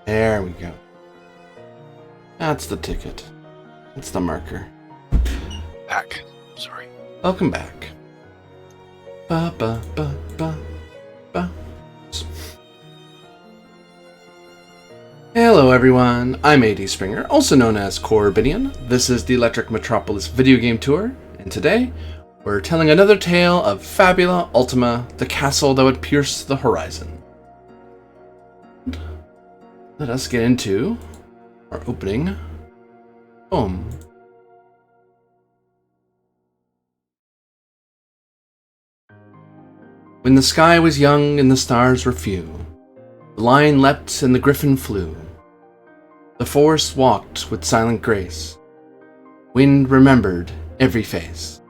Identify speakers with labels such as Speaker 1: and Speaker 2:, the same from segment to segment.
Speaker 1: There we go. That's the ticket. That's the marker.
Speaker 2: Back. Sorry.
Speaker 1: Welcome back. Ba ba ba ba ba. Hello everyone, I'm AD Springer, also known as Corbidian. This is the Electric Metropolis video game tour, and today we're telling another tale of Fabula, Ultima, the castle that would pierce the horizon. Let us get into our opening poem. When the sky was young and the stars were few, the lion leapt and the griffin flew. The forest walked with silent grace. Wind remembered every face.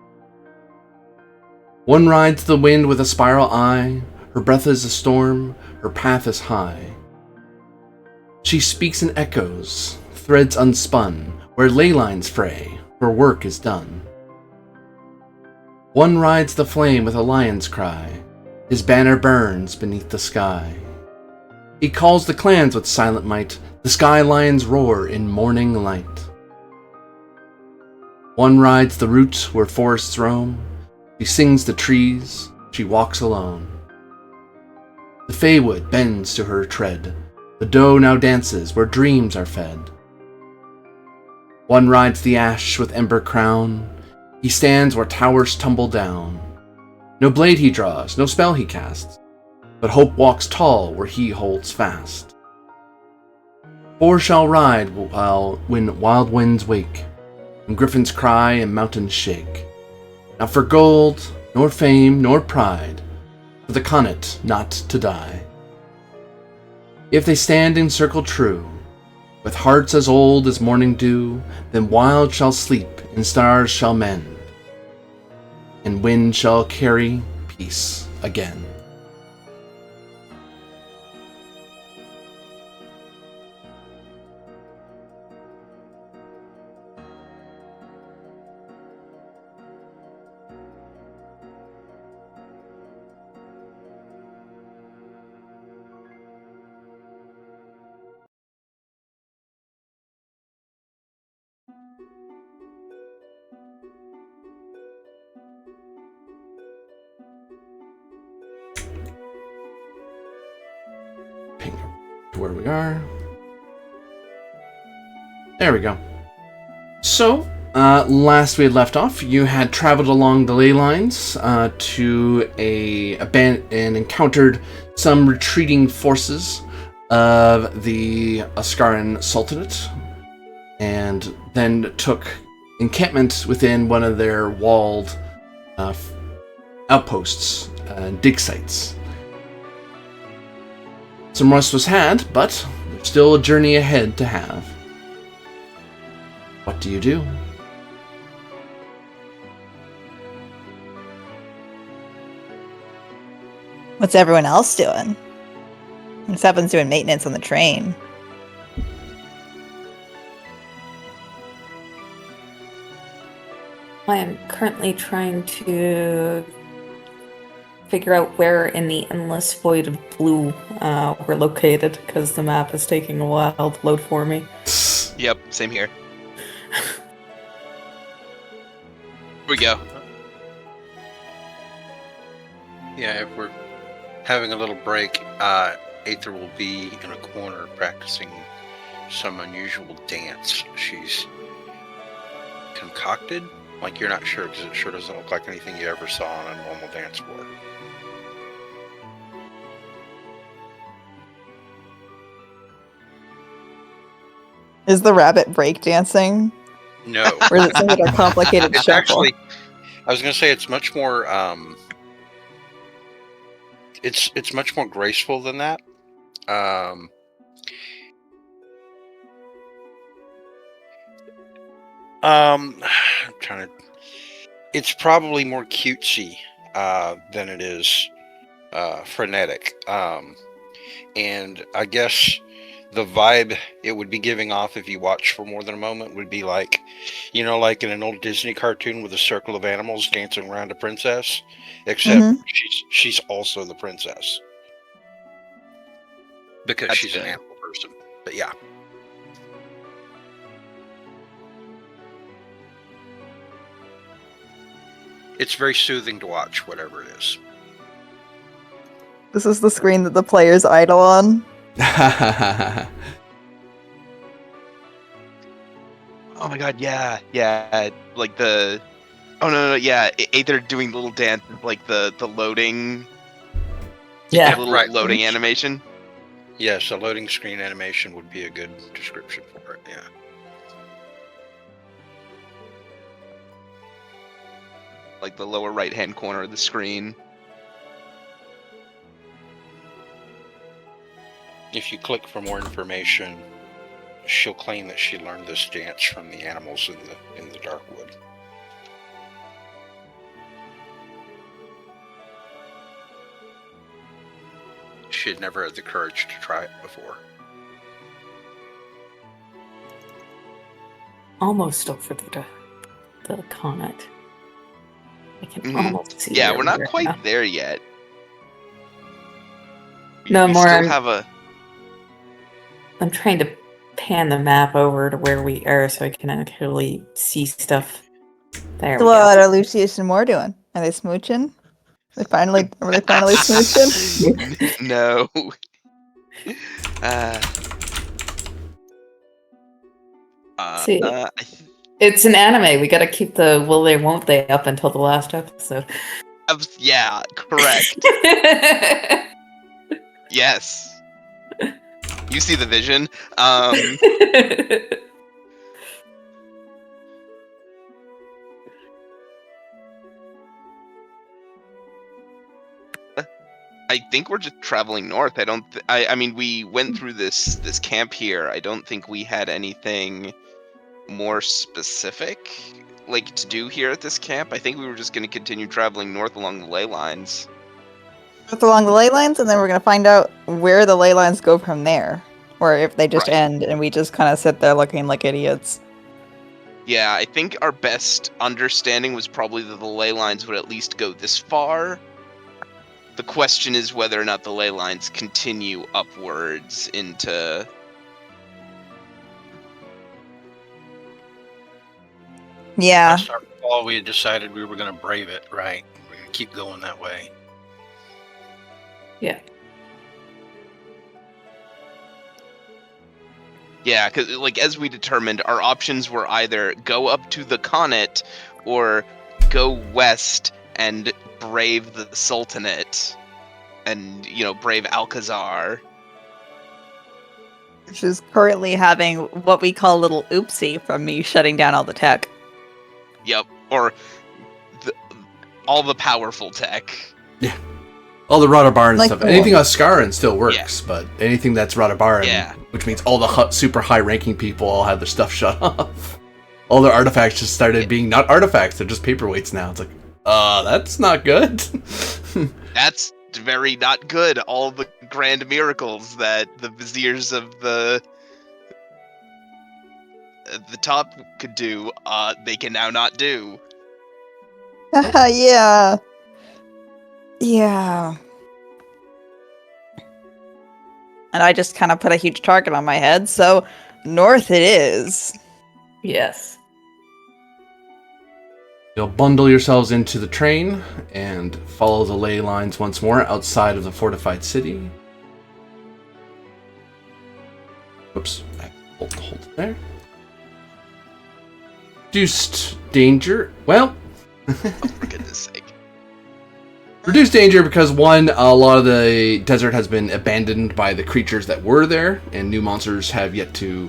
Speaker 1: One rides the wind with a spiral eye. Her breath is a storm, her path is high. She speaks in echoes, threads unspun, where ley lines fray, her work is done. One rides the flame with a lion's cry. His banner burns beneath the sky. He calls the clans with silent might. The sky lions roar in morning light. One rides the route where forests roam. She sings the trees, she walks alone. The Feywood bends to her tread. The doe now dances where dreams are fed. One rides the ash with ember crown. He stands where towers tumble down. No blade he draws, no spell he casts, but hope walks tall where he holds fast. Four shall ride when wild winds wake, and griffins cry and mountains shake. Not for gold, nor fame, nor pride, for the connet not to die. If they stand in circle true, with hearts as old as morning dew, then wild shall sleep and stars shall mend, and wind shall carry peace again. Ping to where we are. There we go. So, last we had left off, you had traveled along the ley lines to and encountered some retreating forces of the Askaran Sultanate, and then took encampment within one of their walled outposts, dig sites. Some rest was had, but there's still a journey ahead to have. What do you do?
Speaker 3: What's everyone else doing? Someone's doing maintenance on the train.
Speaker 4: I am currently trying to figure out where in the endless void of blue we're located, because the map is taking a while to load for me.
Speaker 2: Yep, same here. Here we go.
Speaker 5: Yeah, if we're having a little break, Aether will be in a corner practicing some unusual dance she's concocted. Like, you're not sure, because it sure doesn't look like anything you ever saw on a normal dance floor.
Speaker 3: Is the rabbit breakdancing?
Speaker 5: No.
Speaker 3: Or is it some sort of complicated
Speaker 5: It's
Speaker 3: shuffle?
Speaker 5: actually, I was going to say it's much more, it's much more graceful than that. I'm trying to, it's probably more cutesy than it is frenetic. And I guess the vibe it would be giving off if you watch for more than a moment would be like, you know, like in an old Disney cartoon with a circle of animals dancing around a princess, except she's also the princess because
Speaker 2: That's
Speaker 5: she's an
Speaker 2: good.
Speaker 5: animal person. But yeah. It's very soothing to watch, whatever it is.
Speaker 3: This is the screen that the players idle on.
Speaker 2: Oh my god, yeah. Like the. Oh no, yeah. Aether doing the little dance, like the loading.
Speaker 4: Yeah.
Speaker 2: The little
Speaker 5: Right.
Speaker 2: loading animation.
Speaker 5: Yes, a loading screen animation would be a good description for it. Yeah.
Speaker 2: Like the lower right hand corner of the screen.
Speaker 5: If you click for more information, she'll claim that she learned this dance from the animals in the dark wood. She had never had the courage to try it before.
Speaker 4: Almost over the Conet. I can
Speaker 2: Mhm.
Speaker 4: almost see.
Speaker 2: Yeah,
Speaker 4: where
Speaker 2: we're not
Speaker 4: we are
Speaker 2: quite
Speaker 4: now.
Speaker 2: there yet.
Speaker 4: No,
Speaker 2: we
Speaker 4: more
Speaker 2: still
Speaker 4: I'm-
Speaker 2: have a.
Speaker 4: I'm trying to pan the map over to where we are so I can actually see stuff. There we go.
Speaker 3: What are Lucius and Moore doing? Are they smooching? Were they finally smooching?
Speaker 2: No.
Speaker 4: See.
Speaker 2: I
Speaker 4: It's an anime. We gotta keep the will they won't they up until the last episode.
Speaker 2: yeah, correct. Yes. You see the vision. I think we're just traveling north. I don't. I mean, we went through this camp here. I don't think we had anything more specific like to do here at this camp. I think we were just going to continue traveling north along the ley lines.
Speaker 3: North along the ley lines, and then we're gonna find out where the ley lines go from there, or if they just
Speaker 2: Right.
Speaker 3: end and we just kind of sit there looking like idiots.
Speaker 2: Yeah, I think our best understanding was probably that the ley lines would at least go this far. The question is whether or not the ley lines continue upwards into.
Speaker 3: Yeah.
Speaker 5: Last I recall, we had decided we were going to brave it, right? We're going to keep going that way.
Speaker 4: Yeah.
Speaker 2: Yeah, because like as we determined, our options were either go up to the Conet or go west and brave the Sultanate and, brave Alcazar.
Speaker 3: Which is currently having what we call a little oopsie from me shutting down all the tech.
Speaker 2: Yep, or all the powerful tech.
Speaker 1: All the Radabaran
Speaker 3: Like
Speaker 1: stuff.
Speaker 3: the
Speaker 1: Anything
Speaker 3: one.
Speaker 1: Oscaran still works, but anything that's Radabaran,
Speaker 2: Yeah.
Speaker 1: which means all the super high-ranking people all have their stuff shut off. All their artifacts just started being not artifacts; they're just paperweights now. It's like, that's not good.
Speaker 2: That's very not good. All the grand miracles that the viziers of the top could do, they can now not do.
Speaker 3: Yeah. Yeah. And I just kind of put a huge target on my head, so north it is.
Speaker 4: Yes.
Speaker 1: You'll bundle yourselves into the train and follow the ley lines once more outside of the fortified city. Whoops. Hold it there. Reduced danger. Well,
Speaker 2: For goodness sake.
Speaker 1: reduced danger because one, a lot of the desert has been abandoned by the creatures that were there, and new monsters have yet to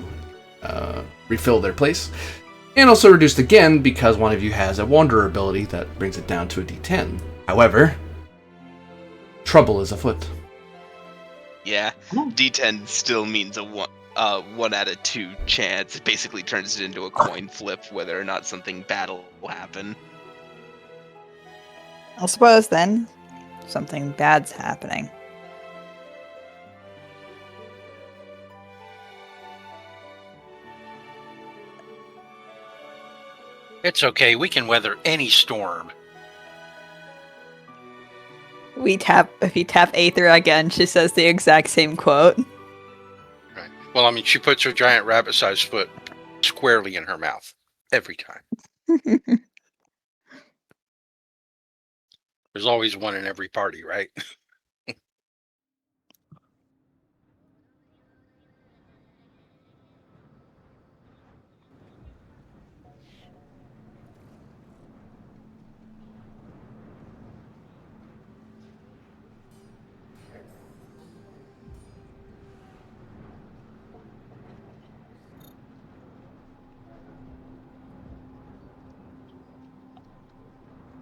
Speaker 1: refill their place. And also reduced again because one of you has a wanderer ability that brings it down to a D10. However, trouble is afoot.
Speaker 2: Yeah, D10 still means a 1 out of 2 chance. It basically turns it into a coin flip whether or not something bad will happen.
Speaker 3: I suppose then something bad's happening.
Speaker 5: It's okay. We can weather any storm.
Speaker 3: If you tap Aether again, she says the exact same quote.
Speaker 5: Right. Well, I mean, she puts her giant rabbit-sized foot squarely in her mouth every time. There's always one in every party, right?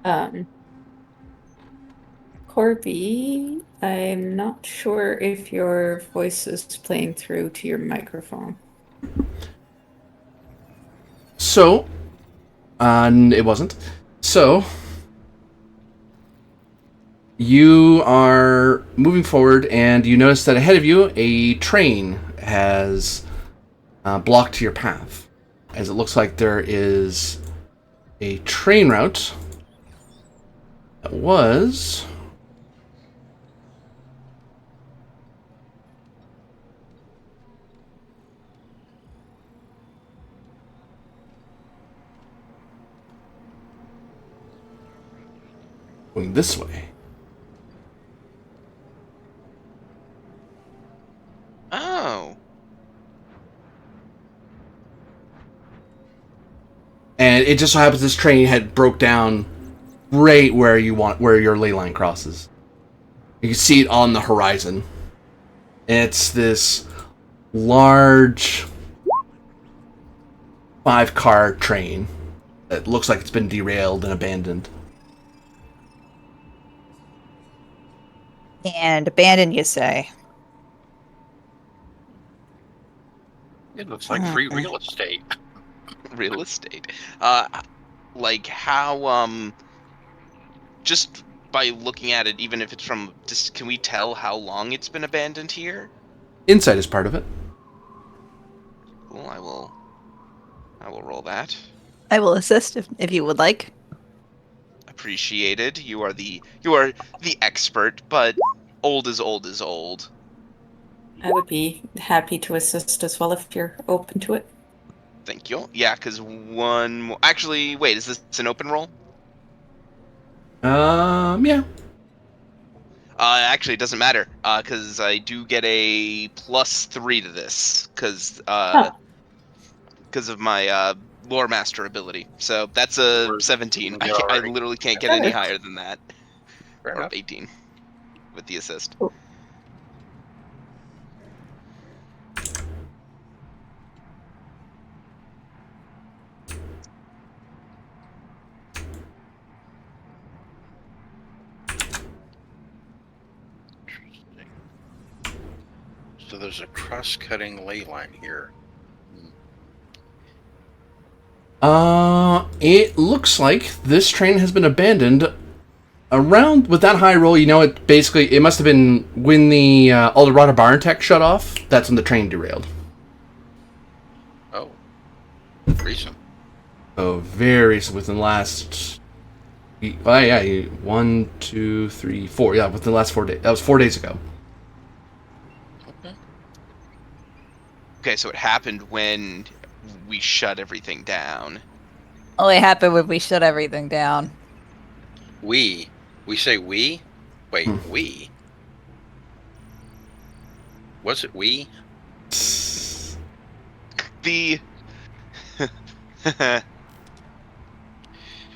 Speaker 4: Um, Corby, I'm not sure if your voice is playing through to your microphone.
Speaker 1: So, it wasn't. So, you are moving forward, and you notice that ahead of you, a train has blocked your path, as it looks like there is a train route that was going this way.
Speaker 2: Oh.
Speaker 1: And it just so happens this train had broke down right where your ley line crosses. You can see it on the horizon. It's this large 5-car train that looks like it's been derailed and abandoned.
Speaker 3: And abandoned, you say?
Speaker 5: It looks like free real estate.
Speaker 2: Real estate. Like how just by looking at it, even if it's from just, can we tell how long it's been abandoned here?
Speaker 1: Insight is part of it.
Speaker 2: Well, I will roll that.
Speaker 3: I will assist if you would like.
Speaker 2: Appreciated. You are the expert, but old is old is old.
Speaker 4: I would be happy to assist as well if you're open to it.
Speaker 2: Thank you. Yeah, because one more. Actually, wait, is this an open roll?
Speaker 1: Yeah.
Speaker 2: Actually, it doesn't matter. Because I do get a +3 to this, because
Speaker 4: Huh.
Speaker 2: of my lore master ability. So that's a 17. I literally can't get any higher than that.
Speaker 5: Fair
Speaker 2: Or
Speaker 5: enough.
Speaker 2: 18 with the assist.
Speaker 5: So there's a cross-cutting ley line here.
Speaker 1: It looks like this train has been abandoned around with that high roll. You know, it must have been when the Eldorado Barn Tech shut off. That's when the train derailed.
Speaker 5: Oh, recent.
Speaker 1: So within the last. Well, yeah, 1, 2, 3, 4. Yeah, within the last 4 days. That was 4 days ago.
Speaker 5: Okay.
Speaker 2: Okay, so it happened when we shut everything down.
Speaker 3: Only happened when we shut everything down.
Speaker 5: We say we? Wait, we? Was it we?
Speaker 2: The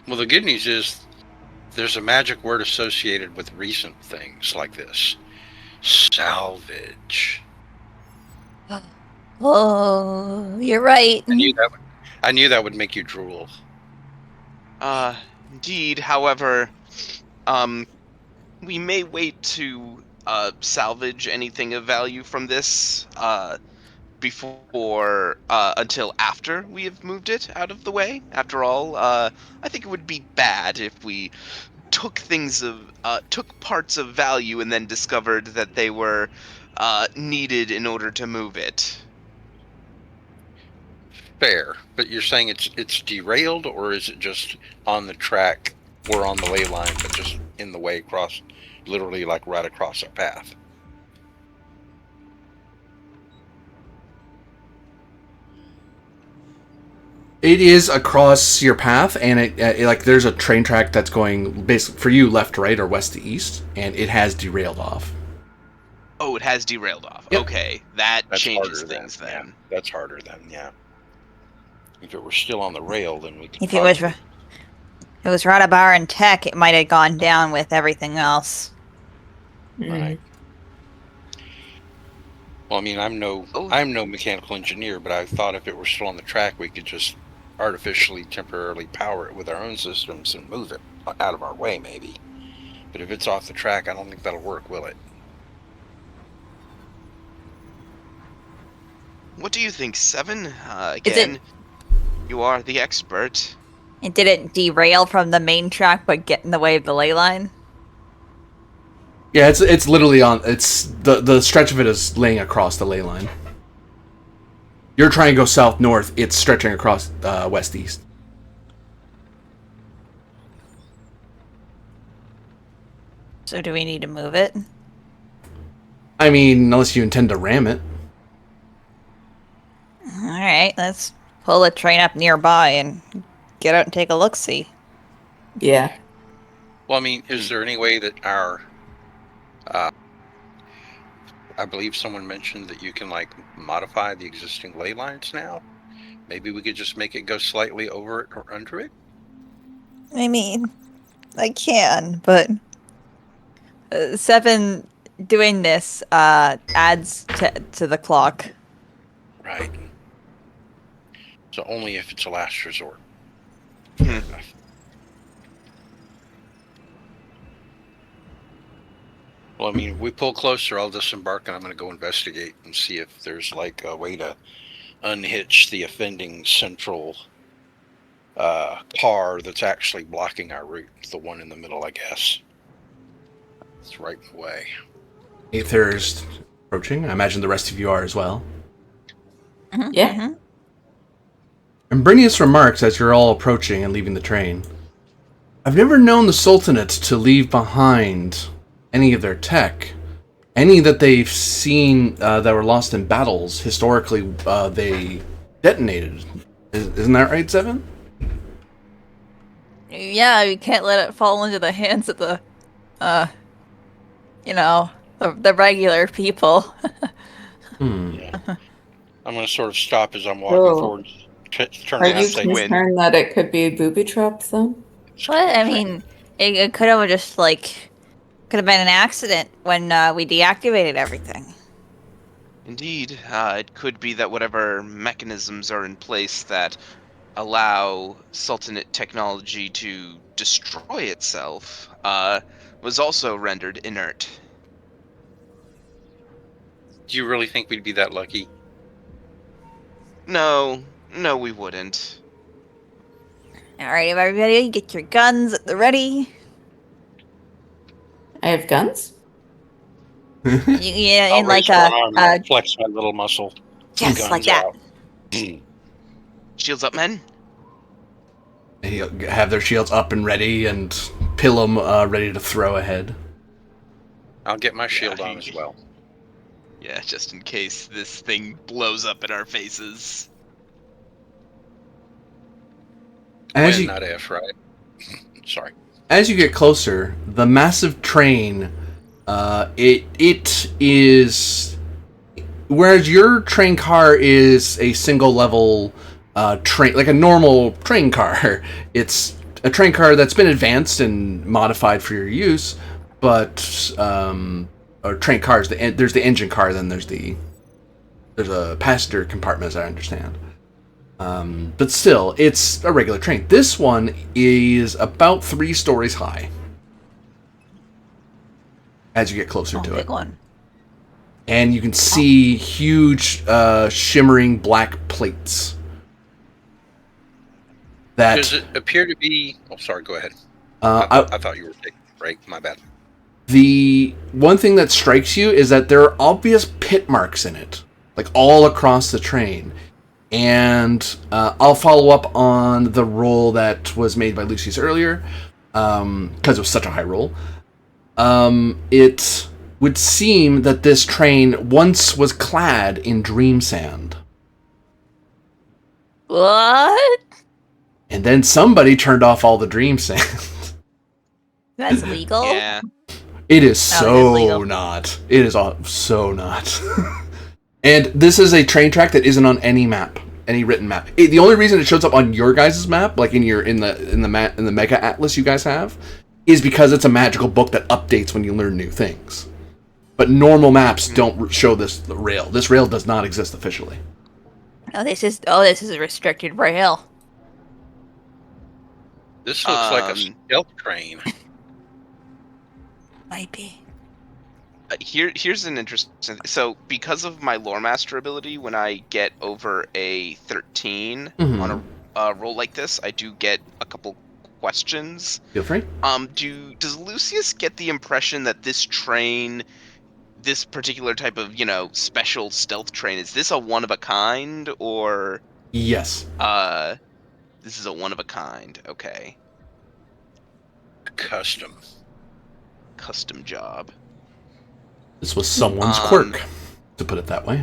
Speaker 5: Well, the good news is there's a magic word associated with recent things like this. Salvage.
Speaker 3: Oh, you're right.
Speaker 5: I knew that would make you drool.
Speaker 2: Indeed. However, we may wait to salvage anything of value from this before until after we have moved it out of the way. After all, I think it would be bad if we took parts of value and then discovered that they were needed in order to move it.
Speaker 5: Fair, but you're saying it's derailed, or is it just on the track or on the ley line, but just in the way across, literally like right across a path?
Speaker 1: It is across your path, and it like there's a train track that's going basically for you left to right or west to east, and it has derailed off.
Speaker 2: Oh, it has derailed off.
Speaker 1: Yep.
Speaker 2: Okay, that
Speaker 5: That's
Speaker 2: changes
Speaker 5: harder
Speaker 2: things then.
Speaker 5: Yeah, that's harder then. Yeah. If it were still on the rail, then we could.
Speaker 3: If it was Radabar and Tech, it might have gone down with everything else.
Speaker 5: Right. Well, I mean, I'm no mechanical engineer, but I thought if it were still on the track, we could just artificially, temporarily power it with our own systems and move it out of our way, maybe. But if it's off the track, I don't think that'll work, will it?
Speaker 2: What do you think, Seven? Again, you are the expert.
Speaker 3: It didn't derail from the main track, but get in the way of the ley line?
Speaker 1: Yeah, it's literally on. It's the stretch of it is laying across the ley line. You're trying to go south north. It's stretching across west east.
Speaker 3: So do we need to move it?
Speaker 1: I mean, unless you intend to ram it.
Speaker 3: Alright, let's pull the train up nearby and get out and take a look-see.
Speaker 4: Yeah.
Speaker 5: Well, I mean, is there any way that our... I believe someone mentioned that you can, like, modify the existing ley lines now? Maybe we could just make it go slightly over it or under it?
Speaker 3: I mean, I can, but... 7 doing this adds to the clock.
Speaker 5: Right. So only if it's a last resort.
Speaker 2: Hmm.
Speaker 5: Fair enough. Well, I mean, if we pull closer, I'll disembark and I'm going to go investigate and see if there's like a way to unhitch the offending central car that's actually blocking our route. The one in the middle, I guess. It's right in the way.
Speaker 1: Aether's approaching. I imagine the rest of you are as well.
Speaker 4: Yeah.
Speaker 1: And Brinius remarks as you're all approaching and leaving the train. I've never known the Sultanate to leave behind any of their tech. Any that they've seen that were lost in battles, historically, they detonated. Isn't that right, Seven?
Speaker 3: Yeah, we can't let it fall into the hands of the, the regular people.
Speaker 5: Yeah. I'm going to sort of stop as I'm walking
Speaker 4: Oh.
Speaker 5: forward. Turn
Speaker 4: Are
Speaker 5: around
Speaker 4: you
Speaker 5: and say,
Speaker 4: concerned that it could be booby trapped then?
Speaker 3: What? I mean, it could have just, could have been an accident when we deactivated everything.
Speaker 2: Indeed, it could be that whatever mechanisms are in place that allow Sultanate technology to destroy itself was also rendered inert.
Speaker 5: do you really think we'd be that lucky?
Speaker 2: No, we wouldn't.
Speaker 3: Alright, everybody, get your guns at the ready.
Speaker 4: I have guns?
Speaker 3: Yeah,
Speaker 5: I'll
Speaker 3: in
Speaker 5: raise
Speaker 3: like
Speaker 5: one arm and
Speaker 3: a
Speaker 5: I'll flex my little muscle.
Speaker 3: just
Speaker 5: Guns
Speaker 3: like that.
Speaker 5: out.
Speaker 2: Shields up, men.
Speaker 1: They have their shields up and ready and Pilum ready to throw ahead.
Speaker 5: I'll get my shield
Speaker 2: Yeah,
Speaker 5: on as well.
Speaker 2: Yeah, just in case this thing blows up in our faces.
Speaker 1: As
Speaker 5: When,
Speaker 1: you,
Speaker 5: not if, right? Sorry.
Speaker 1: as you get closer, the massive train, it is... Whereas your train car is a single level train, like a normal train car, it's a train car that's been advanced and modified for your use, but or train cars, there's the engine car, then there's a passenger compartment, as I understand. But still, it's a regular train. This one is about 3 stories high. As you get closer to
Speaker 3: Big
Speaker 1: it.
Speaker 3: one.
Speaker 1: And you can see huge, shimmering black plates.
Speaker 5: Does it appear to be... Oh, sorry, go ahead. I thought you were taking a break. My bad.
Speaker 1: The one thing that strikes you is that there are obvious pit marks in it, like all across the train. And I'll follow up on the roll that was made by Lucius earlier, because it was such a high roll. It would seem that this train once was clad in dream sand.
Speaker 3: What?
Speaker 1: And then somebody turned off all the dream sand.
Speaker 3: That's legal.
Speaker 2: Yeah.
Speaker 1: It is
Speaker 3: Oh, it is
Speaker 1: so
Speaker 3: legal.
Speaker 1: not. It is so not. And this is a train track that isn't on any map, any written map. The only reason it shows up on your guys' map, like in the Mega Atlas you guys have, is because it's a magical book that updates when you learn new things. But normal maps don't show this rail. This rail does not exist officially.
Speaker 3: This is a restricted rail.
Speaker 5: This looks like a stealth train.
Speaker 3: Might be.
Speaker 2: Here's an interesting. So, because of my lore master ability, when I get over a 13 on a roll like this, I do get a couple questions.
Speaker 1: Feel free.
Speaker 2: Does Lucius get the impression that this train, this particular type of special stealth train, is this a one of a kind, or
Speaker 1: Yes.
Speaker 2: this is a one of a kind? Okay.
Speaker 5: Custom
Speaker 2: job.
Speaker 1: This was someone's quirk, to put it that way.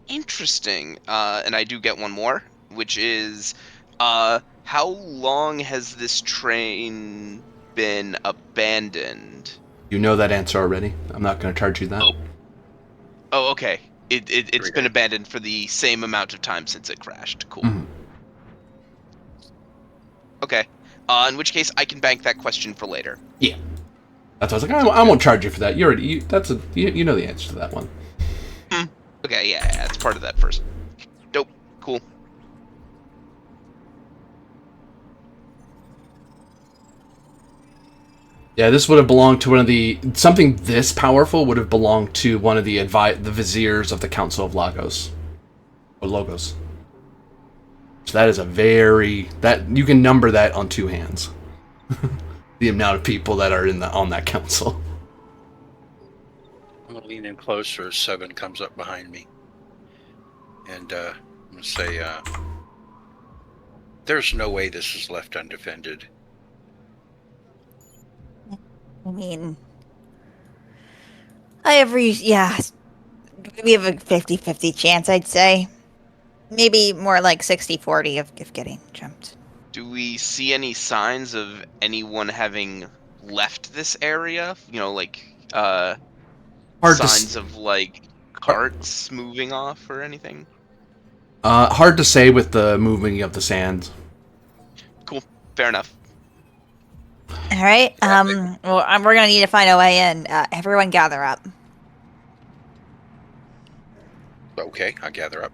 Speaker 2: Interesting. And I do get one more, which is, how long has this train been abandoned?
Speaker 1: You know that answer already. I'm not going to charge you that.
Speaker 2: Oh, okay. It's been abandoned for the same amount of time since it crashed. Cool.
Speaker 1: Mhm.
Speaker 2: Okay. In which case, I can bank that question for later.
Speaker 1: Yeah. That's why I was like, I won't charge you for that. You know the answer to that one.
Speaker 2: Okay, yeah, it's part of that first. Dope. Cool.
Speaker 1: Yeah, this would have belonged to one of the... Something this powerful would have belonged to one of the viziers of the Council of Lagos. Or Logos. So that is a very... You can number that on two hands. The amount of people that are on that council.
Speaker 5: I'm gonna lean in closer as 7 comes up behind me, and I'm gonna say, "There's no way this is left undefended."
Speaker 3: I mean, we have a 50-50 chance, I'd say. Maybe more like 60-40 of getting jumped.
Speaker 2: Do we see any signs of anyone having left this area? Signs of carts moving off or anything?
Speaker 1: Hard to say with the moving of the sand.
Speaker 2: Cool. Fair enough.
Speaker 3: All right. Well, we're gonna need to find a way in. Everyone, gather up.
Speaker 5: Okay, I gather up.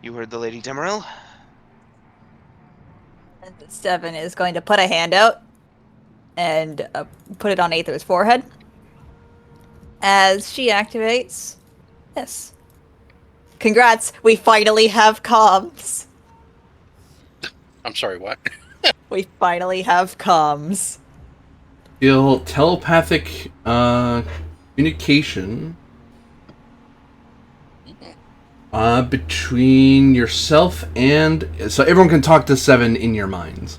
Speaker 2: You heard the Lady Demeril?
Speaker 3: And Steven is going to put a hand out and put it on Aether's forehead as she activates this. Congrats, we finally have comms.
Speaker 5: I'm sorry, what?
Speaker 3: We finally have comms.
Speaker 1: Feel telepathic communication between yourself and... So everyone can talk to 7 in your minds.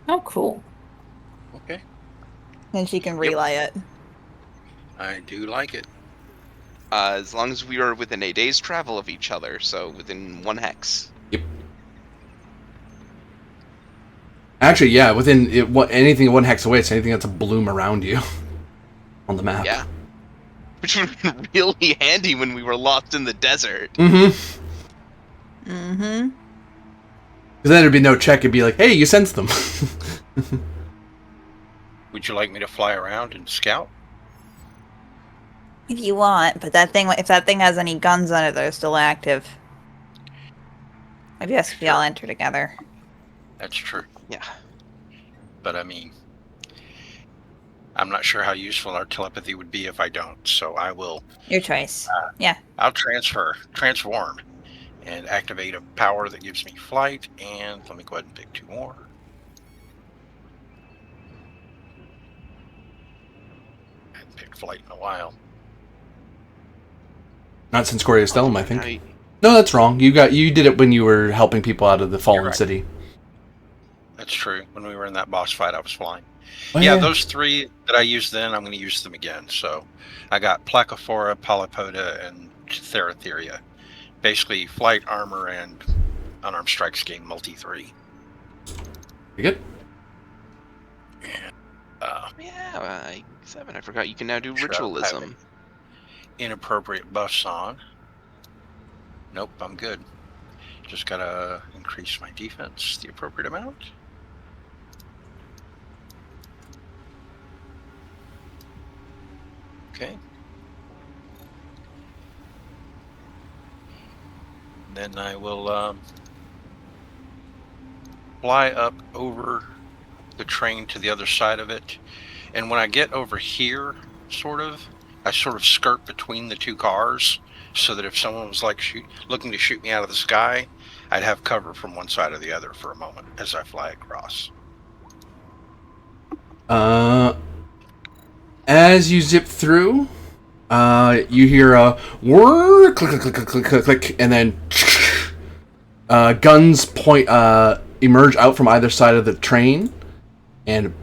Speaker 4: Oh, cool.
Speaker 5: Okay,
Speaker 3: And she can relay it.
Speaker 5: I do like it.
Speaker 2: As long as we are within a day's travel of each other, so within 1 hex.
Speaker 1: Yep. Actually, yeah, within anything 1 hex away, it's anything that's a bloom around you on the map.
Speaker 2: Yeah. Which would have been really handy when we were lost in the desert.
Speaker 1: Mm-hmm.
Speaker 3: Mm-hmm.
Speaker 1: Because then there'd be no check. It'd be like, hey, you sensed them.
Speaker 5: Would you like me to fly around and scout?
Speaker 3: If you want, but if that thing has any guns on it that are still active. Maybe we all enter together.
Speaker 5: That's true.
Speaker 2: Yeah.
Speaker 5: But I mean, I'm not sure how useful our telepathy would be if I don't, so I will...
Speaker 3: Your choice. Yeah.
Speaker 5: I'll transform, and activate a power that gives me flight, and let me go ahead and pick 2 more. I haven't picked flight in a while.
Speaker 1: Not since Coria Stellum, I think.
Speaker 2: Right.
Speaker 1: No, that's wrong. You did it when you were helping people out of the fallen
Speaker 5: right.
Speaker 1: city.
Speaker 5: That's true. When we were in that boss fight, I was flying.
Speaker 1: Oh,
Speaker 5: Yeah, those 3 that I used then, I'm going to use them again. So I got Placophora, Polypoda, and Theratheria. basically flight armor and unarmed strikes gain multi 3.
Speaker 1: You good?
Speaker 2: Yeah, 7. I forgot you can now do
Speaker 5: Sure,
Speaker 2: ritualism.
Speaker 5: Inappropriate buffs on. Nope, I'm good. Just gotta increase my defense the appropriate amount. Okay. Then I will fly up over the train to the other side of it. And when I get over here, I sort of skirt between the two cars so that if someone was like looking to shoot me out of the sky, I'd have cover from one side or the other for a moment as I fly across.
Speaker 1: As you zip through, you hear a whir, click, click, click, click, click, click, and then guns emerge out from either side of the train, and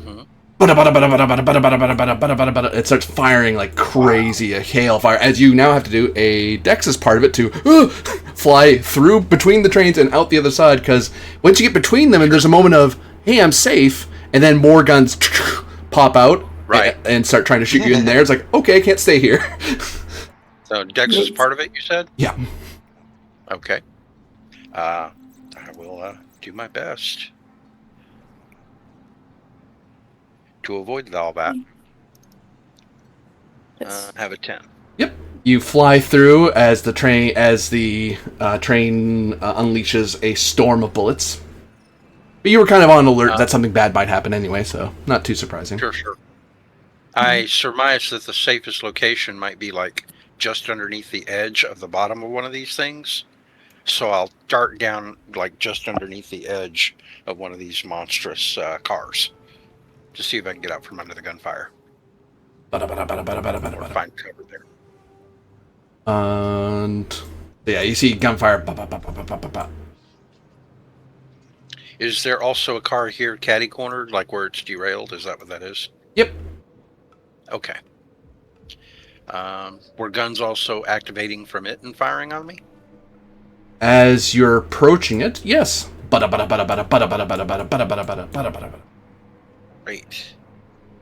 Speaker 1: it starts firing like crazy, a hail fire, as you now have to do a Dex as part of it to fly through between the trains and out the other side, because once you get between them and there's a moment of, hey, I'm safe, and then more guns pop out and start trying to shoot you in there. It's like, okay, I can't stay here.
Speaker 5: So Dex is part of it, you said?
Speaker 1: Yeah.
Speaker 5: Okay. I will do my best to avoid all that. Have a 10.
Speaker 1: Yep. You fly through as the train unleashes a storm of bullets. But you were kind of on alert that something bad might happen anyway, so not too surprising.
Speaker 5: Sure. I surmise that the safest location might be like just underneath the edge of the bottom of one of these things. So I'll dart down like just underneath the edge of one of these monstrous cars to see if I can get out from under the gunfire. Or find cover there.
Speaker 1: And yeah, you see gunfire.
Speaker 5: Is there also a car here catty-cornered, like where it's derailed? Is that what that is?
Speaker 1: Yep.
Speaker 5: Okay. Were guns also activating from it and firing on me?
Speaker 1: As you're approaching it, yes.
Speaker 5: Great.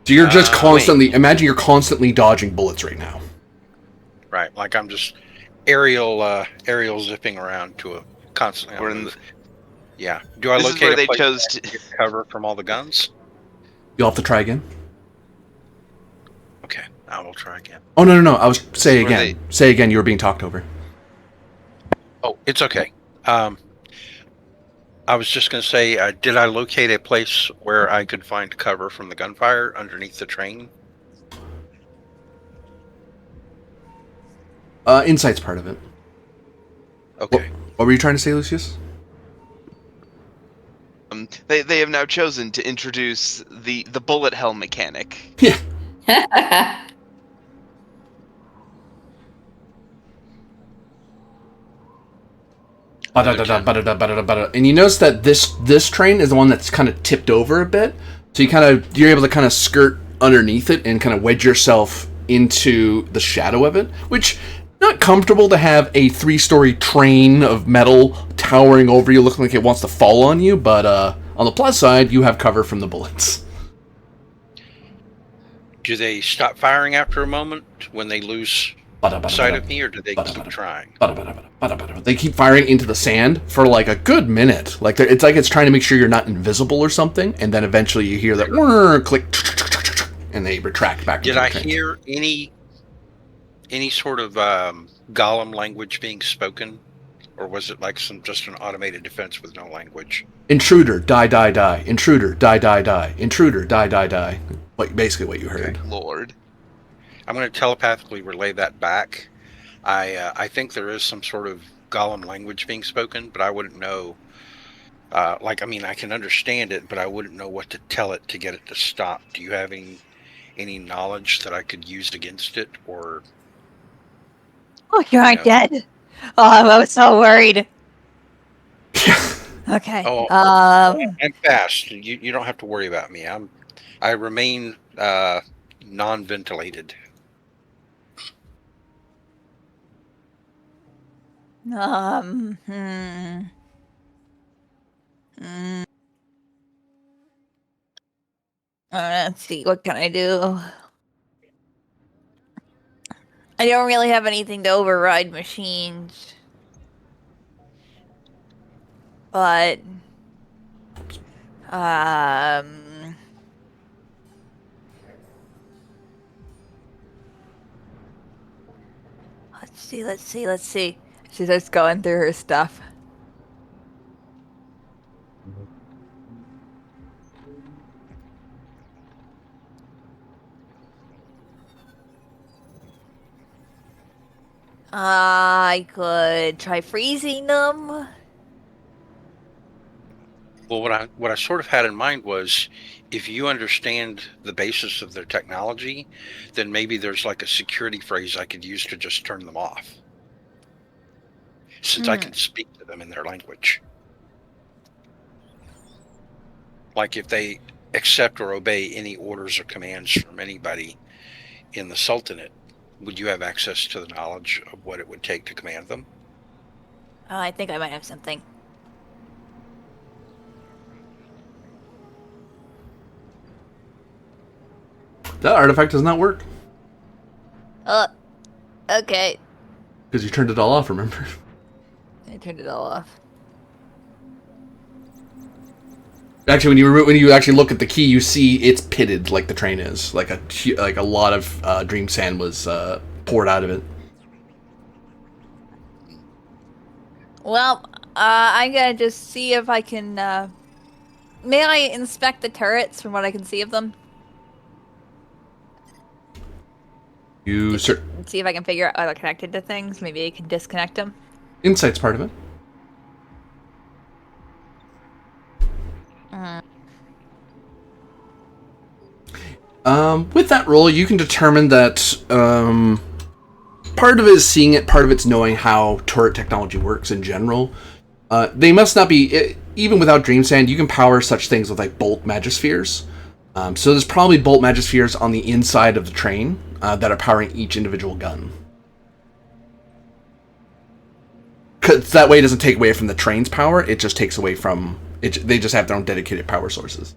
Speaker 1: So you're just constantly... Imagine you're constantly dodging bullets right now.
Speaker 5: Right, like I'm just aerial zipping around to a constantly...
Speaker 2: We're in the...
Speaker 5: Yeah. Do I locate a place to get cover from all the guns?
Speaker 1: You'll have to try again.
Speaker 5: Okay, I will try again.
Speaker 1: Oh, no. I was... Say again. Say again, you were being talked over.
Speaker 5: Oh, it's okay. I was just going to say, did I locate a place where I could find cover from the gunfire underneath the train?
Speaker 1: Insight's part of it.
Speaker 5: Okay.
Speaker 1: What were you trying to say, Lucius?
Speaker 2: They have now chosen to introduce the bullet hell mechanic.
Speaker 1: Yeah. And you notice that this train is the one that's kind of tipped over a bit, so you're able to kind of skirt underneath it and kind of wedge yourself into the shadow of it, which not comfortable to have a 3-story train of metal towering over you, looking like it wants to fall on you. But on the plus side, you have cover from the bullets.
Speaker 5: Do they stop firing after a moment when they lose sight of me, or do they keep trying?
Speaker 1: They keep firing into the sand for like a good minute. Like it's like it's trying to make sure you're not invisible or something, and then eventually you hear that whir, click, and they retract back.
Speaker 5: Did I hear any sort of Gollum language being spoken, or was it like just an automated defense with no language?
Speaker 1: Intruder, die, die, die. Intruder, die, die, die. Intruder, die, die, die. Like basically what you heard.
Speaker 2: Okay. Lord.
Speaker 5: I'm going to telepathically relay that back. I think there is some sort of Gollum language being spoken, but I wouldn't know. I can understand it, but I wouldn't know what to tell it to get it to stop. Do you have any knowledge that I could use against it, or?
Speaker 3: Oh, you aren't dead. Oh, I was so worried. Okay.
Speaker 5: Oh, I'm fast. You don't have to worry about me. I remain non-ventilated.
Speaker 3: Um. Hmm. Hmm. Let's see. What can I do? I don't really have anything to override machines, but um. Let's see. She's just going through her stuff. I could try freezing them.
Speaker 5: Well, what I sort of had in mind was, if you understand the basis of their technology, then maybe there's like a security phrase I could use to just turn them off, since I can speak to them in their language. Like if they accept or obey any orders or commands from anybody in the Sultanate, would you have access to the knowledge of what it would take to command them?
Speaker 3: I think I might have something.
Speaker 1: That artifact does not work.
Speaker 3: Oh, okay.
Speaker 1: Because you turned it all off, remember?
Speaker 3: I turned it all off.
Speaker 1: Actually, when you actually look at the key, you see it's pitted like the train is. Like a lot of dream sand was poured out of it.
Speaker 3: Well, I'm gonna just see if I can. May I inspect the turrets from what I can see of them?
Speaker 1: You
Speaker 3: See if I can figure out how they're connected to things. Maybe I can disconnect them.
Speaker 1: Insight's part of it. With that roll, you can determine that part of it is seeing it, part of it's knowing how turret technology works in general. They must not be, even without Dream Sand, you can power such things with like bolt magispheres. So there's probably bolt magispheres on the inside of the train that are powering each individual gun. Because that way it doesn't take away from the train's power, it just takes away from it. They just have their own dedicated power sources.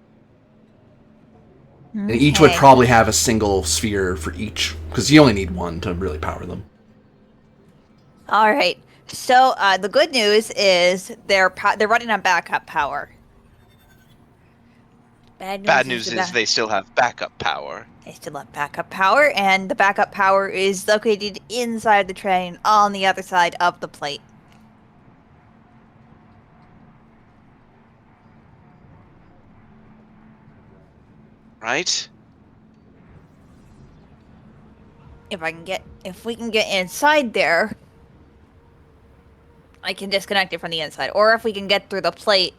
Speaker 1: And each would probably have a single sphere for each, because you only need one to really power them.
Speaker 3: All right. So the good news is they're running on backup power.
Speaker 2: Bad news is they still have backup power.
Speaker 3: They still have backup power, and the backup power is located inside the train on the other side of the plate.
Speaker 2: Right?
Speaker 3: If we can get inside there, I can disconnect it from the inside. Or if we can get through the plate.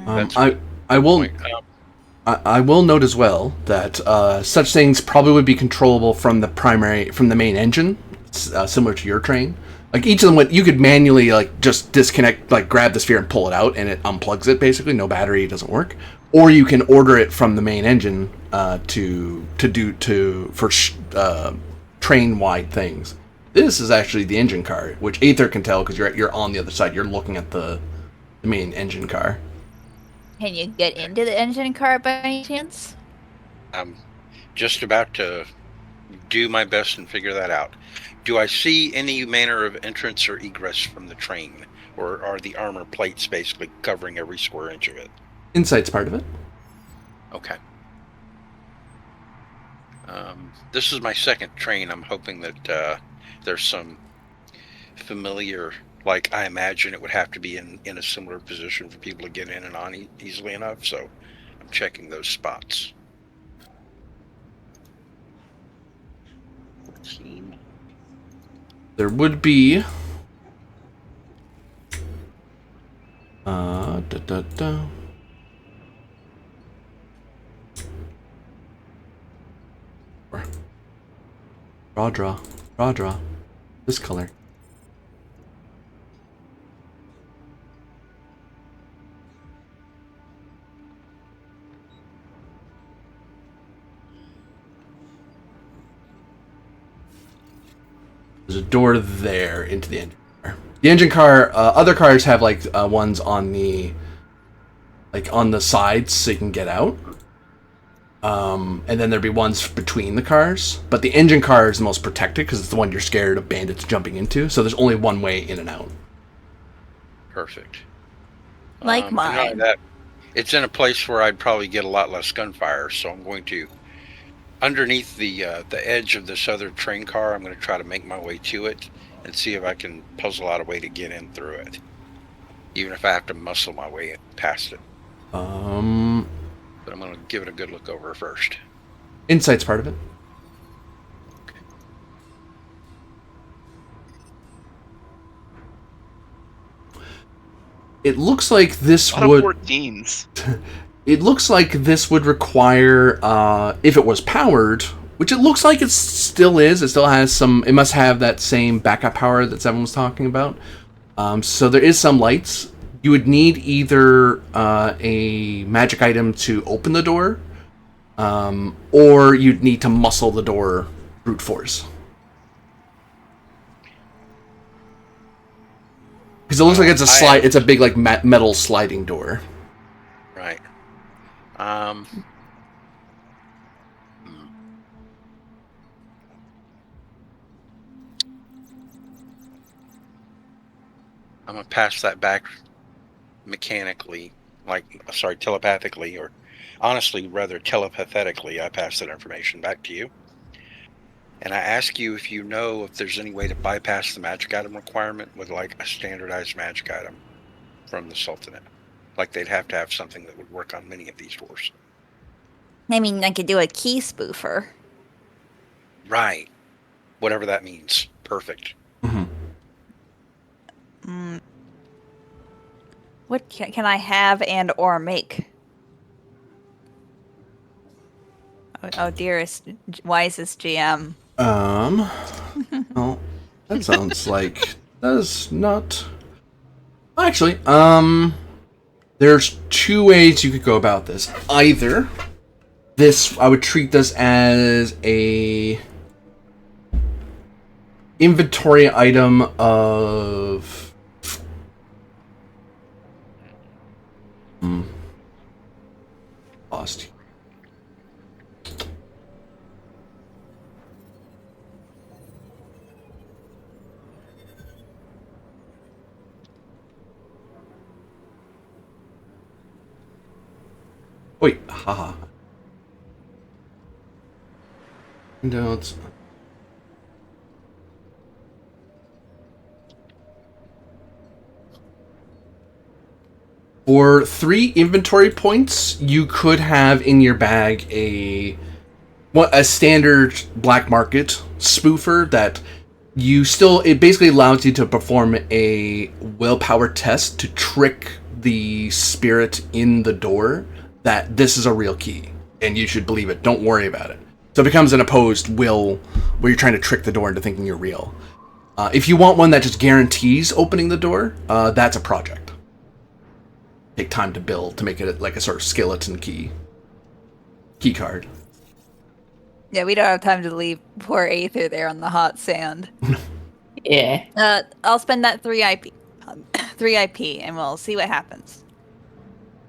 Speaker 1: I will note as well that such things probably would be controllable from the main engine, similar to your train. Like each of them, you could manually like just disconnect, like grab the sphere and pull it out, and it unplugs it. Basically, no battery, doesn't work. Or you can order it from the main engine for train-wide things. This is actually the engine car, which Aether can tell because you're on the other side. You're looking at the main engine car.
Speaker 3: Can you get into the engine car by any chance?
Speaker 5: I'm just about to do my best and figure that out. Do I see any manner of entrance or egress from the train? Or are the armor plates basically covering every square inch of it?
Speaker 1: Insight's part of it.
Speaker 5: Okay. This is my second train. I'm hoping that there's some familiar, like I imagine it would have to be in a similar position for people to get in and on easily enough. So I'm checking those spots. 14.
Speaker 1: There would be draw this color. There's a door there into the engine car. The engine car, other cars have like ones on the sides so you can get out. And then there'd be ones between the cars. But the engine car is the most protected because it's the one you're scared of bandits jumping into. So there's only one way in and out.
Speaker 5: Perfect.
Speaker 3: Like
Speaker 5: And not only
Speaker 3: mine.
Speaker 5: that, it's in a place where I'd probably get a lot less gunfire, so I'm going to, underneath the edge of this other train car, I'm going to try to make my way to it and see if I can puzzle out a way to get in through it, even if I have to muscle my way past it. But I'm going to give it a good look over first.
Speaker 1: Insight's part of it. It looks like this
Speaker 2: A lot
Speaker 1: would.
Speaker 2: of 14s.
Speaker 1: It looks like this would require, if it was powered, which it looks like it still is. It still has some. It must have that same backup power that Seven was talking about. So there is some lights. You would need either a magic item to open the door, or you'd need to muscle the door brute force. Because it looks like it's a slide. It's a big like metal sliding door.
Speaker 5: Right. I'm gonna pass that back mechanically, telepathically, or honestly, rather telepathetically. I pass that information back to you, and I ask you if you know if there's any way to bypass the magic item requirement with like a standardized magic item from the Sultanate. Like they'd have to have something that would work on many of these doors.
Speaker 3: I mean, I could do a key spoofer.
Speaker 5: Right. Whatever that means. Perfect.
Speaker 3: What can I have and or make? Oh, dearest, wisest GM.
Speaker 1: Well, that sounds like does not. Actually, there's two ways you could go about this. Either this, I would treat this as a inventory item of. Lost. Wait, haha. Notes. For 3 inventory points, you could have in your bag a standard black market spoofer that it basically allows you to perform a willpower test to trick the spirit in the door that this is a real key and you should believe it. Don't worry about it. So it becomes an opposed will where you're trying to trick the door into thinking you're real. If you want one that just guarantees opening the door, that's a project. Take time to build to make it like a sort of skeleton key card.
Speaker 3: Yeah, we don't have time to leave poor Aether there on the hot sand.
Speaker 4: Yeah.
Speaker 3: I'll spend that 3 IP, and we'll see what happens.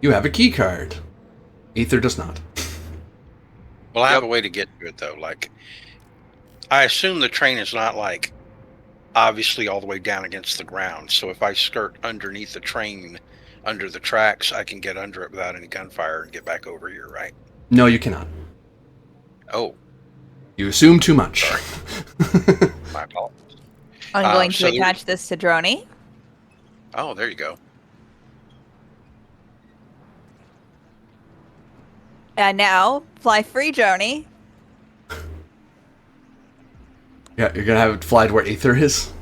Speaker 1: You have a key card. Aether does not.
Speaker 5: Well, I have a way to get to it though. Like, I assume the train is not like obviously all the way down against the ground. So if I skirt underneath the train, under the tracks, I can get under it without any gunfire and get back over here, right?
Speaker 1: No, you cannot.
Speaker 5: Oh.
Speaker 1: You assume too much.
Speaker 5: My apologies.
Speaker 3: I'm going to attach this to Droney.
Speaker 5: Oh, there you go.
Speaker 3: And now, fly free, Droney.
Speaker 1: Yeah, you're gonna have it fly to where Aether is?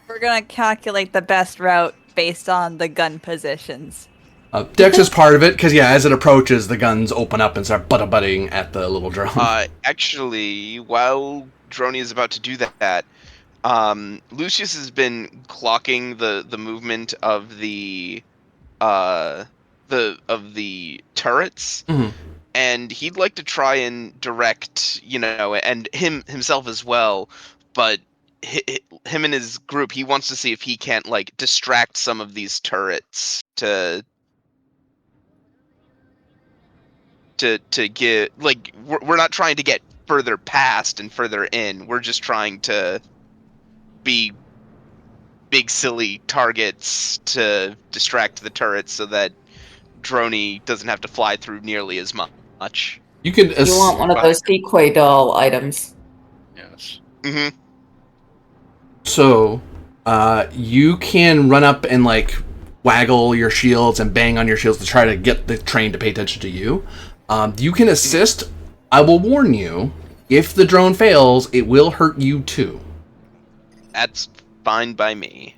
Speaker 3: We're gonna calculate the best route based on the gun positions.
Speaker 1: Dex is part of it, because as it approaches, the guns open up and start butting at the little drone.
Speaker 2: Actually, while Droney is about to do that, Lucius has been clocking the movement of the turrets,
Speaker 1: Mm-hmm.
Speaker 2: and he'd like to try and direct, and himself as well, but him and his group, he wants to see if he can't like distract some of these turrets to get, like, we're not trying to get further past and further in. We're just trying to be big silly targets to distract the turrets so that Droney doesn't have to fly through nearly as much.
Speaker 1: You can
Speaker 4: You want one of
Speaker 5: Right.
Speaker 4: those decoy doll items.
Speaker 5: Yes.
Speaker 2: Mm-hmm.
Speaker 1: So, you can run up and like waggle your shields and bang on your shields to try to get the train to pay attention to you. You can assist. I will warn you, if the drone fails, it will hurt you too.
Speaker 2: That's fine by me.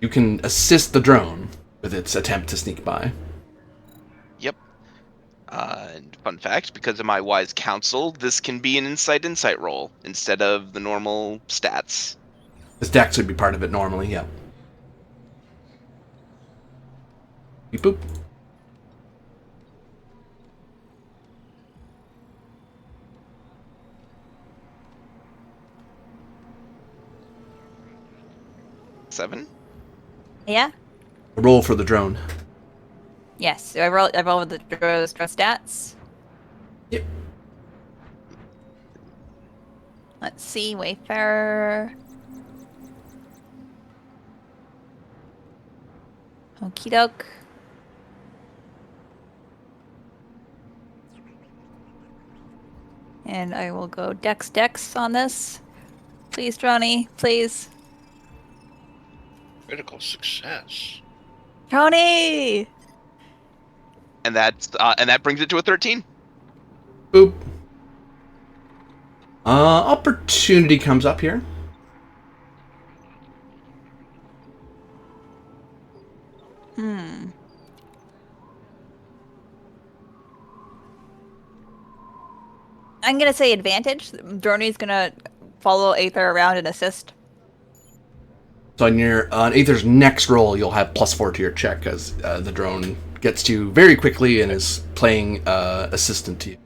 Speaker 1: You can assist the drone with its attempt to sneak by.
Speaker 2: Yep. And fun fact, because of my wise counsel, this can be an insight roll instead of the normal stats.
Speaker 1: This dex would be part of it normally, yeah. Beep boop.
Speaker 2: Seven?
Speaker 3: Yeah.
Speaker 1: Roll for the drone.
Speaker 3: Yes. So I roll with the drone stats.
Speaker 1: Yep.
Speaker 3: Let's see, Wayfarer. Okie doke. And I will go dex on this. Please, Droney, please.
Speaker 5: Critical success.
Speaker 3: Droney!
Speaker 2: And that brings it to a 13.
Speaker 1: Boop. Opportunity comes up here.
Speaker 3: I'm gonna say advantage. Droney's gonna follow Aether around and assist.
Speaker 1: So on Aether's next roll, you'll have +4 to your check as the drone gets to you very quickly and is playing assistant to you.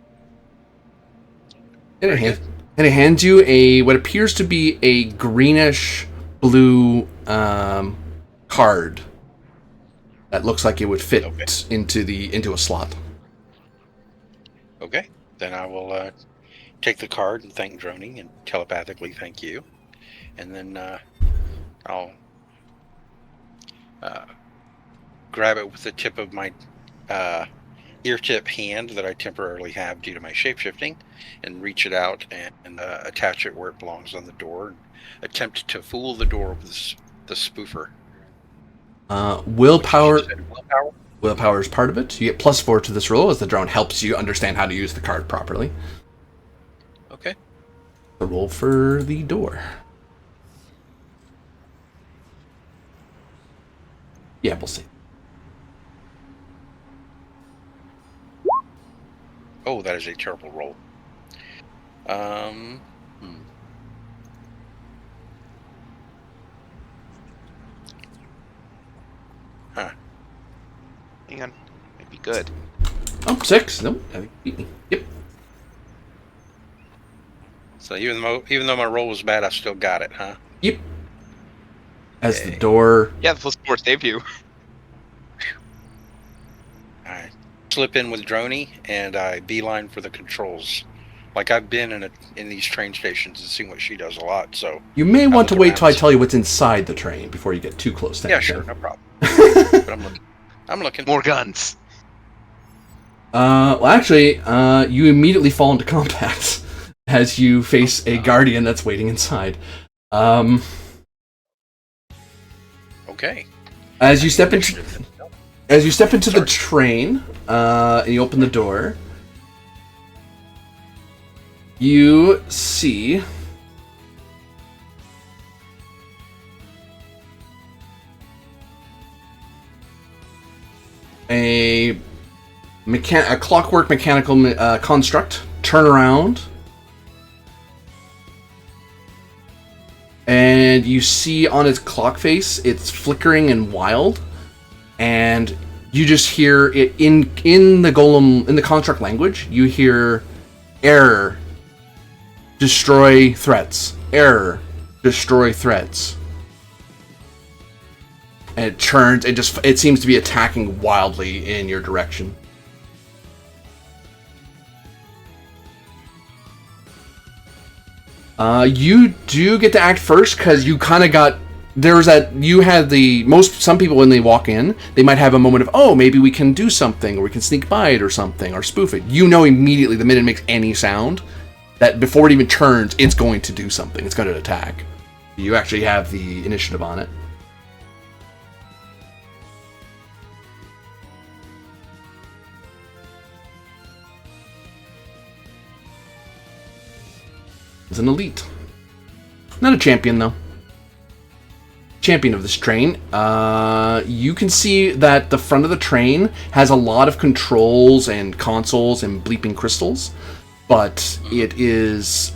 Speaker 1: And it hands you what appears to be a greenish blue card that looks like it would fit into a slot.
Speaker 5: Okay, then I will take the card and thank Droney and telepathically thank you, and then I'll grab it with the tip of my ear tip hand that I temporarily have due to my shapeshifting, and reach it out and attach it where it belongs on the door, and attempt to fool the door with the spoofer.
Speaker 1: Willpower.
Speaker 5: Willpower?
Speaker 1: Willpower is part of it. You get +4 to this roll as the drone helps you understand how to use the card properly.
Speaker 5: Okay.
Speaker 1: The roll for the door. Yeah, we'll see.
Speaker 5: Oh, that is a terrible roll. Huh.
Speaker 2: Hang on. Might be good.
Speaker 1: Oh, 6. No, I think you beat me. Yep.
Speaker 5: So even though my roll was bad, I still got it, huh?
Speaker 1: Yep. As
Speaker 5: Okay.
Speaker 1: the door...
Speaker 2: Yeah, the +4 saved you.
Speaker 5: I slip in with Droney and I beeline for the controls. Like I've been in these train stations and seen what she does a lot, so...
Speaker 1: You may want to
Speaker 5: look
Speaker 1: wait
Speaker 5: around
Speaker 1: till I
Speaker 5: and
Speaker 1: tell you what's inside the train before you get too close to
Speaker 5: Yeah,
Speaker 1: anything.
Speaker 5: sure, no problem. But I'm looking.
Speaker 2: More guns.
Speaker 1: Well, actually, you immediately fall into combat as you face a guardian that's waiting inside.
Speaker 5: Okay.
Speaker 1: As you step into the train, and you open the door, you see a clockwork mechanical construct turn around, and you see on its clock face it's flickering and wild, and you just hear it in the golem, in the construct language, you hear error, destroy threats, error, destroy threats. And it churns, it seems to be attacking wildly in your direction. You do get to act first, because you kind of got... Some people, when they walk in, they might have a moment of, oh, maybe we can do something, or we can sneak by it or something, or spoof it. You know immediately, the minute it makes any sound, that before it even turns, it's going to do something. It's going to attack. You actually have the initiative on it. It's an elite. Not a champion, though. Champion of this train. You can see that the front of the train has a lot of controls and consoles and bleeping crystals, but it is...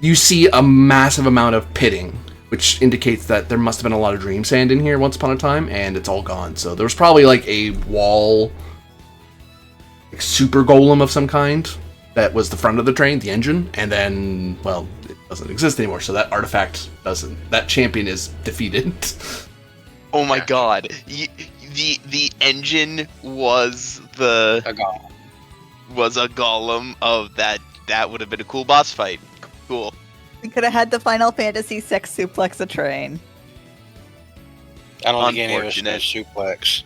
Speaker 1: you see a massive amount of pitting, which indicates that there must have been a lot of dream sand in here once upon a time, and it's all gone. So there was probably like a wall... like super golem of some kind that was the front of the train, the engine, and then, well, it doesn't exist anymore, so that artifact doesn't... that champion is defeated.
Speaker 2: Oh my god. The engine was the...
Speaker 5: A golem.
Speaker 2: Was a golem of that. That would have been a cool boss fight. Cool.
Speaker 3: We could have had the Final Fantasy sex suplex a train.
Speaker 5: I don't think any of us know suplex.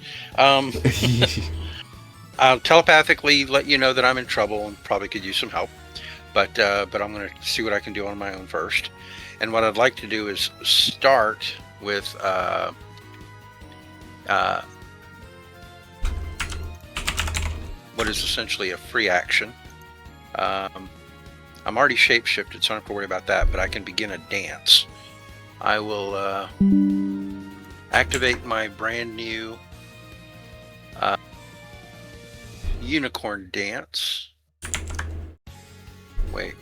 Speaker 5: I'll telepathically let you know that I'm in trouble and probably could use some help, but I'm going to see what I can do on my own first. And what I'd like to do is start with what is essentially a free action. I'm already shapeshifted, so I don't have to worry about that, but I can begin a dance. I will activate my brand new unicorn dance. Wait.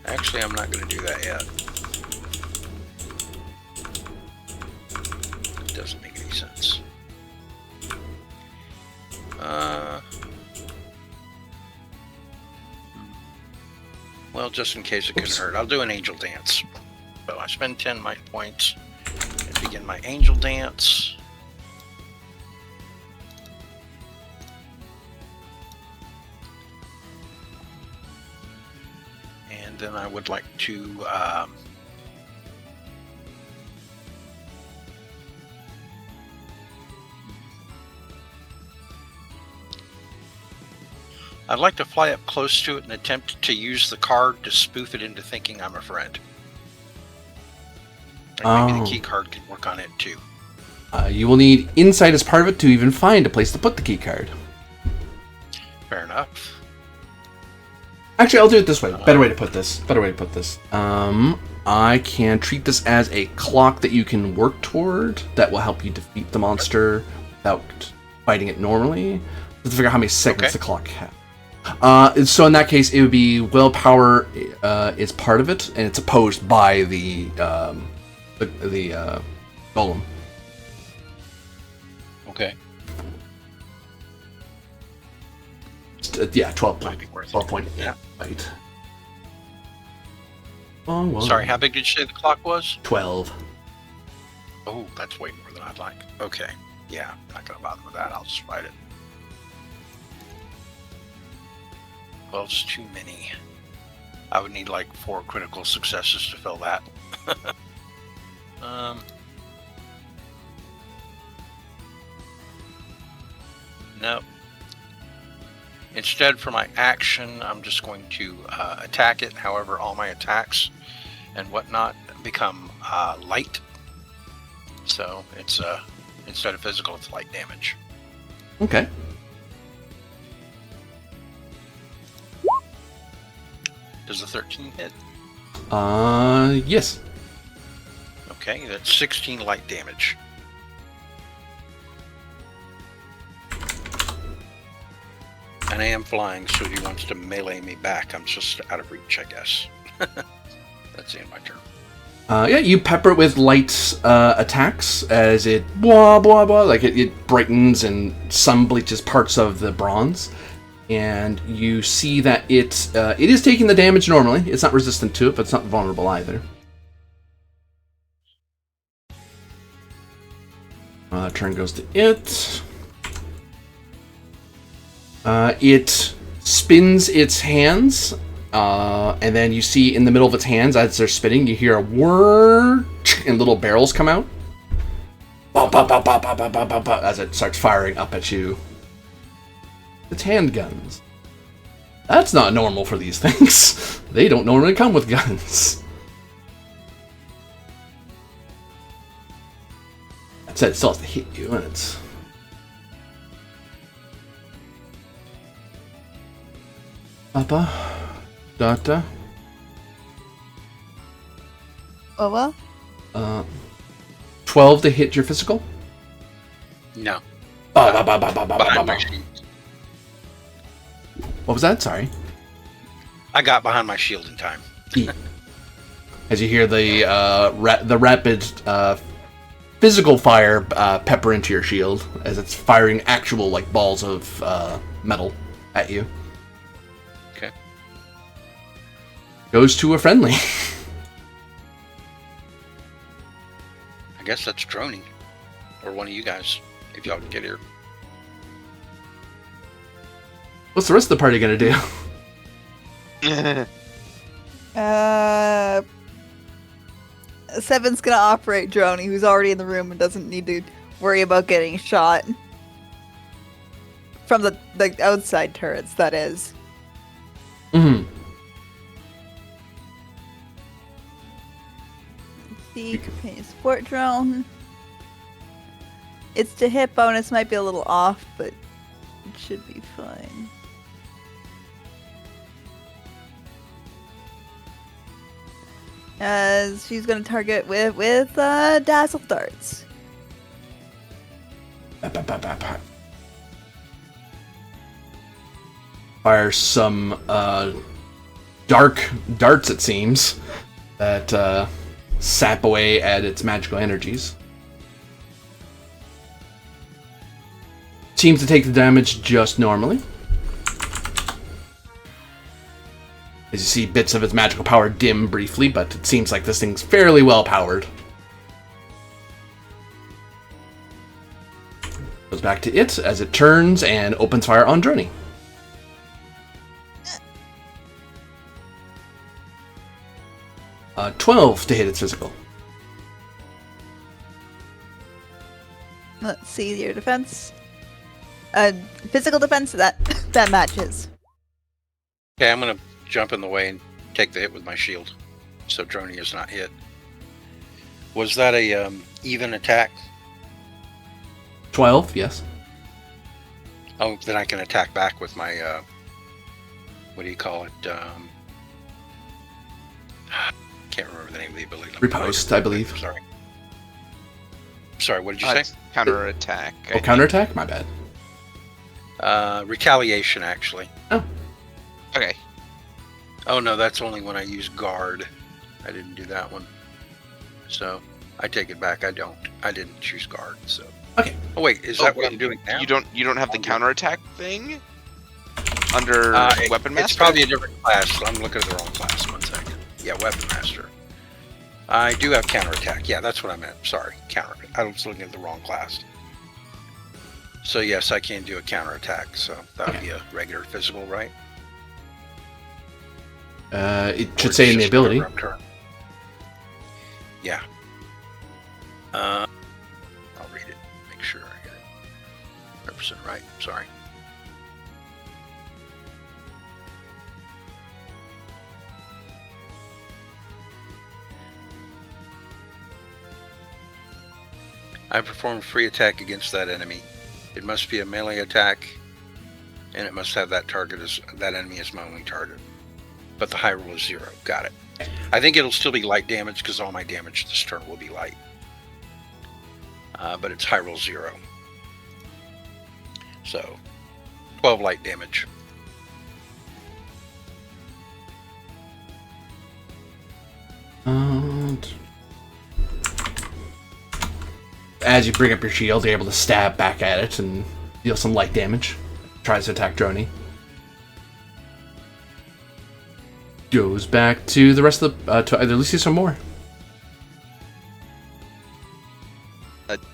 Speaker 5: Actually, I'm not going to do that yet. It doesn't make any sense. Well, just in case it couldn't hurt, I'll do an angel dance. So I spend 10 might points and begin my angel dance. And then I would like to I'd like to fly up close to it and attempt to use the card to spoof it into thinking I'm a friend. Or maybe the key card can work on it too.
Speaker 1: You will need insight as part of it to even find a place to put the key card.
Speaker 5: Fair enough.
Speaker 1: Actually, I'll do it this way. Better way to put this. I can treat this as a clock that you can work toward that will help you defeat the monster without fighting it normally. Let's figure out how many seconds the clock has. So in that case, it would be willpower is part of it, and it's opposed by the golem.
Speaker 5: Okay.
Speaker 1: Yeah, 12
Speaker 5: Might be worth it.
Speaker 1: 12 point.
Speaker 5: Yeah.
Speaker 1: Right. Long one.
Speaker 5: Sorry, how big did you say the clock was?
Speaker 1: 12.
Speaker 5: Oh, that's way more than I'd like. Okay. Yeah, not gonna bother with that. I'll just fight it. 12's too many. I would need like 4 critical successes to fill that. Nope. Instead, for my action, I'm just going to attack it. However, all my attacks and whatnot become light. So it's instead of physical, it's light damage.
Speaker 1: Okay.
Speaker 5: Does the 13 hit?
Speaker 1: Yes.
Speaker 5: Okay, that's 16 light damage. And I am flying, so he wants to melee me back. I'm just out of reach, I guess. That's the end of my turn.
Speaker 1: Yeah, you pepper it with light attacks as it blah blah blah, like it brightens and sun bleaches parts of the bronze, and you see that it is taking the damage normally. It's not resistant to it, but it's not vulnerable either. Turn goes to it. It spins its hands. And then you see in the middle of its hands, as they're spinning, you hear a whir, and little barrels come out. As it starts firing up at you. It's handguns. That's not normal for these things. They don't normally come with guns. That said, it still has to hit you, and it's... Data.
Speaker 3: Oh, well?
Speaker 1: 12 to hit your physical?
Speaker 5: No.
Speaker 1: What
Speaker 5: Behind my shield.
Speaker 1: was that? Sorry.
Speaker 5: I got behind my shield in time.
Speaker 1: As you hear the rapid physical fire pepper into your shield as it's firing actual like balls of metal at you.
Speaker 5: Okay.
Speaker 1: Goes to a friendly.
Speaker 5: I guess that's droning. Or one of you guys, if y'all can get here.
Speaker 1: What's the rest of the party gonna do?
Speaker 3: Seven's gonna operate Droney, who's already in the room and doesn't need to worry about getting shot. From the outside turrets, that is.
Speaker 1: Mm-hmm.
Speaker 3: The companion support drone. Its to hit bonus might be a little off, but it should be fine. As she's gonna target with dazzle darts.
Speaker 1: Fire some dark darts, it seems, that sap away at its magical energies. Seems to take the damage just normally. As you see bits of its magical power dim briefly, but it seems like this thing's fairly well powered. Goes back to it as it turns and opens fire on Droney. Uh, 12 to hit its physical.
Speaker 3: Let's see your defense. Physical defense, that matches.
Speaker 5: Okay, I'm gonna jump in the way and take the hit with my shield, so Droney is not hit. Was that a even attack?
Speaker 1: 12, yes.
Speaker 5: Oh, then I can attack back with my what do you call it? Can't remember the name of the ability.
Speaker 1: Riposte, I believe.
Speaker 5: Sorry, what did you say?
Speaker 2: Counterattack.
Speaker 1: Oh, counterattack? My bad.
Speaker 5: Retaliation, actually.
Speaker 1: Oh.
Speaker 2: Okay.
Speaker 5: Oh no, that's only when I use guard. I didn't do that one. So I take it back. I didn't choose guard. So.
Speaker 1: Okay.
Speaker 5: Oh wait, is that what I'm doing now?
Speaker 2: You don't have the counterattack thing under Weapon Master?
Speaker 5: It's probably a different class. I'm looking at the wrong class. 1 second. Yeah, Weapon Master. I do have counterattack. Yeah, that's what I meant. Sorry, counter. I was looking at the wrong class. So yes, I can do a counterattack. So that would be a regular physical, right?
Speaker 1: It should say in the ability.
Speaker 5: Yeah. I'll read it. Make sure I get it 100% right. Sorry. I perform a free attack against that enemy. It must be a melee attack, and it must have that enemy as my only target. But the high roll is 0. Got it. I think it'll still be light damage because all my damage this turn will be light. But it's high roll 0. So 12 light damage.
Speaker 1: as you bring up your shield, you're able to stab back at it and deal some light damage. Tries to attack Droney. Goes back to the rest of the to either Lucius or Moore.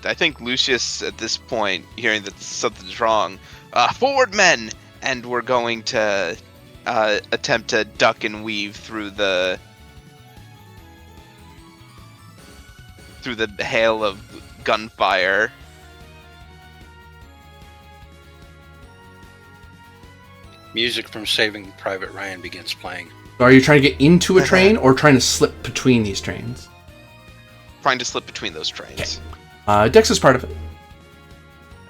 Speaker 2: I think Lucius, at this point, hearing that something's wrong, forward, men! And we're going to attempt to duck and weave through the hail of gunfire.
Speaker 5: Music from Saving Private Ryan begins playing.
Speaker 1: So are you trying to get into a train or trying to slip between these trains?
Speaker 2: Trying to slip between those trains.
Speaker 1: Dex is part of it.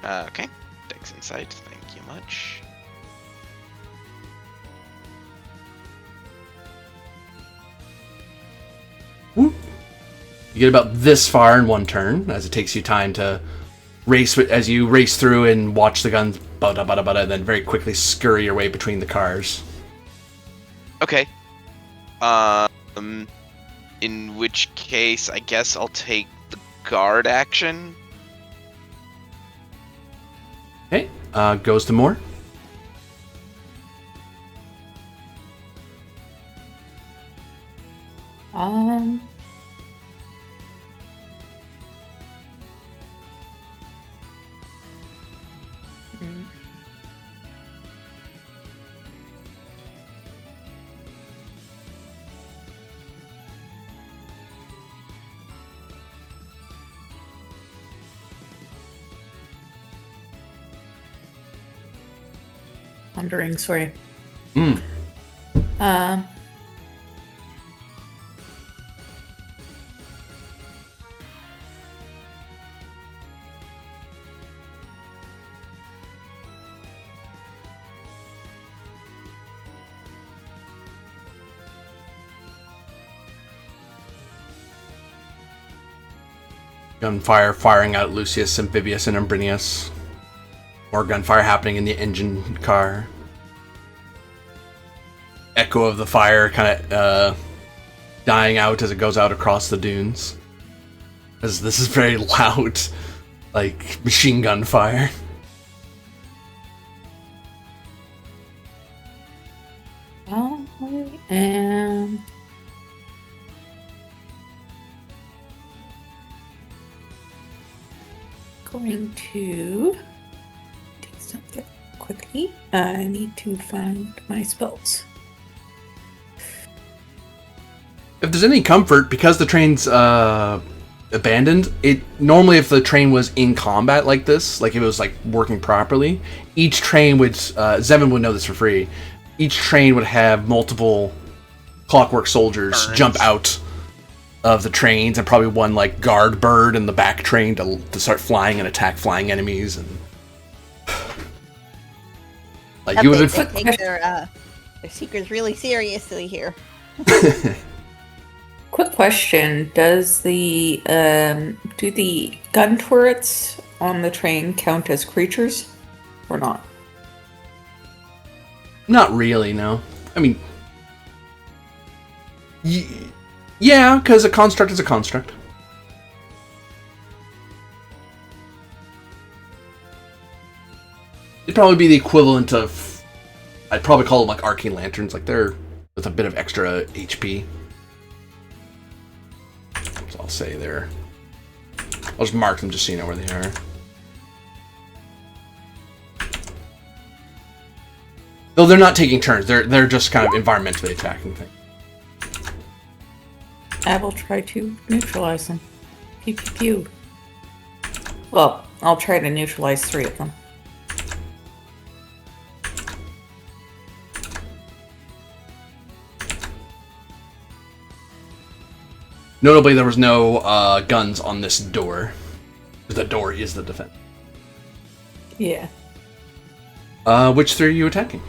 Speaker 2: Okay. Dex Insight, thank you much.
Speaker 1: Woo. You get about this far in one turn, as it takes you time to race as you race through and watch the guns bada bada bada, and then very quickly scurry your way between the cars.
Speaker 2: Okay. In which case, I guess I'll take the guard action.
Speaker 1: Okay, goes to Moore.
Speaker 4: Wondering, sorry.
Speaker 1: Mm. Gunfire firing out Lucius, Amphibious, and Umbrinius. More gunfire happening in the engine car. Echo of the fire kind of dying out as it goes out across the dunes. As this is very loud, like machine gun fire.
Speaker 4: I am going to do something quickly. I need to find my spells.
Speaker 1: If there's any comfort, because the train's abandoned, it normally if the train was in combat like this, like if it was like working properly, each train would Zevin would know this for free. Each train would have multiple clockwork soldiers jump out of the trains, and probably one like guard bird in the back train to start flying and attack flying enemies. And like you would
Speaker 3: They take their secrets really seriously here.
Speaker 4: Quick question: does the do the gun turrets on the train count as creatures, or not?
Speaker 1: Not really, no. I mean, yeah, because a construct is a construct. It'd probably be the equivalent of, I'd probably call them like arcane lanterns, like they're with a bit of extra HP. So I'll say they're, I'll just mark them just so you know where they are. Though they're not taking turns, they're just kind of environmentally attacking things.
Speaker 4: I will try to neutralize them. Pew pew pew. Well, I'll try to neutralize 3 of them.
Speaker 1: Notably, there was no guns on this door. The door is the defense.
Speaker 4: Yeah.
Speaker 1: Which 3 are you attacking?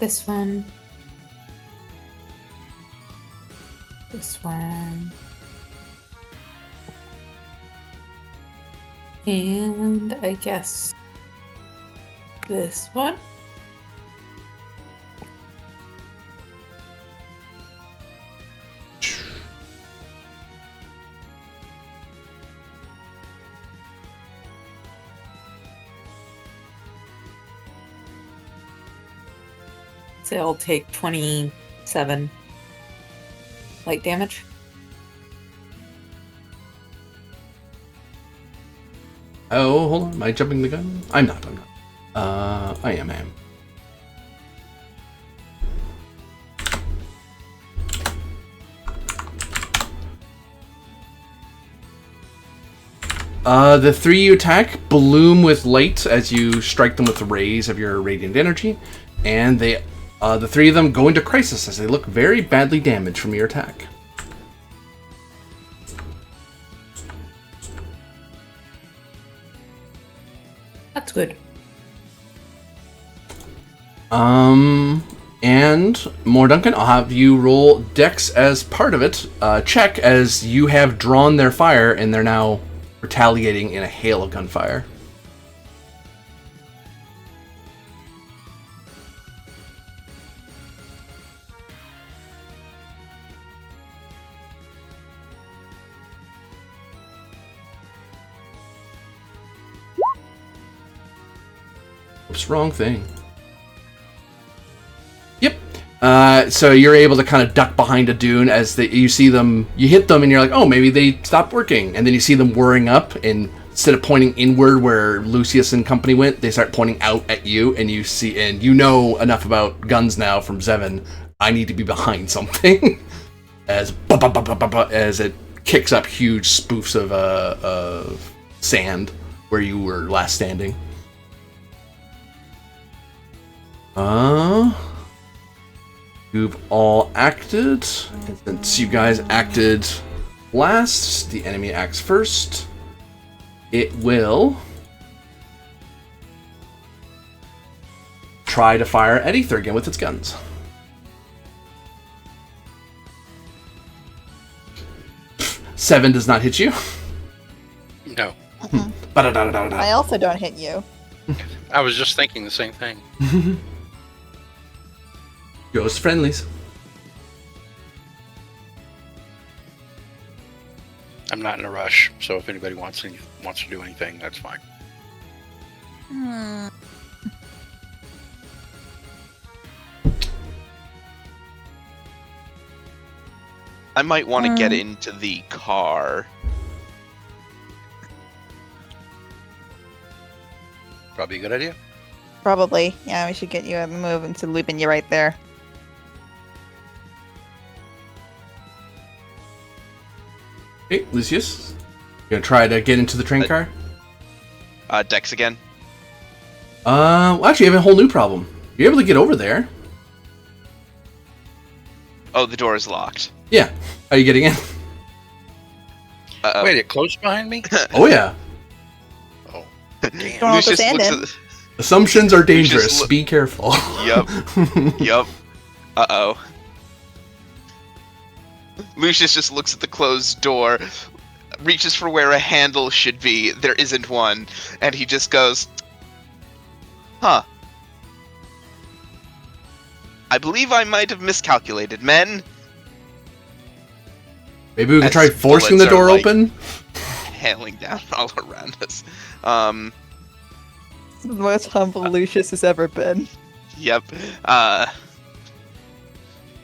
Speaker 4: This one. This one. And I guess this one. They'll take 27 light damage.
Speaker 1: Oh, hold on. Am I jumping the gun? I'm not. I am. The three you attack bloom with light as you strike them with the rays of your radiant energy, and the three of them go into crisis as they look very badly damaged from your attack.
Speaker 4: That's good.
Speaker 1: And more Duncan, I'll have you roll Dex as part of it. Check as you have drawn their fire and they're now retaliating in a hail of gunfire. Oops, wrong thing. Yep. So you're able to kind of duck behind a dune as you see them, you hit them and you're like, oh, maybe they stopped working. And then you see them whirring up, and instead of pointing inward where Lucius and company went, they start pointing out at you, and you see, and you know enough about guns now from Zevin, I need to be behind something. as it kicks up huge spoofs of sand where you were last standing. You've all acted. And since you guys acted last, the enemy acts first. It will try to fire at Ether again with its guns. Seven does not hit you.
Speaker 5: No.
Speaker 3: I also don't hit you.
Speaker 5: I was just thinking the same thing.
Speaker 1: Ghost friendlies.
Speaker 5: I'm not in a rush, so if anybody wants to do anything, that's fine.
Speaker 2: I might want to get into the car.
Speaker 5: Probably a good idea.
Speaker 3: Probably. Yeah, we should get you a move into looping you right there.
Speaker 1: Hey, Lucius. You gonna try to get into the train car?
Speaker 2: Dex again.
Speaker 1: Well, actually, you have a whole new problem. You're able to get over there.
Speaker 2: Oh, the door is locked.
Speaker 1: Yeah. How are you getting in?
Speaker 2: Uh-oh.
Speaker 5: Wait, it closed behind me?
Speaker 1: Oh, yeah.
Speaker 5: Oh,
Speaker 3: Don't
Speaker 5: damn.
Speaker 3: know what to
Speaker 2: Lucius
Speaker 3: stand
Speaker 2: looks
Speaker 3: in.
Speaker 2: at
Speaker 1: Assumptions are dangerous.
Speaker 2: just
Speaker 1: Be careful.
Speaker 2: Yup. Yup. Uh-oh. Lucius just looks at the closed door, reaches for where a handle should be. There isn't one. And he just goes, huh. I believe I might have miscalculated, men.
Speaker 1: Maybe we can
Speaker 2: As
Speaker 1: try forcing
Speaker 2: bullets
Speaker 1: the door
Speaker 2: are, like,
Speaker 1: open?
Speaker 2: Hailing down all around us.
Speaker 3: The most humble Lucius has ever been.
Speaker 2: Yep.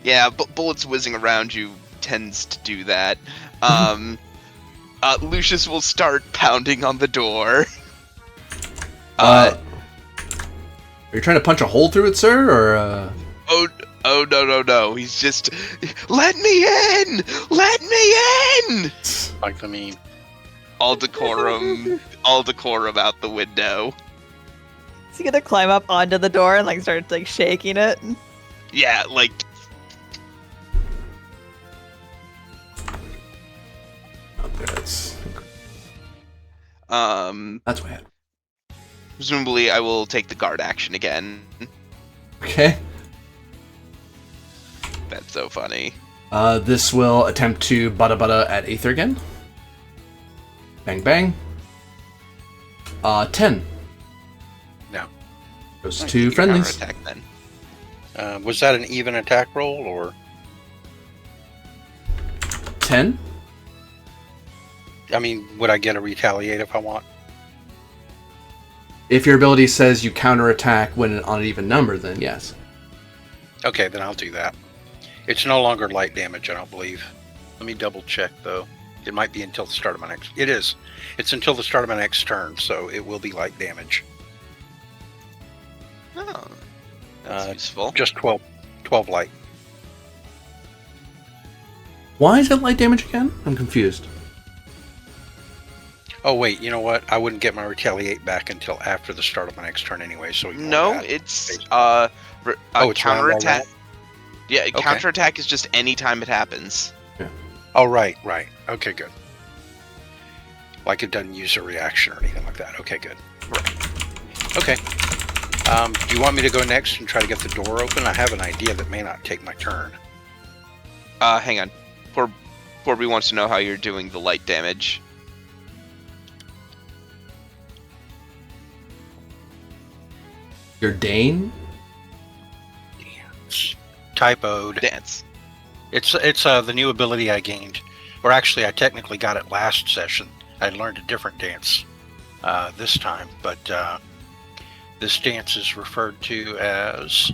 Speaker 2: Yeah, bullets whizzing around you tends to do that. Lucius will start pounding on the door.
Speaker 1: Are you trying to punch a hole through it, sir, or?
Speaker 2: Oh no! He's just, let me in! Let me in!
Speaker 5: Like, I mean,
Speaker 2: All decorum out the window.
Speaker 3: Is he gonna climb up onto the door and start shaking it?
Speaker 2: Yeah, like.
Speaker 1: That's way.
Speaker 2: Presumably, I will take the guard action again.
Speaker 1: Okay.
Speaker 2: That's so funny.
Speaker 1: This will attempt to butta at Aether again. Bang bang. 10.
Speaker 5: no.
Speaker 1: Goes
Speaker 2: Nice,
Speaker 1: to
Speaker 2: you can
Speaker 1: friendlies.
Speaker 2: counterattack then.
Speaker 5: Was that an even attack roll, or?
Speaker 1: 10.
Speaker 5: I mean, would I get a retaliate if I want?
Speaker 1: If your ability says you counterattack when on an even number, then yes.
Speaker 5: Okay, then I'll do that. It's no longer light damage, I don't believe. Let me double check, though. It might be until the start of my next... It is. It's until the start of my next turn, so it will be light damage.
Speaker 2: Oh, that's useful.
Speaker 5: Just 12 light.
Speaker 1: Why is it light damage again? I'm confused.
Speaker 5: Oh, wait, you know what? I wouldn't get my retaliate back until after the start of my next turn anyway, so ignore
Speaker 2: No,
Speaker 5: that.
Speaker 2: it's
Speaker 5: It's
Speaker 2: counterattack.
Speaker 5: round.
Speaker 2: Yeah,
Speaker 5: Okay.
Speaker 2: counterattack is just any time it happens.
Speaker 5: Oh, right. Okay, good. Like it doesn't use a reaction or anything like that. Okay, good.
Speaker 2: Right.
Speaker 5: Okay. Do you want me to go next and try to get the door open? I have an idea that may not take my turn.
Speaker 2: Hang on. Corby wants to know how you're doing the light damage.
Speaker 1: Your Dane?
Speaker 5: Typoed.
Speaker 2: Dance.
Speaker 5: It's the new ability I gained, or actually I technically got it last session. I learned a different dance this time, but this dance is referred to as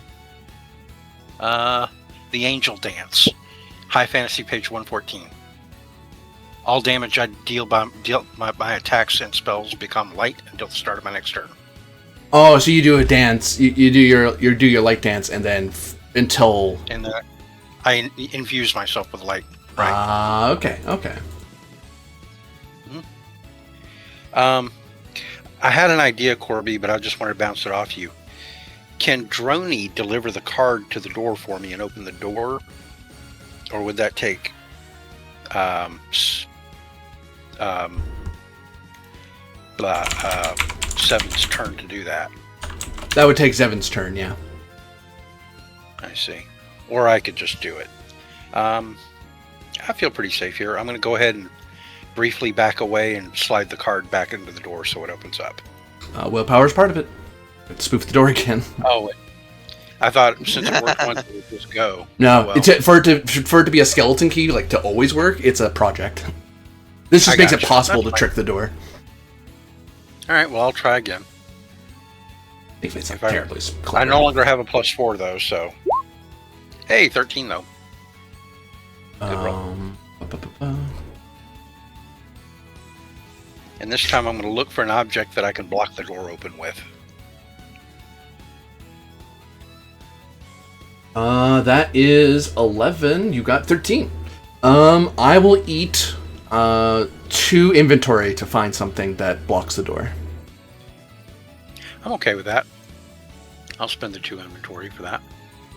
Speaker 5: the Angel Dance. High Fantasy, page 114. All damage I deal by my attacks and spells become light until the start of my next turn.
Speaker 1: Oh, so you do a dance. You do your light dance, and then until.
Speaker 5: And I infuse myself with light. Right.
Speaker 1: Okay.
Speaker 5: I had an idea, Corby, but I just wanted to bounce it off you. Can Droney deliver the card to the door for me and open the door? Or would that take Seven's turn to do that?
Speaker 1: That would take Zevin's turn, yeah.
Speaker 5: I see. Or I could just do it. I feel pretty safe here. I'm going to go ahead and briefly back away and slide the card back into the door so it opens up.
Speaker 1: Willpower's part of it. Spoof the door again.
Speaker 5: Oh, I thought since it worked once, it would just go.
Speaker 1: No,
Speaker 5: Oh, well.
Speaker 1: it's for it to be a skeleton key, like to always work. It's a project. This just
Speaker 5: I
Speaker 1: makes it
Speaker 5: gotcha.
Speaker 1: possible
Speaker 5: That's
Speaker 1: to
Speaker 5: fine.
Speaker 1: trick the door.
Speaker 5: All right, well, I'll try again.
Speaker 1: If it's
Speaker 5: If I-
Speaker 1: terribly
Speaker 5: I
Speaker 1: clever.
Speaker 5: no longer have a +4 though, so. Hey, 13 though. Good roll. And this time I'm going to look for an object that I can block the door open with.
Speaker 1: That is 11. You got 13. I will eat 2 inventory to find something that blocks the door.
Speaker 5: I'm okay with that. I'll spend the 2 inventory for that.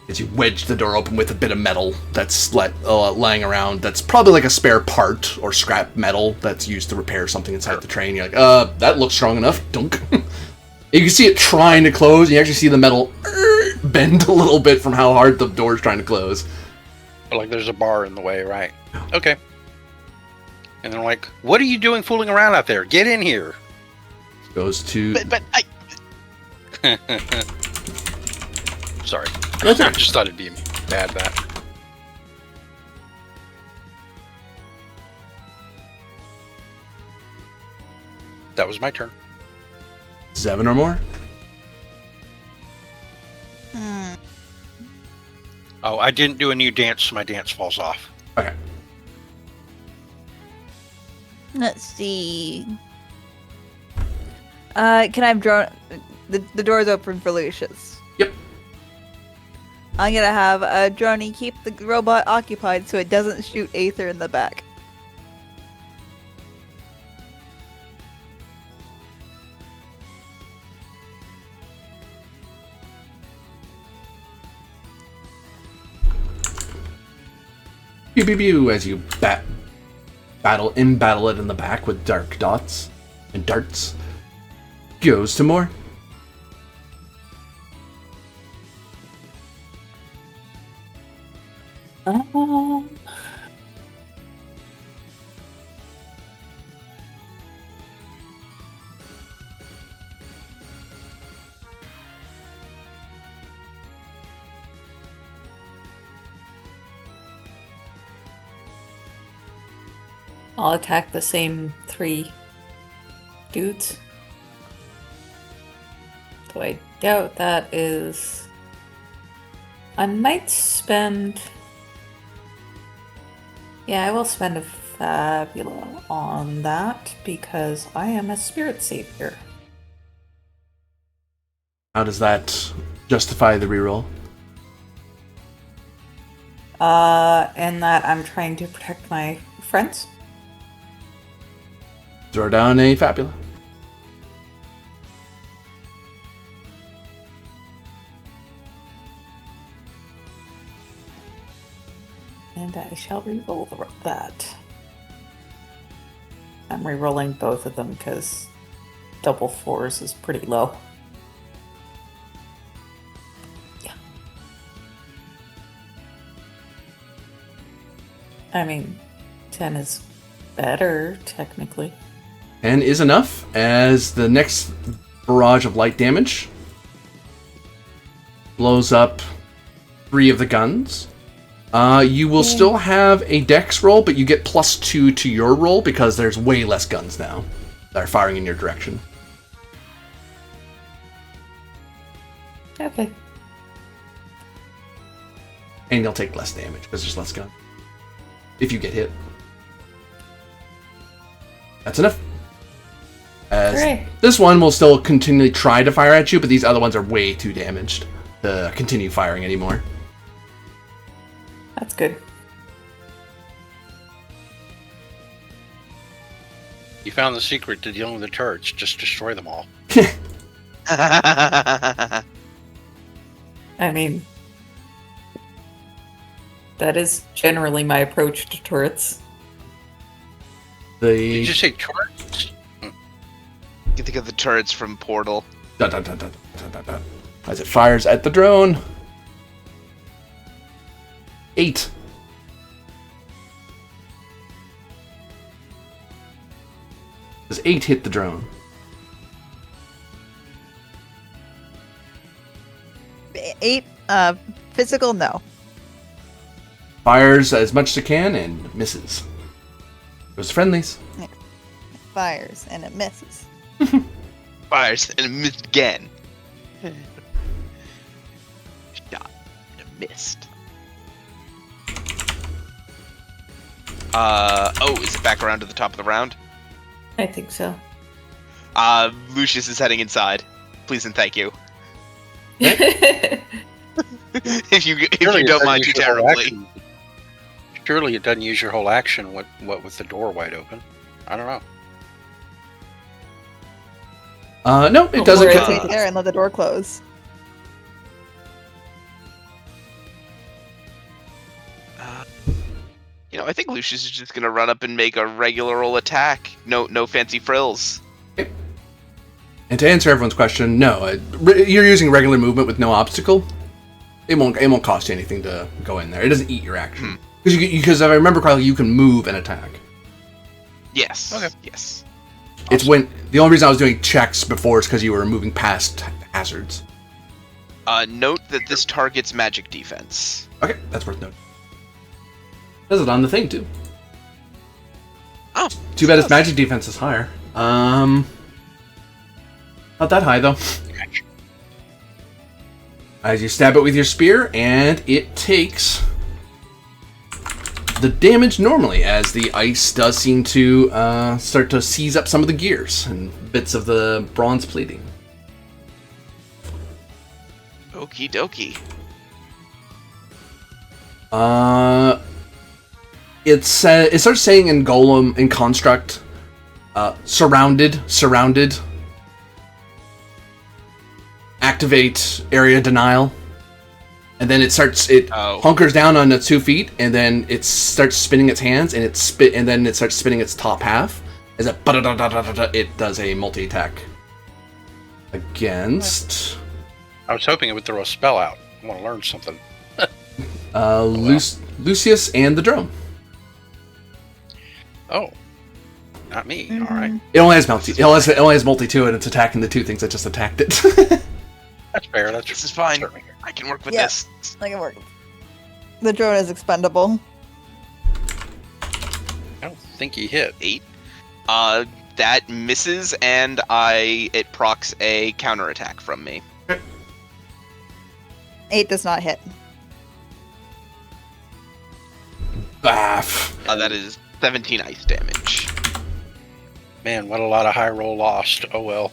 Speaker 1: As you wedge the door open with a bit of metal that's lying around, that's probably like a spare part or scrap metal that's used to repair something inside the train. You're like, that looks strong enough. Dunk. You can see it trying to close. You actually see the metal bend a little bit from how hard the door's trying to close.
Speaker 5: Like there's a bar in the way, right? Okay. And they're like, what are you doing fooling around out there? Get in here.
Speaker 1: Goes to...
Speaker 2: But I.
Speaker 5: Sorry.
Speaker 1: That's
Speaker 5: I
Speaker 1: okay.
Speaker 5: just thought it'd be bad that. That was my turn.
Speaker 1: 7 or more?
Speaker 5: Oh, I didn't do a new dance, so my dance falls off.
Speaker 1: Okay.
Speaker 3: Let's see. Can I have drone? The door's open for Lucius.
Speaker 1: Yep.
Speaker 3: I'm gonna have a droney keep the robot occupied so it doesn't shoot Aether in the back.
Speaker 1: Pew pew pew as you battle it in the back with dark dots and darts. Goes to more.
Speaker 4: I'll attack the same 3 dudes. Though I doubt that is I might spend... Yeah, I will spend a Fabula on that because I am a spirit savior.
Speaker 1: How does that justify the reroll?
Speaker 4: In that I'm trying to protect my friends.
Speaker 1: Throw down a Fabula.
Speaker 4: And I shall re-roll that. I'm re-rolling both of them because double 4s is pretty low. Yeah. I mean, 10 is better, technically.
Speaker 1: 10 is enough, as the next barrage of light damage blows up 3 of the guns. You will still have a dex roll, but you get +2 to your roll because there's way less guns now that are firing in your direction.
Speaker 4: Okay.
Speaker 1: And you'll take less damage because there's less gun. If you get hit. That's enough. As
Speaker 4: Hooray.
Speaker 1: this one will still continually try to fire at you, but these other ones are way too damaged to continue firing anymore.
Speaker 4: That's good.
Speaker 5: You found the secret to dealing with the turrets. Just destroy them all.
Speaker 4: I mean, that is generally my approach to turrets.
Speaker 5: Did you say turrets?
Speaker 2: You think of the turrets from Portal.
Speaker 1: As it fires at the drone. 8. Does 8 hit the drone?
Speaker 3: 8, physical, no.
Speaker 1: Fires as much as it can and misses. Goes to friendlies.
Speaker 3: Fires, and it misses.
Speaker 2: Fires and it missed again. Shot and it missed. Is it back around to the top of the round?
Speaker 4: I think so.
Speaker 2: Lucius is heading inside. Please and thank you.
Speaker 4: I
Speaker 2: if you don't mind too terribly.
Speaker 5: Surely it doesn't use your whole action. What with the door wide open? I don't know.
Speaker 1: No, it doesn't.
Speaker 3: Wait there and let the door close.
Speaker 2: I think Lucius is just gonna run up and make a regular old attack. No fancy frills.
Speaker 1: And to answer everyone's question, no, you're using regular movement with no obstacle. It won't cost you anything to go in there. It doesn't eat your action because if I remember correctly, you can move and attack.
Speaker 2: Yes.
Speaker 5: Okay.
Speaker 2: Yes.
Speaker 1: It's when the only reason I was doing checks before is because you were moving past hazards.
Speaker 2: Note that this targets magic defense.
Speaker 1: Okay, that's worth noting. Does it on the thing too?
Speaker 2: Oh,
Speaker 1: too bad its magic defense is higher. Not that high though. As you stab it with your spear, and it takes the damage normally, as the ice does seem to start to seize up some of the gears and bits of the bronze plating.
Speaker 2: Okie dokie.
Speaker 1: It starts saying in Golem, in Construct, surrounded, activate area denial, and then it hunkers down on its 2 feet, and then it starts spinning its hands, and then it starts spinning its top half, as it does a multi-attack against...
Speaker 5: I was hoping it would throw a spell out. I want to learn something.
Speaker 1: Lucius and the drone.
Speaker 5: Oh, not me. All right.
Speaker 1: It only has multi. It only has multi too, and it's attacking the 2 things that just attacked it.
Speaker 5: That's fair.
Speaker 2: This is fine. I can work with this.
Speaker 3: I can work. The drone is expendable.
Speaker 5: I don't think he hit.
Speaker 2: 8. That misses, and it procs a counterattack from me.
Speaker 3: 8 does not hit.
Speaker 2: That is 17 ice damage.
Speaker 5: Man, what a lot of high roll lost. Oh well.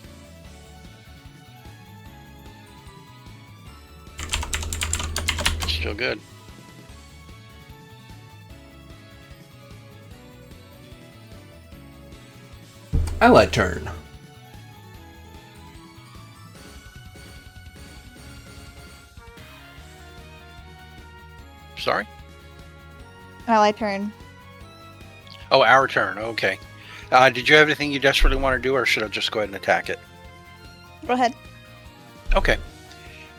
Speaker 5: Still good.
Speaker 1: Ally turn.
Speaker 5: Sorry?
Speaker 3: Ally turn.
Speaker 5: Oh, our turn. Okay. Did you have anything you desperately want to do, or should I just go ahead and attack it?
Speaker 3: Go ahead.
Speaker 5: Okay.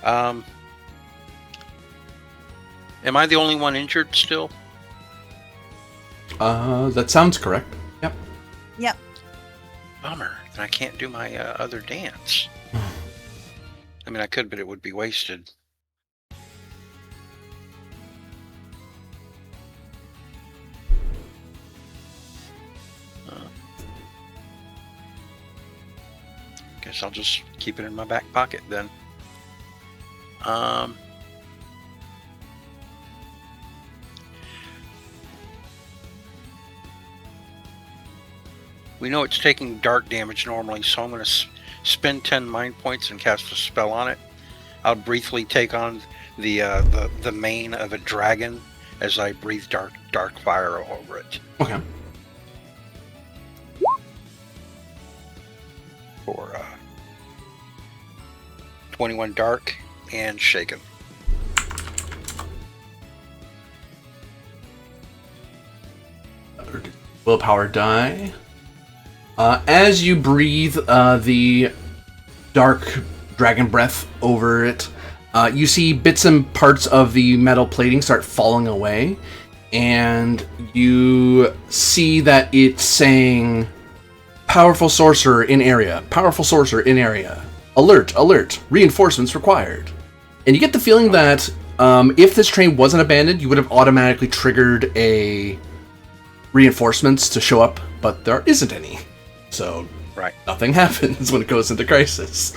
Speaker 5: Am I the only one injured still?
Speaker 1: That sounds correct. Yep.
Speaker 3: Yep.
Speaker 5: Bummer. And I can't do my other dance. I mean, I could, but it would be wasted. Guess I'll just keep it in my back pocket then. We know it's taking dark damage normally, so I'm going to spend 10 mind points and cast a spell on it. I'll briefly take on the mane of a dragon as I breathe dark fire over it.
Speaker 1: Okay.
Speaker 5: For 21 dark and shaken.
Speaker 1: Willpower die. As you breathe the dark dragon breath over it, you see bits and parts of the metal plating start falling away, and you see that it's saying, "Powerful sorcerer in area. Powerful sorcerer in area. Alert, alert. Reinforcements required." And you get the feeling that if this train wasn't abandoned, you would have automatically triggered a reinforcements to show up, but there isn't any. So
Speaker 5: right.
Speaker 1: Nothing happens when it goes into crisis.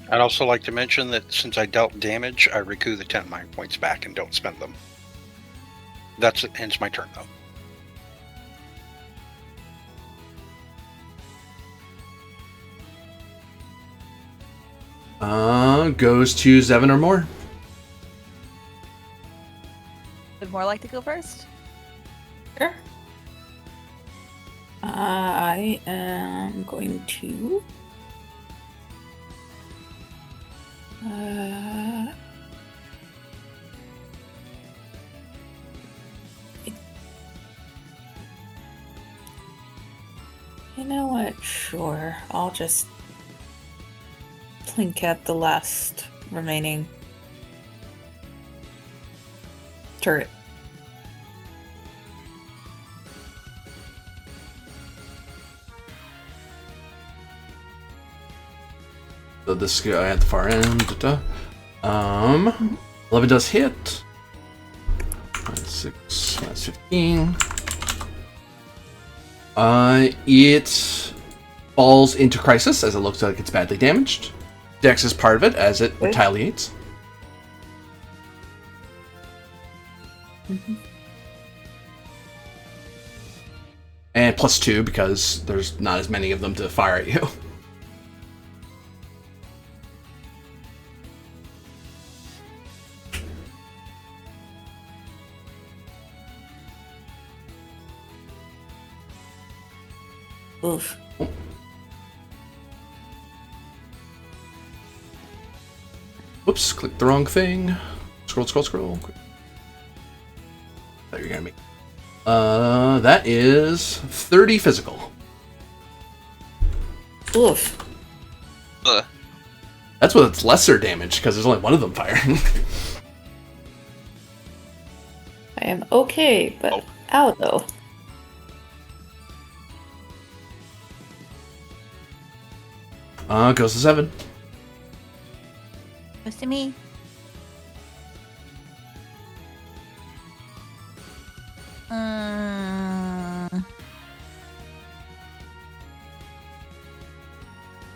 Speaker 5: I'd also like to mention that since I dealt damage, I recoup the 10 mind points back and don't spend them. That's it. Ends my turn, though.
Speaker 1: Goes to Zevin or more.
Speaker 3: Would more like to go first?
Speaker 4: Sure. I am going to... You know what? Sure. I'll just blink at the last remaining turret.
Speaker 1: So this guy at the far end. 11 does hit. 6, that's 15. It falls into crisis as it looks like it's badly damaged. Dex is part of it as it retaliates.
Speaker 4: Mm-hmm.
Speaker 1: And +2 because there's not as many of them to fire at you.
Speaker 4: Oof.
Speaker 1: Whoops, clicked the wrong thing. Scroll. That you're gonna make. That is 30 physical.
Speaker 4: Oof.
Speaker 1: That's what it's lesser damage, because there's only one of them firing.
Speaker 4: I am okay, but ow though.
Speaker 1: Goes to 7.
Speaker 3: Goes to me.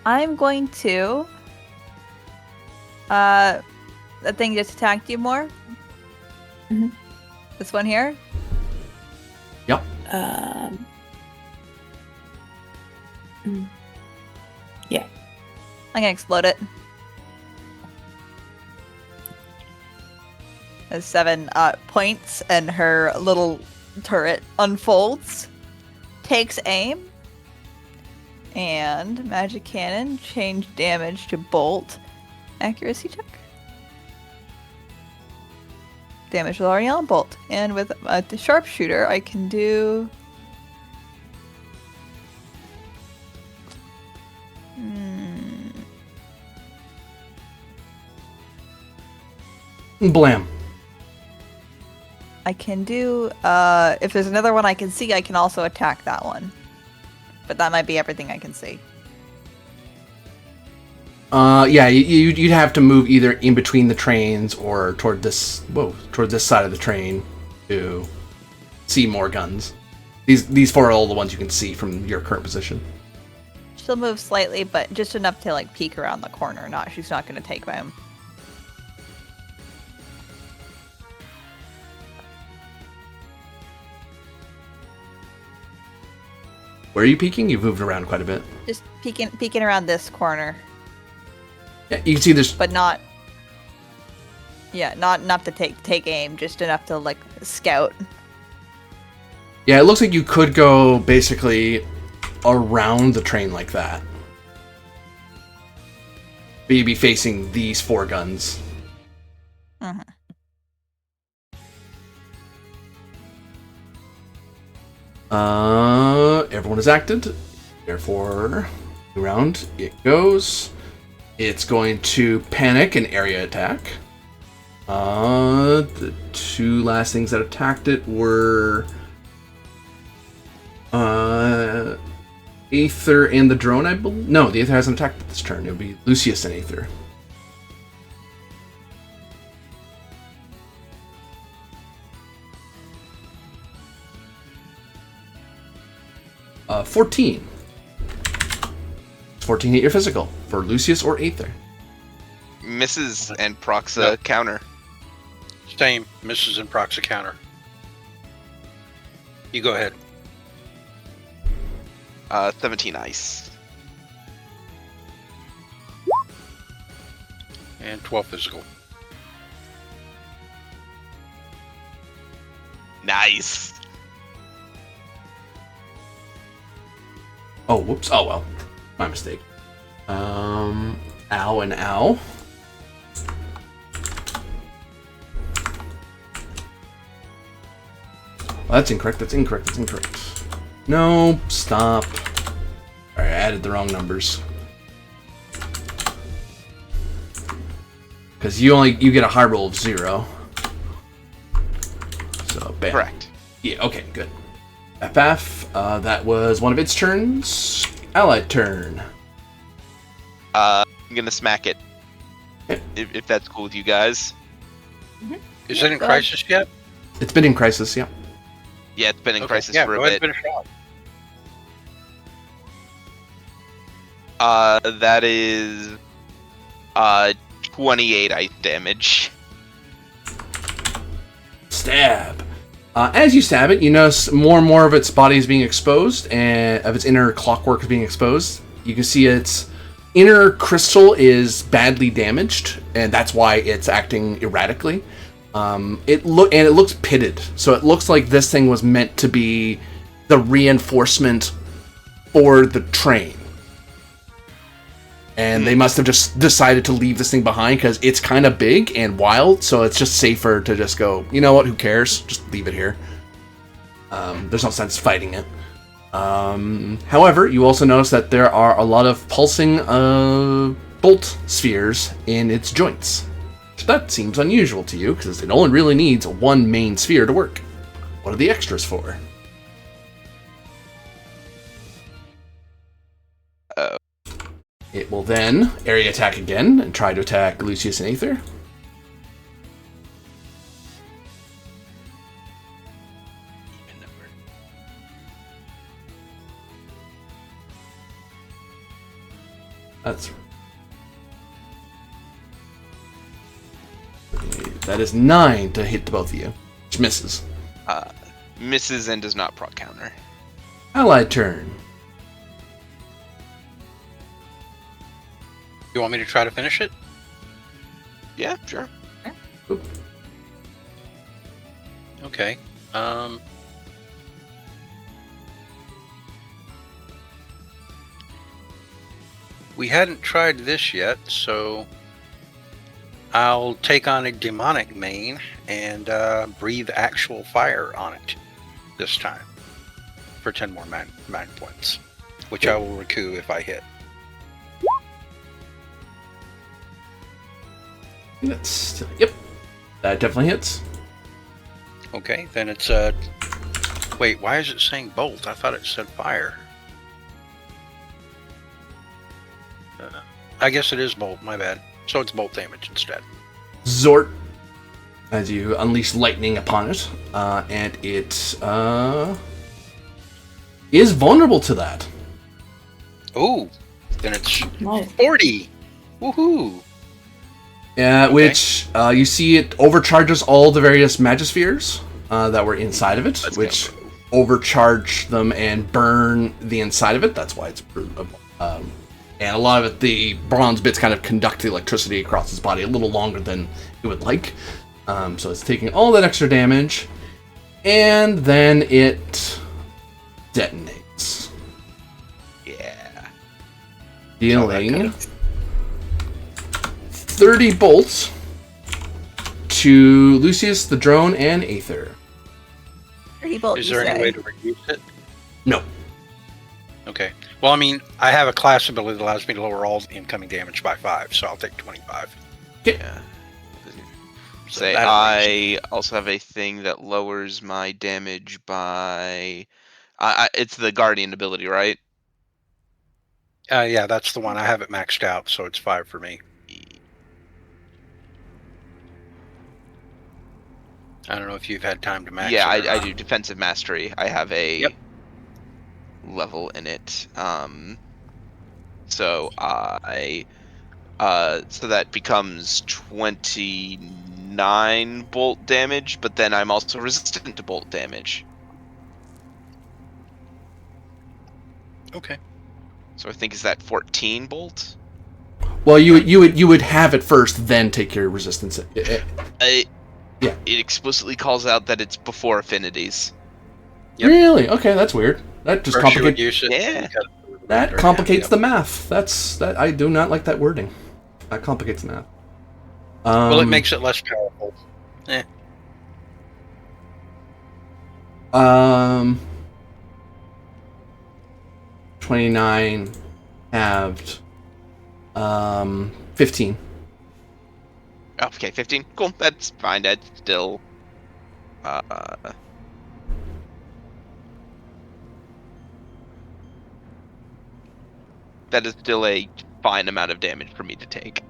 Speaker 3: I'm going to. That thing just attacked you more?
Speaker 4: Mm-hmm.
Speaker 3: This one here?
Speaker 4: Um, yeah.
Speaker 3: I'm gonna explode it. As 7 points, and her little turret unfolds, takes aim, and magic cannon, change damage to bolt. Accuracy check. Damage was already on bolt. And with the sharpshooter, I can do...
Speaker 1: Blam.
Speaker 3: I can do... if there's another one I can see, I can also attack that one. But that might be everything I can see.
Speaker 1: Yeah, you'd have to move either in between the trains or toward this side of the train to see more guns. These 4 are all the ones you can see from your current position.
Speaker 3: She'll move slightly, but just enough to like peek around the corner. She's not going to take him.
Speaker 1: Where are you peeking? You've moved around quite a bit.
Speaker 3: Just peeking around this corner.
Speaker 1: Yeah, you can see there's...
Speaker 3: But not... Yeah, not enough to take aim, just enough to, like, scout.
Speaker 1: Yeah, it looks like you could go, basically, around the train like that. But you'd be facing these 4 guns.
Speaker 3: Mm-hmm.
Speaker 1: Everyone is acted. Therefore, round it goes. It's going to panic and area attack. The 2 last things that attacked it were Aether and the drone, I believe. No, the Aether hasn't attacked this turn. It'll be Lucius and Aether. Uh, 14. 14 hit your physical for Lucius or Aether.
Speaker 2: Misses and Proxa counter.
Speaker 5: Same. Misses and procs a counter. You go ahead.
Speaker 2: 17 ice.
Speaker 5: And 12 physical.
Speaker 2: Nice.
Speaker 1: Oh, whoops. Oh, well. My mistake. Ow and ow. Well, that's incorrect. That's incorrect. That's incorrect. No, stop. Alright, I added the wrong numbers. Because you get a high roll of 0. So, bam.
Speaker 2: Correct.
Speaker 1: Yeah, okay, good. FF, that was one of its turns. Allied turn.
Speaker 2: I'm gonna smack it.
Speaker 1: Okay.
Speaker 2: If that's cool with you guys.
Speaker 5: Is it in crisis yet?
Speaker 1: It's been in crisis, yeah.
Speaker 2: Yeah, it's been in crisis
Speaker 5: yeah,
Speaker 2: for
Speaker 5: go
Speaker 2: a
Speaker 5: ahead
Speaker 2: bit.
Speaker 5: and finish off.
Speaker 2: That is 28 ice damage.
Speaker 1: Stab. As you stab it, you notice more and more of its body is being exposed, and of its inner clockwork is being exposed. You can see its inner crystal is badly damaged, and that's why it's acting erratically. It looks pitted, so it looks like this thing was meant to be the reinforcement for the train. And they must have just decided to leave this thing behind because it's kind of big and wild, so it's just safer to just go, you know what, who cares? Just leave it here. There's no sense fighting it. However, you also notice that there are a lot of pulsing bolt spheres in its joints. So that seems unusual to you, because it only really needs one main sphere to work. What are the extras for? It will then area attack again and try to attack Lucius and Aether. That is 9 to hit both of you, which misses.
Speaker 2: Misses and does not proc counter.
Speaker 1: Ally turn.
Speaker 5: You want me to try to finish it?
Speaker 2: Yeah, sure.
Speaker 5: Okay. We hadn't tried this yet, so I'll take on a demonic main and breathe actual fire on it this time for 10 more man points, which I will recoup if I hit.
Speaker 1: That's yep. That definitely hits.
Speaker 5: Okay, then it's wait, why is it saying bolt? I thought it said fire. I guess it is bolt, my bad. So it's bolt damage instead.
Speaker 1: Zort, as you unleash lightning upon it, and it is vulnerable to that.
Speaker 5: Ooh, then it's
Speaker 4: Nice.
Speaker 5: 40. Woohoo!
Speaker 1: Which you see it overcharges all the various magispheres that were inside of it,
Speaker 2: Let's
Speaker 1: which
Speaker 2: go.
Speaker 1: overcharge them and burn the inside of it. That's why it's and a lot of it, the bronze bits kind of conduct the electricity across his body a little longer than it would like. So it's taking all that extra damage, and then it detonates,
Speaker 2: Yeah.
Speaker 1: dealing 30 bolts to Lucius, the drone, and Aether.
Speaker 3: 30 bolts.
Speaker 5: Is
Speaker 3: you
Speaker 5: there any
Speaker 3: say.
Speaker 5: way to reduce it?
Speaker 1: No.
Speaker 5: Okay. Well, I mean, I have a class ability that allows me to lower all incoming damage by 5, so I'll take 25.
Speaker 2: Yeah.
Speaker 5: So
Speaker 2: Say,
Speaker 5: that'll
Speaker 2: I also have a thing that lowers my damage by... it's the Guardian ability, right?
Speaker 5: Yeah, that's the one. I have it maxed out, so it's 5 for me. I don't know if you've had time to max
Speaker 2: Yeah,
Speaker 5: it. or
Speaker 2: I
Speaker 5: not.
Speaker 2: do. Defensive Mastery. I have a
Speaker 5: Yep.
Speaker 2: level in it. So so that becomes 29 bolt damage, but then I'm also resistant to bolt damage.
Speaker 5: Okay.
Speaker 2: So I think is that 14 bolt?
Speaker 1: Well, you would have it first, then take your resistance. Yeah.
Speaker 2: It explicitly calls out that it's before affinities.
Speaker 5: Yep.
Speaker 1: Really? Okay, that's weird. That just
Speaker 5: First you would
Speaker 1: complicates.
Speaker 5: use it,
Speaker 2: Yeah.
Speaker 5: because-
Speaker 1: That
Speaker 5: Yeah,
Speaker 1: complicates
Speaker 5: yep.
Speaker 1: the math. That I do not like that wording. That complicates the math.
Speaker 5: Well, it makes it less powerful.
Speaker 1: 29 halved 15.
Speaker 2: Oh, okay, 15. Cool. That's fine. That's still that is still a fine amount of damage for me to take.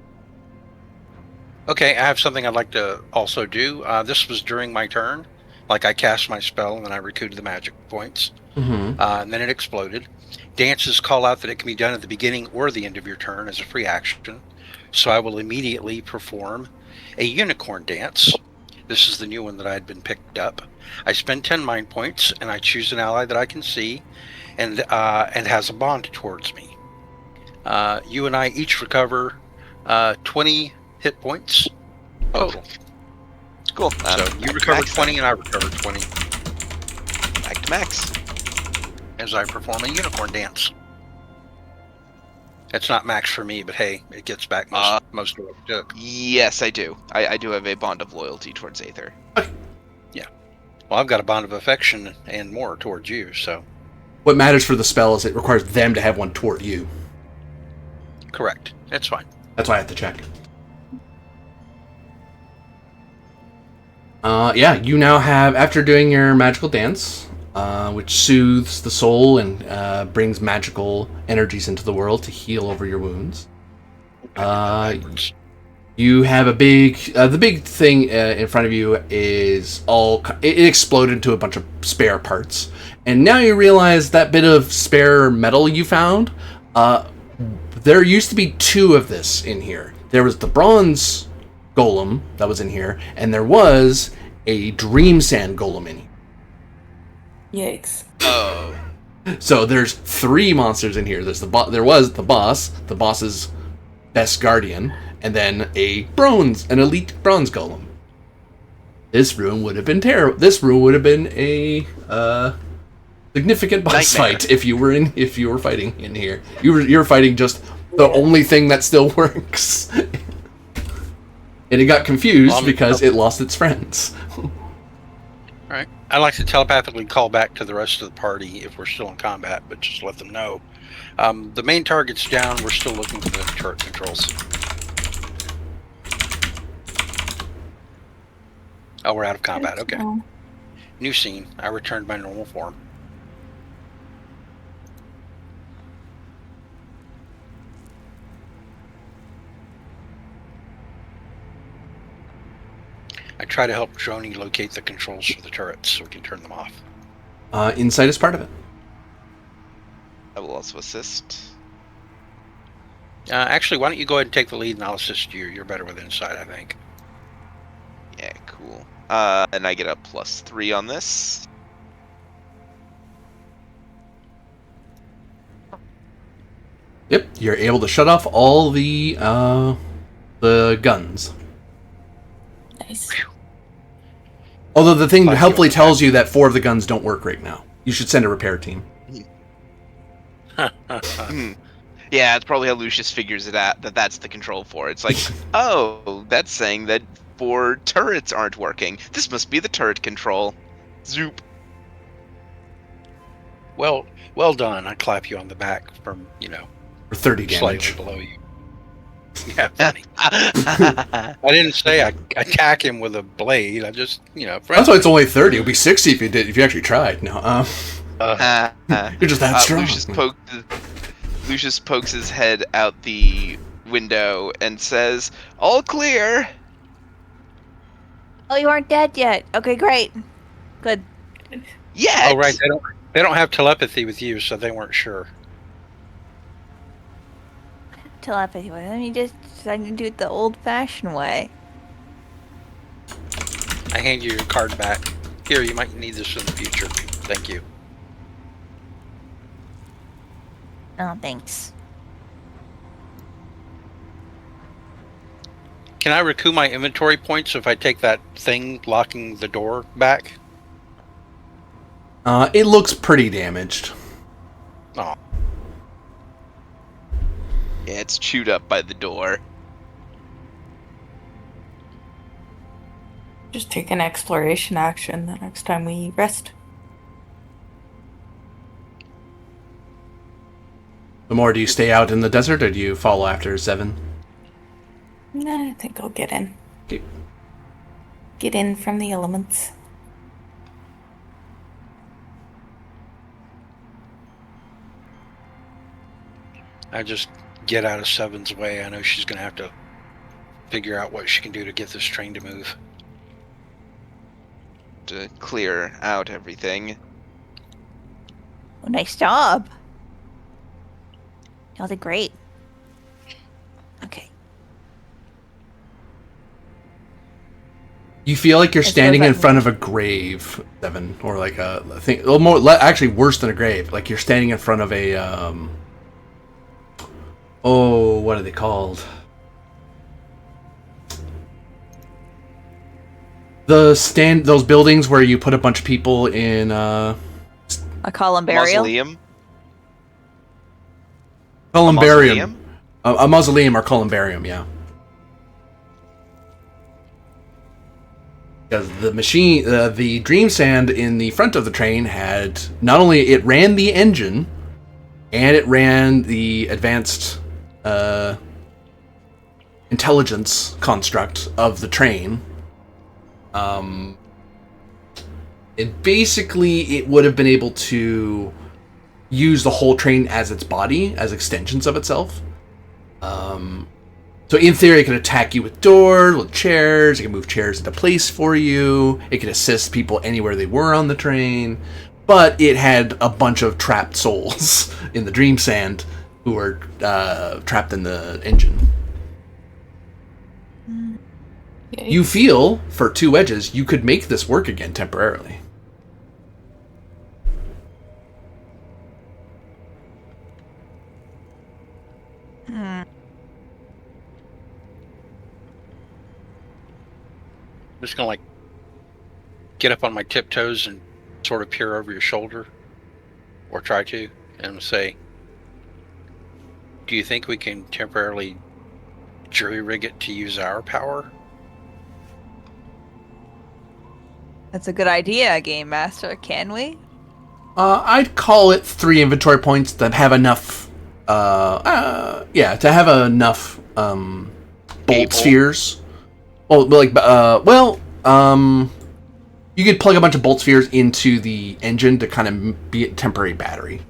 Speaker 5: Okay, I have something I'd like to also do. This was during my turn. Like, I cast my spell, and then I recouped the magic points.
Speaker 1: Mm-hmm.
Speaker 5: And then it exploded. Dances call out that it can be done at the beginning or the end of your turn as a free action. So I will immediately perform a unicorn dance. This is the new one that I had been picked up. I spend 10 mind points, and I choose an ally that I can see and has a bond towards me. You and I each recover 20 hit points total.
Speaker 2: Cool.
Speaker 5: So you recover 20 and I recover 20
Speaker 2: Back to max.
Speaker 5: as I perform a unicorn dance. It's not max for me, but hey, it gets back most of what it took.
Speaker 2: Yes, I do. I do have a bond of loyalty towards Aether.
Speaker 5: Well, I've got a bond of affection and more towards you, so
Speaker 1: What matters for the spell is it requires them to have one toward you.
Speaker 5: correct. That's fine.
Speaker 1: That's why I have to check. Yeah, you now have, after doing your magical dance, which soothes the soul and brings magical energies into the world to heal over your wounds.
Speaker 5: Backwards.
Speaker 1: You have a big, the big thing in front of you is it exploded into a bunch of spare parts. And now you realize that bit of spare metal you found, there used to be 2 of this in here. There was the bronze golem that was in here, and there was a dream sand golem in here.
Speaker 4: Yikes.
Speaker 2: Oh.
Speaker 1: So there's 3 monsters in here. There was the boss's best guardian, and then an elite bronze golem. This room would have been terrible. This room would have been a significant boss
Speaker 2: Nightmare.
Speaker 1: fight if you were fighting in here. You're fighting just the only thing that still works. And it got confused because it lost its friends.
Speaker 5: All right. I like to telepathically call back to the rest of the party if we're still in combat, but just let them know. The main target's down. We're still looking for the turret controls. Oh, we're out of combat. Okay. New scene. I returned my normal form. I try to help Joni locate the controls for the turrets so we can turn them off.
Speaker 1: Insight is part of it.
Speaker 2: I will also assist.
Speaker 5: Actually, why don't you go ahead and take the lead and I'll assist you. You're better with insight, I think.
Speaker 2: Yeah, cool. And I get a +3 on this.
Speaker 1: Yep, you're able to shut off all the guns.
Speaker 4: Nice.
Speaker 1: Although the thing
Speaker 5: Like
Speaker 1: helpfully
Speaker 5: you-
Speaker 1: tells you that 4 of the guns don't work right now. You should send a repair team.
Speaker 2: Yeah, it's probably how Lucius figures it out, that's the control for it. It's like, oh, that's saying that 4 turrets aren't working. This must be the turret control. Zoop.
Speaker 5: Well done. I clap you on the back from,
Speaker 1: For 30
Speaker 5: slightly
Speaker 1: damage.
Speaker 5: below you. Yeah, funny. I didn't say I attack him with a blade. I just,
Speaker 1: That's why it's only 30. It would be 60 if you actually tried. No, you're just that strong.
Speaker 2: Lucius pokes his head out the window and says, "All clear."
Speaker 3: Oh, you aren't dead yet. Okay, great. Good.
Speaker 2: Yet.
Speaker 5: Oh, right. They don't have telepathy with you, so they weren't sure.
Speaker 3: Telepathy. Let me just I can do it the old-fashioned way.
Speaker 5: I hand you your card back. Here, you might need this in the future. Thank you.
Speaker 3: Oh, thanks.
Speaker 5: Can I recoup my inventory points if I take that thing blocking the door back?
Speaker 1: It looks pretty damaged.
Speaker 5: Oh,
Speaker 2: Yeah, it's chewed up by the door.
Speaker 4: Just take an exploration action the next time we rest.
Speaker 1: The more, do you stay out in the desert or do you follow after 7?
Speaker 4: Nah, I think I'll get in.
Speaker 1: Okay.
Speaker 4: Get in from the elements.
Speaker 5: I just get out of Seven's way. I know she's going to have to figure out what she can do to get this train to move.
Speaker 2: To clear out everything.
Speaker 3: Oh, nice job. Y'all did great. Okay.
Speaker 1: You feel like you're
Speaker 3: It
Speaker 1: standing
Speaker 3: feels
Speaker 1: in
Speaker 3: like-
Speaker 1: front of a grave, 7, or like a thing. Well, actually worse than a grave. Like you're standing in front of a what are they called? Those buildings where you put a bunch of people in
Speaker 3: A columbarium.
Speaker 2: Mausoleum.
Speaker 1: columbarium. A mausoleum or columbarium, yeah. Because the dream sand in the front of the train had not only it ran the engine, and it ran the advanced intelligence construct of the train. And basically, it would have been able to use the whole train as its body, as extensions of itself. So in theory, it could attack you with doors, with chairs. It could move chairs into place for you. It could assist people anywhere they were on the train. But it had a bunch of trapped souls in the dream sand who were trapped in the engine. You feel, for 2 edges, you could make this work again temporarily.
Speaker 5: I'm just gonna like get up on my tiptoes and sort of peer over your shoulder, or try to, and say, "Do you think we can temporarily jury rig it to use our power?"
Speaker 3: That's a good idea, Game Master. Can we?
Speaker 1: I'd call it 3 inventory points that have enough. To have enough bolt
Speaker 2: Cable.
Speaker 1: spheres. Well, you could plug a bunch of bolt spheres into the engine to kind of be a temporary battery.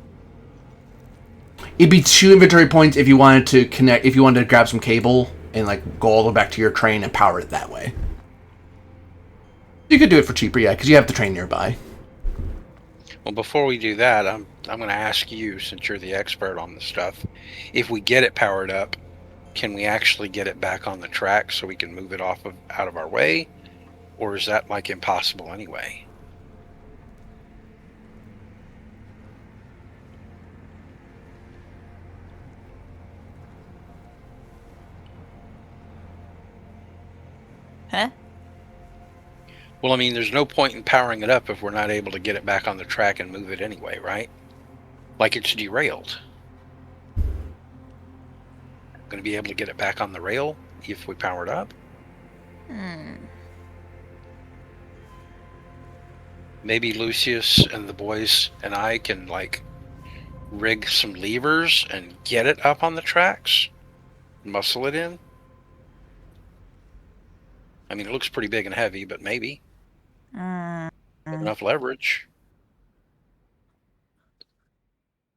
Speaker 1: It'd be 2 inventory points if you wanted to connect. If you wanted to grab some cable and like go all the way back to your train and power it that way. You could do it for cheaper, yeah, because you have the train nearby.
Speaker 5: Well, before we do that, I'm going to ask you, since you're the expert on the stuff, if we get it powered up, can we actually get it back on the track so we can move it out of our way, or is that like impossible anyway?
Speaker 3: Huh?
Speaker 5: Well, I mean, there's no point in powering it up if we're not able to get it back on the track and move it anyway, right? Like it's derailed. Going to be able to get it back on the rail if we power it up? Maybe Lucius and the boys and I can, like, rig some levers and get it up on the tracks? Muscle it in? I mean, it looks pretty big and heavy, but maybe. Enough leverage.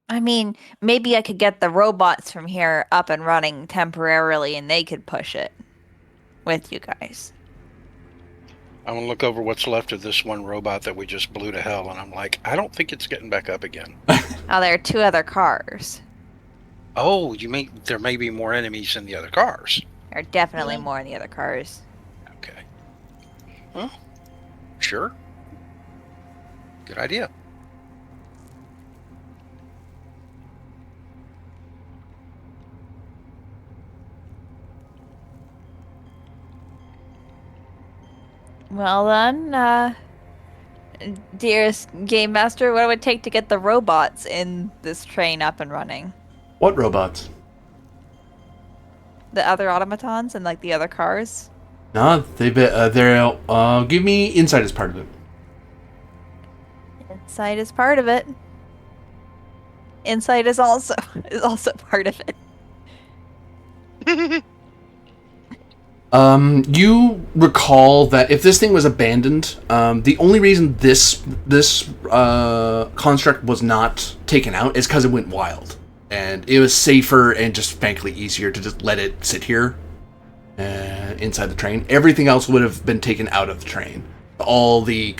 Speaker 3: I mean, maybe I could get the robots from here up and running temporarily and they could push it with you guys.
Speaker 5: I'm going to look over what's left of this one robot that we just blew to hell, and I'm like, I don't think it's getting back up again.
Speaker 3: Oh, there are 2 other cars.
Speaker 5: Oh, you mean there may be more enemies in the other cars?
Speaker 3: There are definitely more in the other cars.
Speaker 5: Okay. Well, sure. Good idea.
Speaker 3: Well then, dearest Game Master, what would it take to get the robots in this train up and running?
Speaker 1: What robots?
Speaker 3: The other automatons and like the other cars?
Speaker 1: No, they're give me insight as part of it.
Speaker 3: Insight is part of it. Insight is also part of it.
Speaker 1: You recall that if this thing was abandoned, the only reason this construct was not taken out is because it went wild, and it was safer and just frankly easier to just let it sit here inside the train. Everything else would have been taken out of the train. All the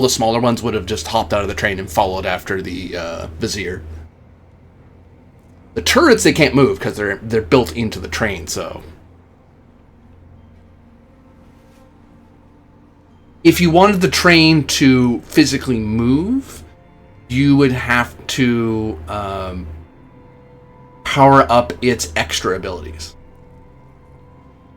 Speaker 1: smaller ones would have just hopped out of the train and followed after the Vizier. The turrets they can't move because they're built into the train, so. If you wanted the train to physically move, you would have to power up its extra abilities,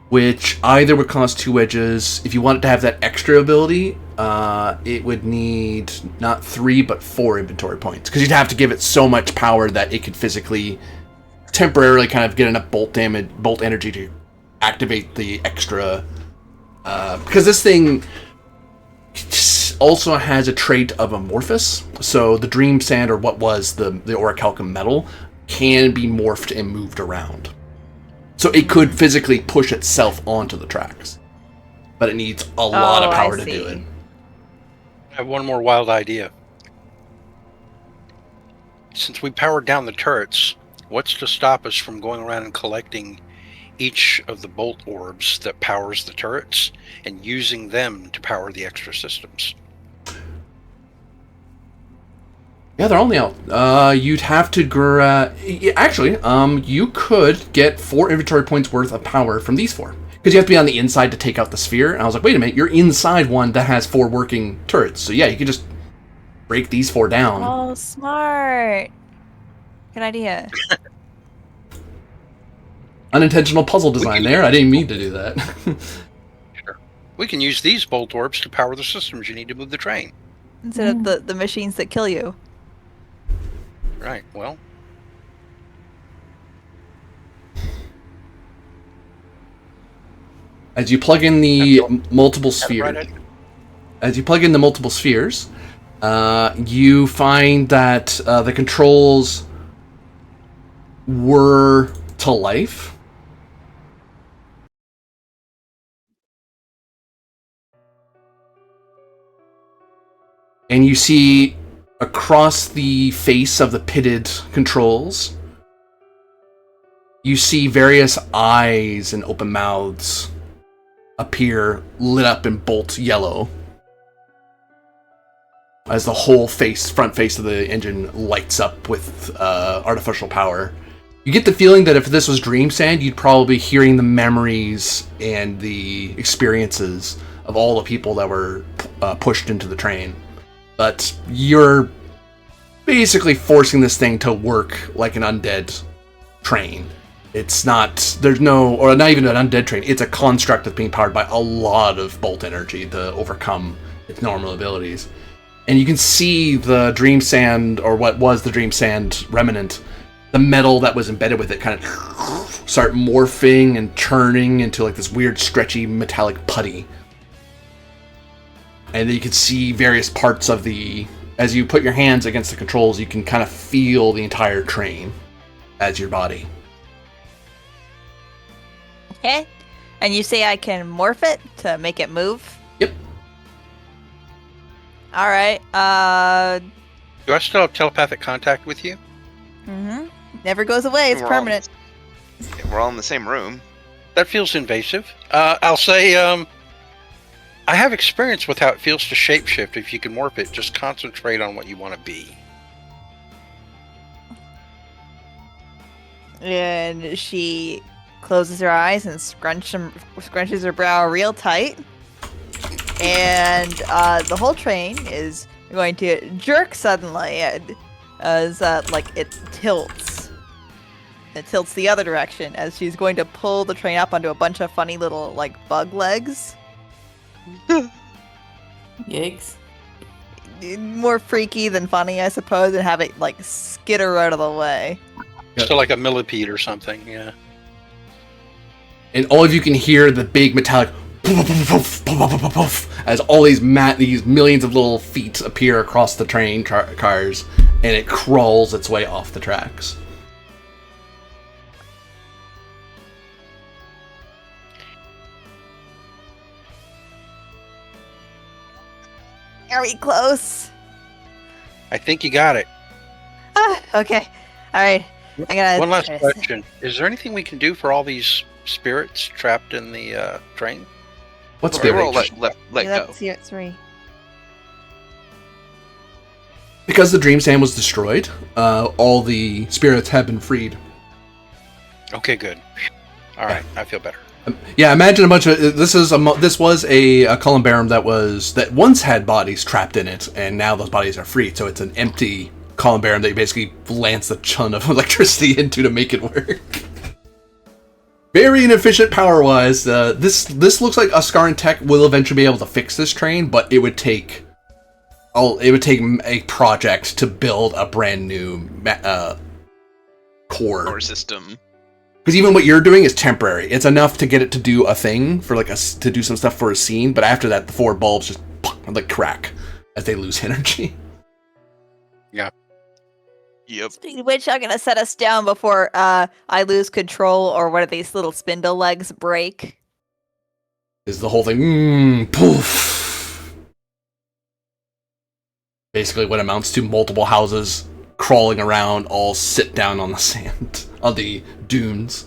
Speaker 1: which either would cost 2 wedges. If you wanted to have that extra ability, it would need not 3 but 4 inventory points, because you'd have to give it so much power that it could physically, temporarily kind of get enough bolt energy to activate the extra. Because this thing also has a trait of amorphous, so the dream sand, or what was the orichalcum metal, can be morphed and moved around. So it could physically push itself onto the tracks, but it needs a lot of power to do it.
Speaker 5: I have one more wild idea. Since we powered down the turrets, what's to stop us from going around and collecting each of the bolt orbs that powers the turrets and using them to power the extra systems?
Speaker 1: Yeah, they're only out. You'd have to you could get 4 inventory points worth of power from these 4. Because you have to be on the inside to take out the sphere. And I was like, wait a minute, you're inside one that has 4 working turrets. So yeah, you could just break these 4 down.
Speaker 3: Oh, smart. Good idea.
Speaker 1: Unintentional puzzle design there. I didn't mean to do that.
Speaker 5: Sure. We can use these bolt orbs to power the systems you need to move the train.
Speaker 3: Instead of the machines that kill you.
Speaker 5: Right, well.
Speaker 1: As you plug in the multiple
Speaker 5: Right,
Speaker 1: spheres, you find that the controls were to life. And you see across the face of the pitted controls, you see various eyes and open mouths appear, lit up in bolt yellow, as the whole front face of the engine lights up with artificial power. You get the feeling that if this was Dream Sand, you'd probably be hearing the memories and the experiences of all the people that were pushed into the train. But you're basically forcing this thing to work like an undead train. It's not, or not even an undead train, it's a construct that's being powered by a lot of bolt energy to overcome its normal abilities. And you can see the Dream Sand, or what was the Dream Sand remnant, the metal that was embedded with it kind of start morphing and churning into like this weird stretchy metallic putty. And then you can see various parts of as you put your hands against the controls, you can kind of feel the entire train as your body.
Speaker 3: Okay. And you say I can morph it to make it move?
Speaker 1: Yep.
Speaker 3: Alright,
Speaker 5: Do I still have telepathic contact with you?
Speaker 3: Never goes away, it's permanent.
Speaker 2: We're all in the same room.
Speaker 5: That feels invasive. I'll say, I have experience with how it feels to shapeshift. If you can morph it, just concentrate on what you want to be.
Speaker 3: And she closes her eyes and scrunches her brow real tight. And the whole train is going to jerk suddenly as it tilts. It tilts the other direction as she's going to pull the train up onto a bunch of funny little bug legs.
Speaker 4: Yikes.
Speaker 3: More freaky than funny, I suppose, and have it skitter out of the way.
Speaker 1: Yep.
Speaker 5: So like a millipede or something, yeah.
Speaker 1: And all of you can hear the big metallic poof, poof, poof, poof, poof, poof, poof, as all these millions of little feet appear across the train cars, and it crawls its way off the tracks.
Speaker 3: Are we close?
Speaker 5: I think you got it.
Speaker 3: Okay. Alright.
Speaker 5: One last question. Is there anything we can do for all these spirits trapped in the train?
Speaker 1: What's
Speaker 2: We're all
Speaker 1: spirit?
Speaker 2: let go.
Speaker 3: Let's see, it's 3.
Speaker 1: Because the Dream Sand was destroyed, all the spirits have been freed.
Speaker 5: Okay, good. All right, I feel better.
Speaker 1: Yeah, imagine a bunch of this was a columbarium that once had bodies trapped in it, and now those bodies are free. So it's an empty columbarium that you basically lance a ton of electricity into to make it work. Very inefficient power-wise. This looks like Oscar and Tech will eventually be able to fix this train, but it would take a project to build a brand new core
Speaker 2: system.
Speaker 1: Because even what you're doing is temporary. It's enough to get it to do a thing for to do some stuff for a scene, but after that, the 4 bulbs just crack as they lose energy.
Speaker 5: Yeah.
Speaker 2: Yep.
Speaker 3: Speaking of which, I'm gonna set us down before I lose control or one of these little spindle legs break.
Speaker 1: Is the whole thing poof? Basically, what amounts to multiple houses crawling around, all sit down on the sand, on the dunes.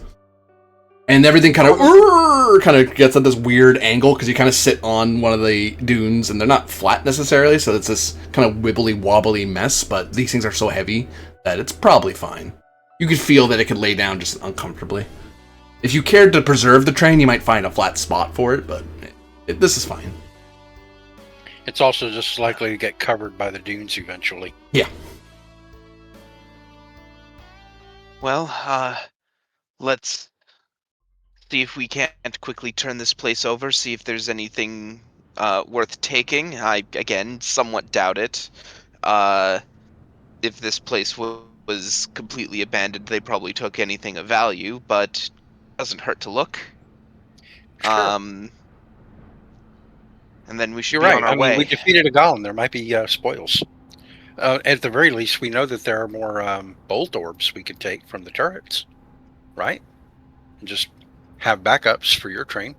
Speaker 1: And everything kind of gets at this weird angle, because you kind of sit on one of the dunes, and they're not flat necessarily, so it's this kind of wibbly-wobbly mess, but these things are so heavy that it's probably fine. You could feel that it could lay down just uncomfortably. If you cared to preserve the train, you might find a flat spot for it, but this is fine.
Speaker 5: It's also just likely to get covered by the dunes eventually.
Speaker 1: Yeah.
Speaker 2: Well, let's see if we can't quickly turn this place over, see if there's anything worth taking. I, again, somewhat doubt it. If this place was completely abandoned, they probably took anything of value, but doesn't hurt to look.
Speaker 5: Sure.
Speaker 2: And then we should
Speaker 5: You're
Speaker 2: be on
Speaker 5: right.
Speaker 2: our
Speaker 5: I mean, we
Speaker 2: way.
Speaker 5: defeated a golem. There might be spoils. At the very least, we know that there are more bolt orbs we could take from the turrets, right? And just have backups for your train.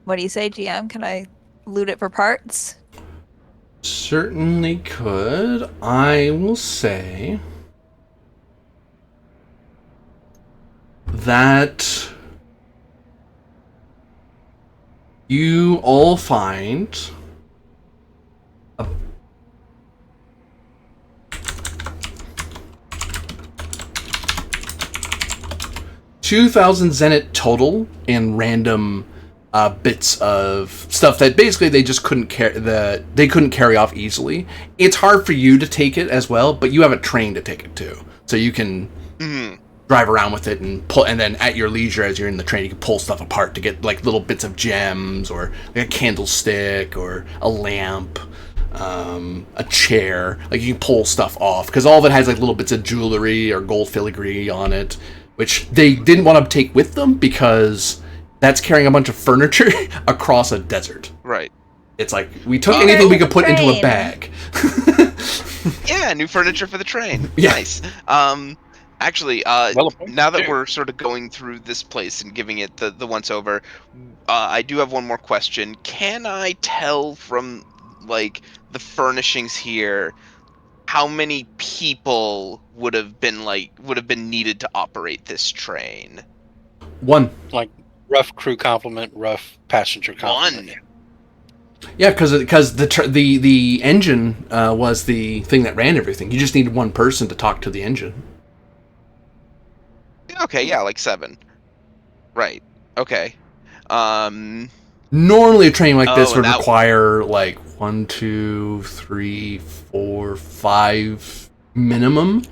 Speaker 3: What do you say, GM? Can I loot it for parts?
Speaker 1: Certainly could. I will say that you all find a 2,000 zenit total in random bits of stuff that basically they just couldn't carry off easily. It's hard for you to take it as well, but you have a train to take it to, so you can drive around with it and pull. And then at your leisure, as you're in the train, you can pull stuff apart to get like little bits of gems or like a candlestick or a lamp, a chair. Like you can pull stuff off because all of it has like little bits of jewelry or gold filigree on it, which they didn't want to take with them because that's carrying a bunch of furniture across a desert.
Speaker 2: Right.
Speaker 1: It's like, we took anything we could put into a bag.
Speaker 2: Yeah, new furniture for the train.
Speaker 1: Yeah.
Speaker 2: Nice. Actually, now that we're sort of going through this place and giving it the once over, I do have one more question. Can I tell from, like, the furnishings here how many people would have been needed to operate this train?
Speaker 1: One.
Speaker 5: Like, rough crew complement, rough passenger complement.
Speaker 2: One.
Speaker 1: Yeah, because the engine was the thing that ran everything. You just needed one person to talk to the engine.
Speaker 2: Okay, yeah, like 7. Right. Okay.
Speaker 1: Normally, a train like this would
Speaker 2: and that-
Speaker 1: require like 1, 2, 3, 4, 5 minimum.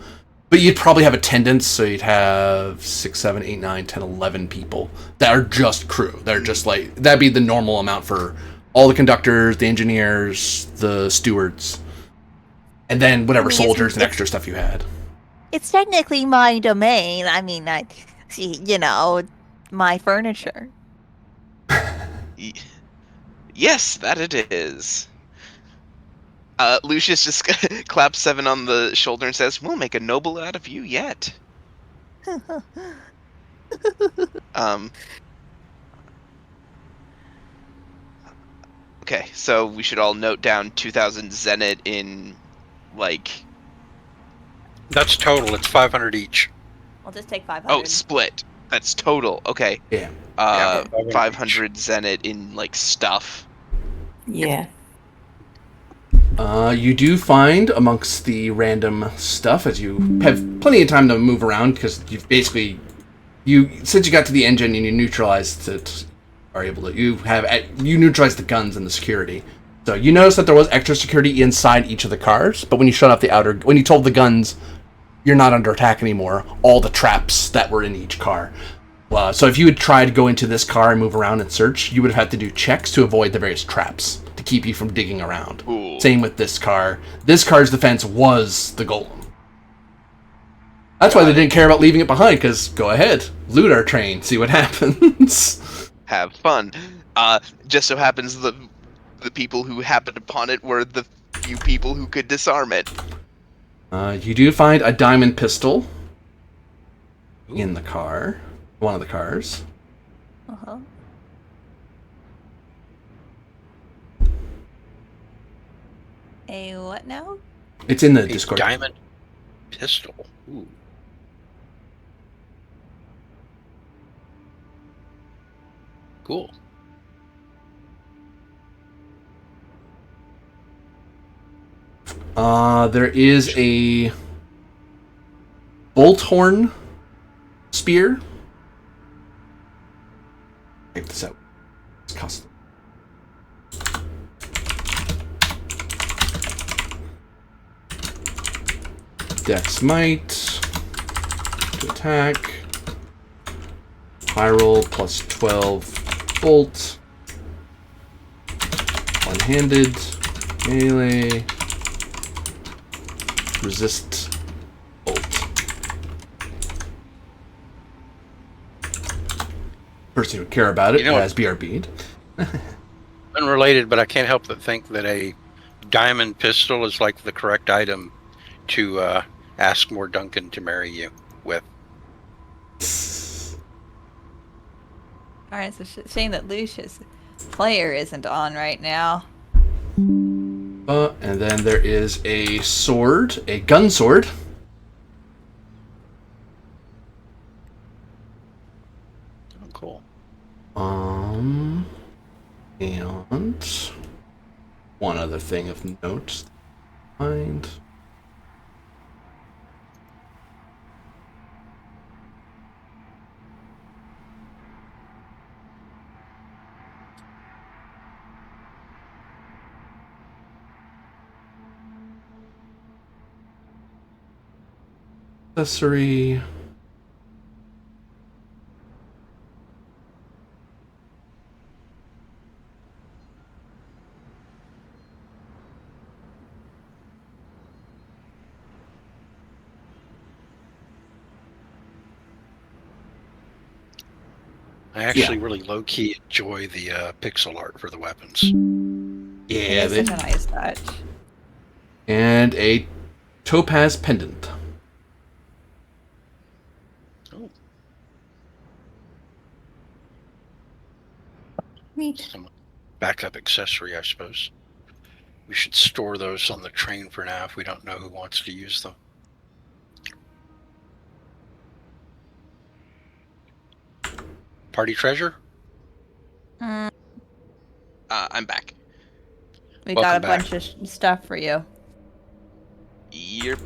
Speaker 1: But you'd probably have attendants, so you'd have 6, 7, 8, 9, 10, 11 people that are just crew. They're just like, that'd be the normal amount for all the conductors, the engineers, the stewards, and then whatever soldiers and extra stuff you had.
Speaker 3: It's technically my domain. I mean, I see, my furniture.
Speaker 2: Yes, that it is. Lucius just claps 7 on the shoulder and says, "We'll make a noble out of you yet." Okay, so we should all note down 2,000 zenit in, like...
Speaker 5: That's total. It's 500 each.
Speaker 3: I'll just take 500.
Speaker 2: Oh, split. That's total. Okay.
Speaker 1: Yeah.
Speaker 2: 500 zenit in, like, stuff.
Speaker 4: Yeah.
Speaker 1: You do find amongst the random stuff, as you have plenty of time to move around, because you've basically, since you got to the engine and you neutralized it, are able to, you neutralized the guns and the security. So you notice that there was extra security inside each of the cars, but when you shut off when you told the guns you're not under attack anymore, all the traps that were in each car. So if you had tried to go into this car and move around and search, you would have had to do checks to avoid the various traps to keep you from digging around.
Speaker 2: Ooh.
Speaker 1: Same with this car. This car's defense was the golem. That's why they didn't care about leaving it behind, because go ahead, loot our train, see what happens.
Speaker 2: Have fun. Just so happens the people who happened upon it were the few people who could disarm it.
Speaker 1: You do find a diamond pistol in the car. One of the cars.
Speaker 3: Uh-huh. A what now?
Speaker 1: It's in the
Speaker 5: A
Speaker 1: Discord.
Speaker 5: diamond pistol. Ooh. Cool.
Speaker 1: There is a bolt horn spear. Check this out. It's custom. Dex Might to attack. High roll plus 12 bolt. One-handed. Melee. Resist bolt. Person who would care about it has BRB'd.
Speaker 5: Unrelated, but I can't help but think that a diamond pistol is like the correct item to ask More Duncan to marry you with.
Speaker 3: Alright, it's a shame that Lucius player isn't on right now.
Speaker 1: And then there is a sword, a gun sword.
Speaker 5: Oh, cool.
Speaker 1: And one other thing of note. Mind. Accessory.
Speaker 5: I actually really low-key enjoy the pixel art for the weapons.
Speaker 1: Yeah,
Speaker 3: It is such a nice touch.
Speaker 1: And a topaz pendant.
Speaker 5: Oh.
Speaker 4: Neat.
Speaker 5: Some backup accessory, I suppose. We should store those on the train for now if we don't know who wants to use them. Party treasure?
Speaker 2: I'm back.
Speaker 3: We
Speaker 5: Welcome
Speaker 3: got a bunch of stuff for you.
Speaker 2: Yep.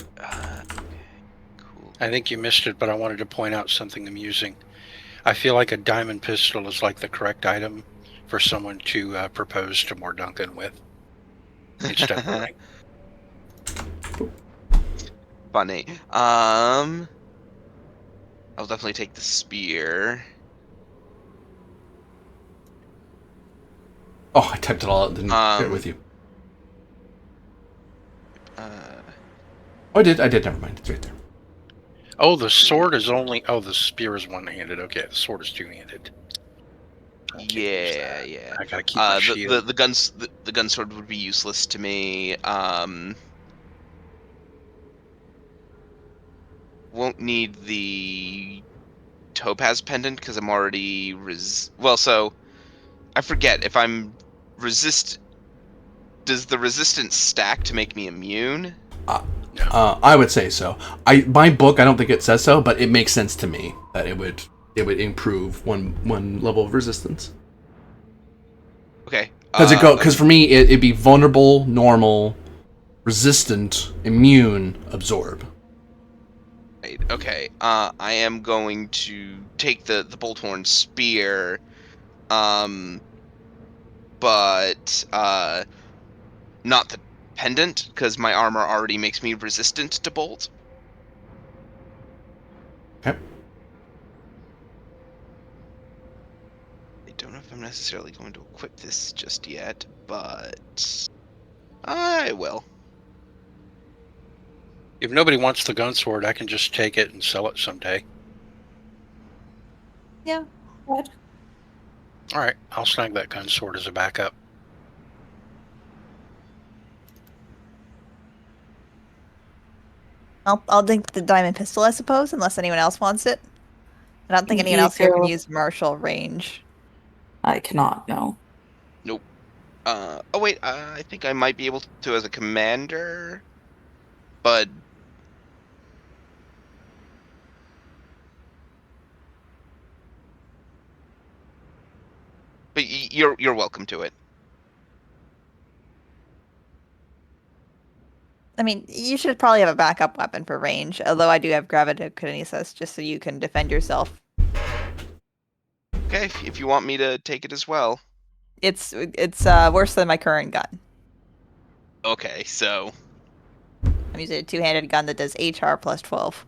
Speaker 2: Cool.
Speaker 5: I think you missed it, but I wanted to point out something amusing. I feel like a diamond pistol is like the correct item for someone to propose to More Duncan with instead of a ring.
Speaker 2: Funny. I'll definitely take the spear.
Speaker 1: Oh, I typed it all out, didn't share it with you. Oh, I did, never mind. It's right there.
Speaker 5: Oh, the sword is only... Oh, the spear is one-handed. Okay, the sword is two-handed.
Speaker 2: Yeah.
Speaker 5: I gotta keep my shield.
Speaker 2: The gun sword would be useless to me. Won't need the topaz pendant because I'm already so I forget if I'm resist. Does the resistance stack to make me immune?
Speaker 1: I would say so. My book, I don't think it says so, but it makes sense to me that it would improve one level of resistance.
Speaker 2: Okay.
Speaker 1: Because for me it'd be vulnerable, normal, resistant, immune, absorb.
Speaker 2: Right, okay. I am going to take the Bolthorn spear, but not the pendant because my armor already makes me resistant to bolt.
Speaker 1: Okay.
Speaker 2: I don't know if I'm necessarily going to equip this just yet, but I will.
Speaker 5: If nobody wants the gun sword, I can just take it and sell it someday.
Speaker 3: Yeah.
Speaker 4: What?
Speaker 5: All right, I'll snag that gun sword as a backup.
Speaker 3: I'll take the diamond pistol, I suppose, unless anyone else wants it. I don't think anyone else here can use martial range.
Speaker 4: I cannot, no.
Speaker 2: Nope. Oh wait, I think I might be able to as a commander, but you're welcome to it.
Speaker 3: I mean, you should probably have a backup weapon for range, although I do have Gravikinesis just so you can defend yourself.
Speaker 2: Okay, if you want me to take it as well.
Speaker 3: it's worse than my current gun.
Speaker 2: Okay, so
Speaker 3: I'm using a two-handed gun that does HR plus 12.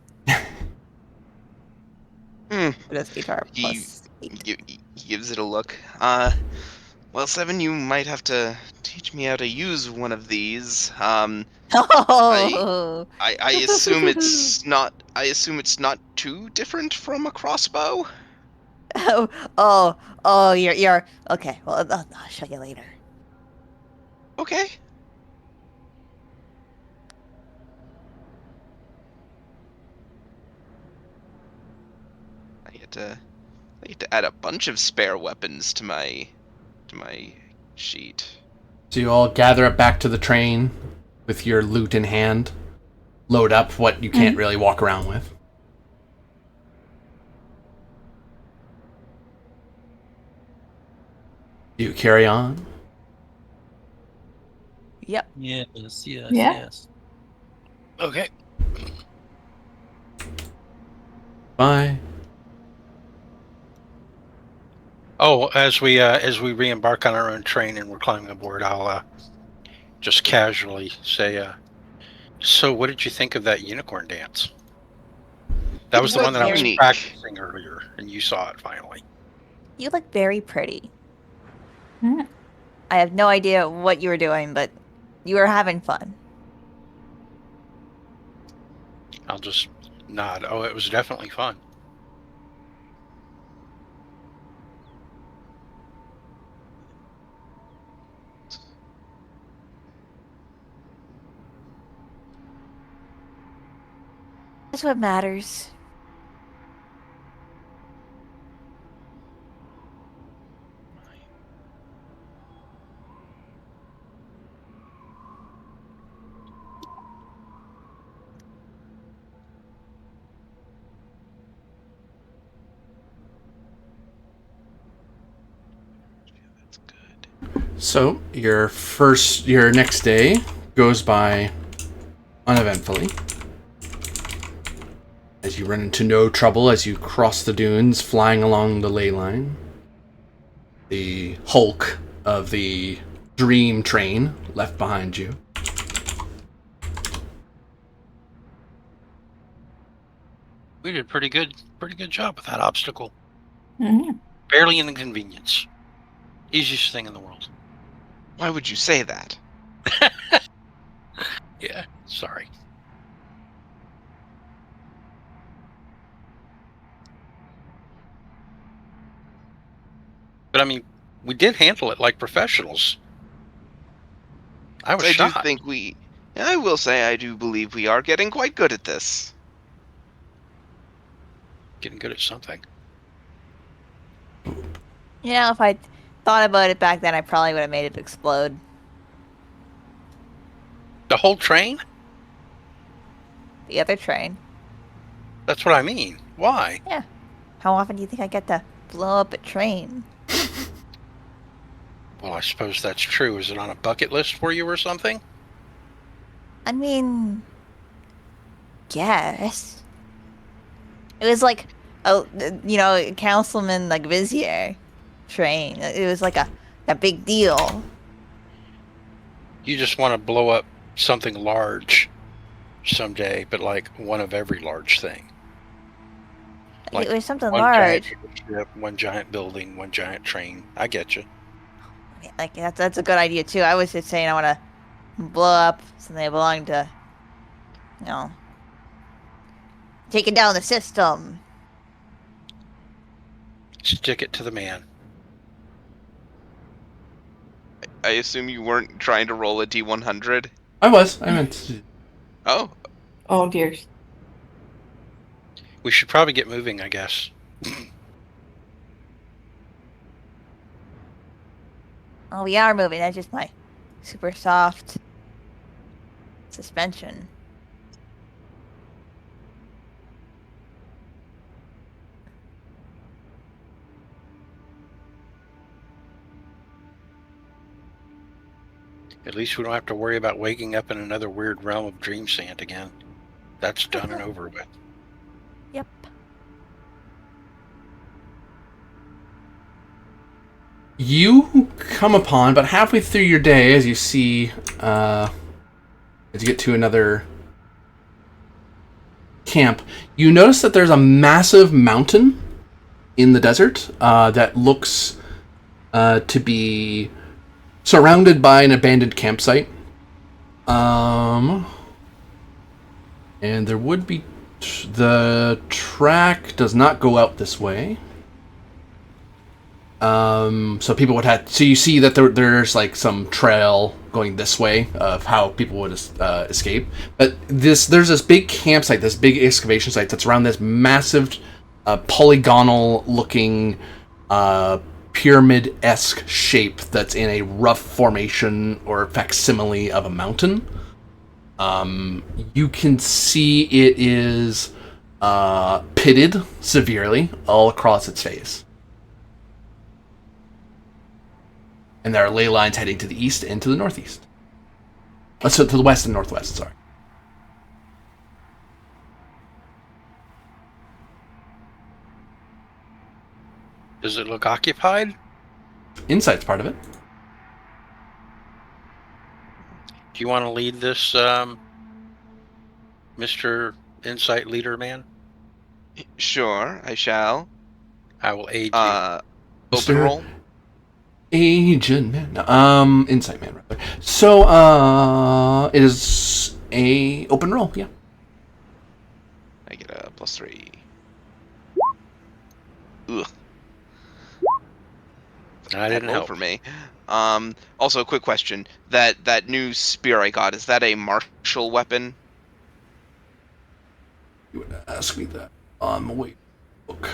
Speaker 3: It does HR
Speaker 2: he
Speaker 3: plus 8.
Speaker 2: he gives it a look. Well, Seven, you might have to teach me how to use one of these. I
Speaker 3: Oh.
Speaker 2: I assume it's not. I assume it's not too different from a crossbow.
Speaker 3: Oh, oh, you're okay. Well, I'll show you later.
Speaker 2: Okay. I get to add a bunch of spare weapons to my sheet.
Speaker 1: So you all gather up back to the train with your loot in hand, load up what you can't really walk around with. You carry on.
Speaker 3: Yep.
Speaker 6: Yes,
Speaker 4: Yeah.
Speaker 6: yes. Okay.
Speaker 1: Bye.
Speaker 5: Oh, as we re-embark on our own train and we're climbing aboard, I'll just casually say, "So, what did you think of that unicorn dance?" That was the
Speaker 3: look
Speaker 5: one that I was
Speaker 3: very-
Speaker 2: unique.
Speaker 5: practicing earlier, and you saw it finally.
Speaker 3: You look very pretty.
Speaker 4: Mm.
Speaker 3: I have no idea what you were doing, but you were having fun.
Speaker 5: I'll just nod. Oh, it was definitely fun.
Speaker 3: That's what matters.
Speaker 2: That's good.
Speaker 1: So your next day goes by uneventfully, as you run into no trouble as you cross the dunes, flying along the ley line. The hulk of the dream train left behind you.
Speaker 5: We did pretty good job with that obstacle.
Speaker 4: Mhm.
Speaker 5: Barely an inconvenience. Easiest thing in the world.
Speaker 2: Why would you say that?
Speaker 5: Yeah, sorry. But I mean, we did handle it like professionals. I was
Speaker 2: I do
Speaker 5: shocked.
Speaker 2: think we. I will say I do believe we are getting quite good at this.
Speaker 5: Getting good at something.
Speaker 3: You know, if I thought about it back then, I probably would have made it explode.
Speaker 5: The whole train?
Speaker 3: The other train.
Speaker 5: That's what I mean. Why?
Speaker 3: How often do you think I get to blow up a train?
Speaker 5: Well, I suppose that's true. Is it on a bucket list for you or something?
Speaker 3: I mean, guess. It was like, Councilman like Vizier train. It was like a big deal.
Speaker 5: You just want to blow up something large someday, but like one of every large thing. Like
Speaker 3: it was something
Speaker 5: one
Speaker 3: large.
Speaker 5: giant ship, one giant building, one giant train. I get you.
Speaker 3: Like that's a good idea too. I was just saying I want to blow up something that belonged to, you know, taking down the system.
Speaker 5: Stick it to the man.
Speaker 2: I assume you weren't trying to roll a D100.
Speaker 1: I meant
Speaker 2: Oh,
Speaker 4: Oh dear.
Speaker 5: We should probably get moving, I guess.
Speaker 3: Oh, we are moving. That's just my super soft suspension.
Speaker 5: At least we don't have to worry about waking up in another weird realm of dream sand again. That's done and over with.
Speaker 3: Yep.
Speaker 1: You come upon about halfway through your day as you see, as you get to another camp, you notice that there's a massive mountain in the desert that looks to be surrounded by an abandoned campsite. And there would be... the track does not go out this way. So people would have... So you see that there's like some trail going this way of how people would escape. But there's this big campsite, this big excavation site that's around this massive polygonal-looking pyramid-esque shape that's in a rough formation or facsimile of a mountain. You can see it is pitted severely all across its face. And there are ley lines heading to the east and to the northeast. So to the west and northwest, sorry.
Speaker 5: Does it look occupied?
Speaker 1: Insight's part of it.
Speaker 5: Do you want to lead this, Mr. Insight Leader Man?
Speaker 2: Sure, I shall.
Speaker 5: I will aid you.
Speaker 2: Open
Speaker 1: Mr.
Speaker 2: roll.
Speaker 1: Agent man. No, Insight man, rather. So, it is a open roll, yeah.
Speaker 2: I get a +3. Ugh.
Speaker 5: I didn't
Speaker 2: roll
Speaker 5: help.
Speaker 2: for me. Also, a quick question: that new spear I got, is that a martial weapon?
Speaker 1: You would ask me that on the way book.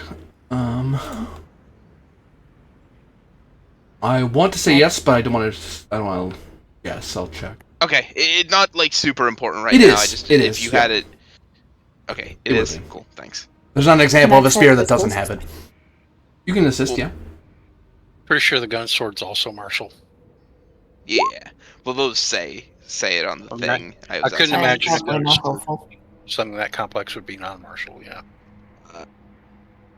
Speaker 1: I want to say yes, but I don't want to. I don't want to. Yes, I'll check.
Speaker 2: Okay, it not like super important right
Speaker 1: It
Speaker 2: now.
Speaker 1: is,
Speaker 2: I just
Speaker 1: it
Speaker 2: if
Speaker 1: is,
Speaker 2: you
Speaker 1: yeah.
Speaker 2: had it. Okay,
Speaker 1: It
Speaker 2: it
Speaker 1: would
Speaker 2: is
Speaker 1: be.
Speaker 2: cool. Thanks.
Speaker 1: There's not an example
Speaker 4: Can I
Speaker 1: of a spear
Speaker 4: check
Speaker 1: that
Speaker 4: this
Speaker 1: doesn't
Speaker 4: also?
Speaker 1: have it. You can assist,
Speaker 2: Well,
Speaker 1: yeah.
Speaker 5: Pretty sure the gun sword's also martial.
Speaker 2: Yeah. Well, those say it on the
Speaker 5: I'm
Speaker 2: thing.
Speaker 5: I
Speaker 2: was
Speaker 5: couldn't
Speaker 2: asking.
Speaker 5: imagine a
Speaker 4: Probably
Speaker 5: gun
Speaker 4: not
Speaker 5: sword.
Speaker 4: helpful.
Speaker 5: Something that complex would be non-martial, yeah.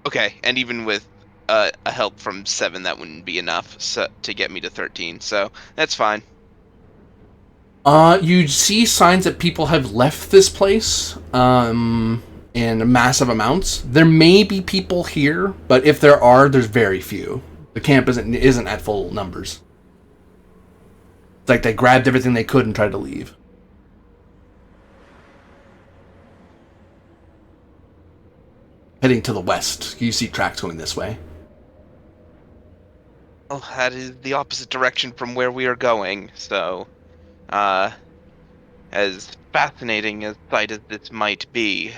Speaker 2: Okay, and even with a help from 7, that wouldn't be enough to get me to 13. So that's fine.
Speaker 1: You see signs that people have left this place, in massive amounts. There may be people here, but if there are, there's very few. The camp isn't at full numbers. It's like they grabbed everything they could and tried to leave. Heading to the west, you see tracks going this way.
Speaker 2: Well, that is the opposite direction from where we are going. So, as fascinating a sight as this might be,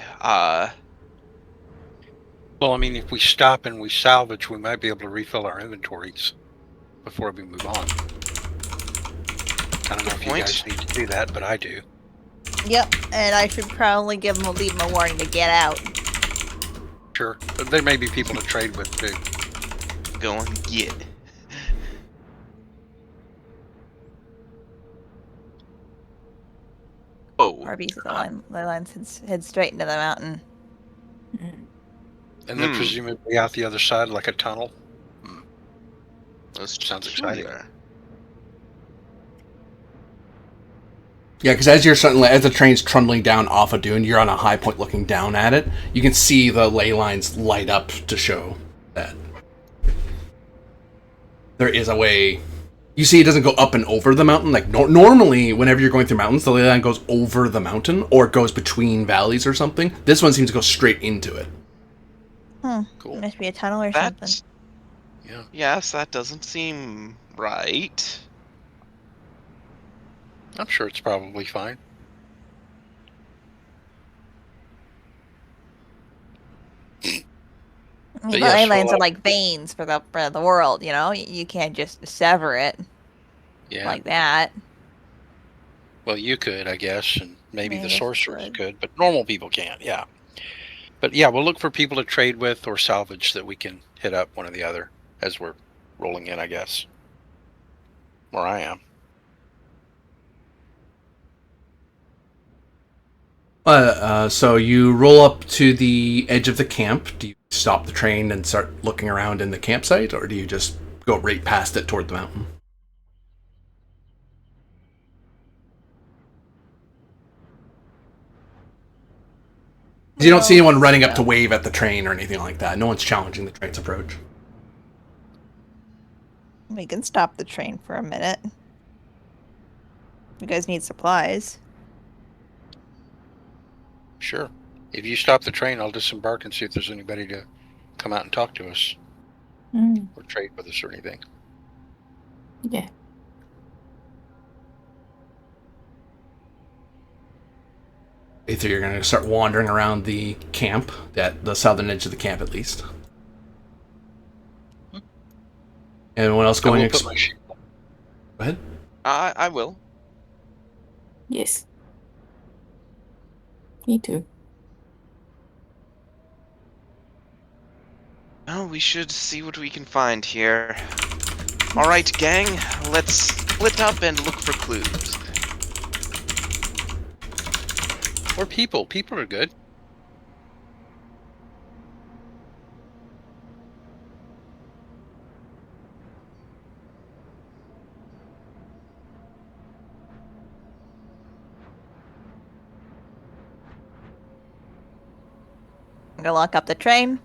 Speaker 5: Well, I mean, if we stop and we salvage, we might be able to refill our inventories before we move on. I don't know if you
Speaker 2: point.
Speaker 5: guys need to do that, but I do.
Speaker 3: Yep, and I should probably leave him a warning to get out.
Speaker 5: Sure. But there may be people to trade with, too.
Speaker 2: go and get. Oh,
Speaker 3: RB's the lines head straight into the mountain.
Speaker 5: And then presumably out the other side, like a tunnel.
Speaker 2: those
Speaker 5: Sounds exciting.
Speaker 2: peculiar.
Speaker 1: Yeah, because as the train's trundling down off a dune, you're on a high point looking down at it. You can see the ley lines light up to show that there is a way. You see, it doesn't go up and over the mountain. Like normally, whenever you're going through mountains, the ley line goes over the mountain or it goes between valleys or something. This one seems to go straight into it.
Speaker 5: Cool.
Speaker 3: Must be a tunnel or something.
Speaker 2: That's
Speaker 5: Yeah.
Speaker 2: yes, that doesn't seem right.
Speaker 5: I'm sure it's probably fine.
Speaker 3: I
Speaker 5: But
Speaker 3: mean,
Speaker 5: yes,
Speaker 3: ley lines
Speaker 5: well,
Speaker 3: are like veins for the world, you know? You can't just sever it
Speaker 5: Yeah.
Speaker 3: like that.
Speaker 5: Well, you could, I guess, and maybe the
Speaker 3: Maybe I
Speaker 5: sorcerers
Speaker 3: could.
Speaker 5: could, but normal people can't, yeah. But yeah, we'll look for people to trade with or salvage that we can hit up one or the other as we're rolling in, I guess. Where I am.
Speaker 1: So you roll up to the edge of the camp. Do you stop the train and start looking around in the campsite, or do you just go right past it toward the mountain. You don't see anyone running up to wave at the train or anything like that. No one's challenging the train's approach.
Speaker 3: We can stop the train for a minute. You guys need supplies.
Speaker 5: Sure. If you stop the train, I'll disembark and see if there's anybody to come out and talk to us or trade with us or anything.
Speaker 4: Yeah.
Speaker 1: Either you're going to start wandering around the camp, at the southern edge of the camp at least. Anyone else going?
Speaker 5: Go
Speaker 1: ahead.
Speaker 2: I will.
Speaker 4: Yes. Me too.
Speaker 2: Oh, we should see what we can find here. All right, gang, let's split up and look for clues.
Speaker 5: Or people. People are good.
Speaker 3: I'm gonna lock up the train.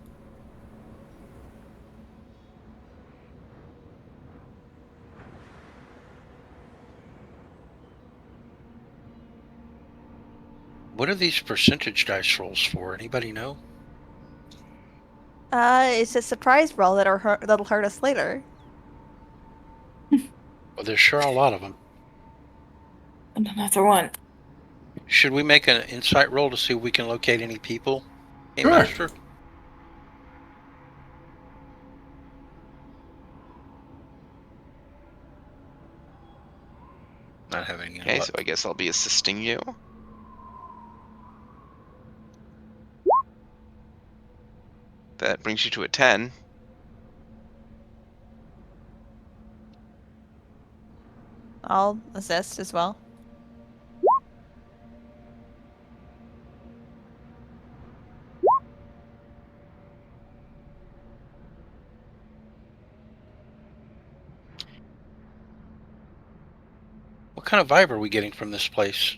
Speaker 5: What are these percentage dice rolls for? Anybody know?
Speaker 3: It's a surprise roll that'll hurt us later.
Speaker 5: Well, there's sure a lot of them.
Speaker 4: And another one.
Speaker 5: Should we make an insight roll to see if we can locate any people? Hey,
Speaker 1: Sure.
Speaker 5: Master? Not having any
Speaker 2: Okay,
Speaker 5: luck.
Speaker 2: so I guess I'll be assisting you. That brings you to a 10.
Speaker 3: I'll assist as well.
Speaker 5: What kind of vibe are we getting from this place?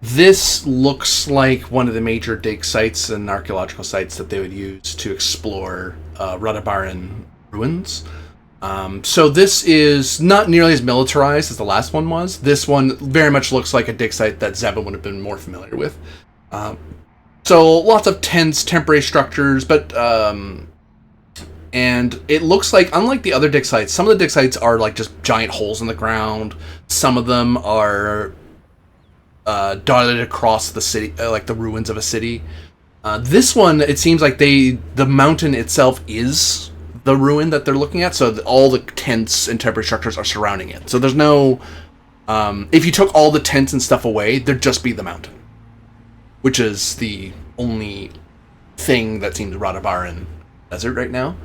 Speaker 1: This looks like one of the major dig sites and archaeological sites that they would use to explore Radabaran ruins. So this is not nearly as militarized as the last one was. This one very much looks like a dig site that Zevon would have been more familiar with. So lots of tents, temporary structures, but and it looks like, unlike the other dig sites, some of the dig sites are like just giant holes in the ground. Some of them are dotted across the city, like the ruins of a city. This one, it seems like the mountain itself is the ruin that they're looking at, so all the tents and temporary structures are surrounding it. So there's no... if you took all the tents and stuff away, there'd just be the mountain, which is the only thing that seems Radabaran desert right now.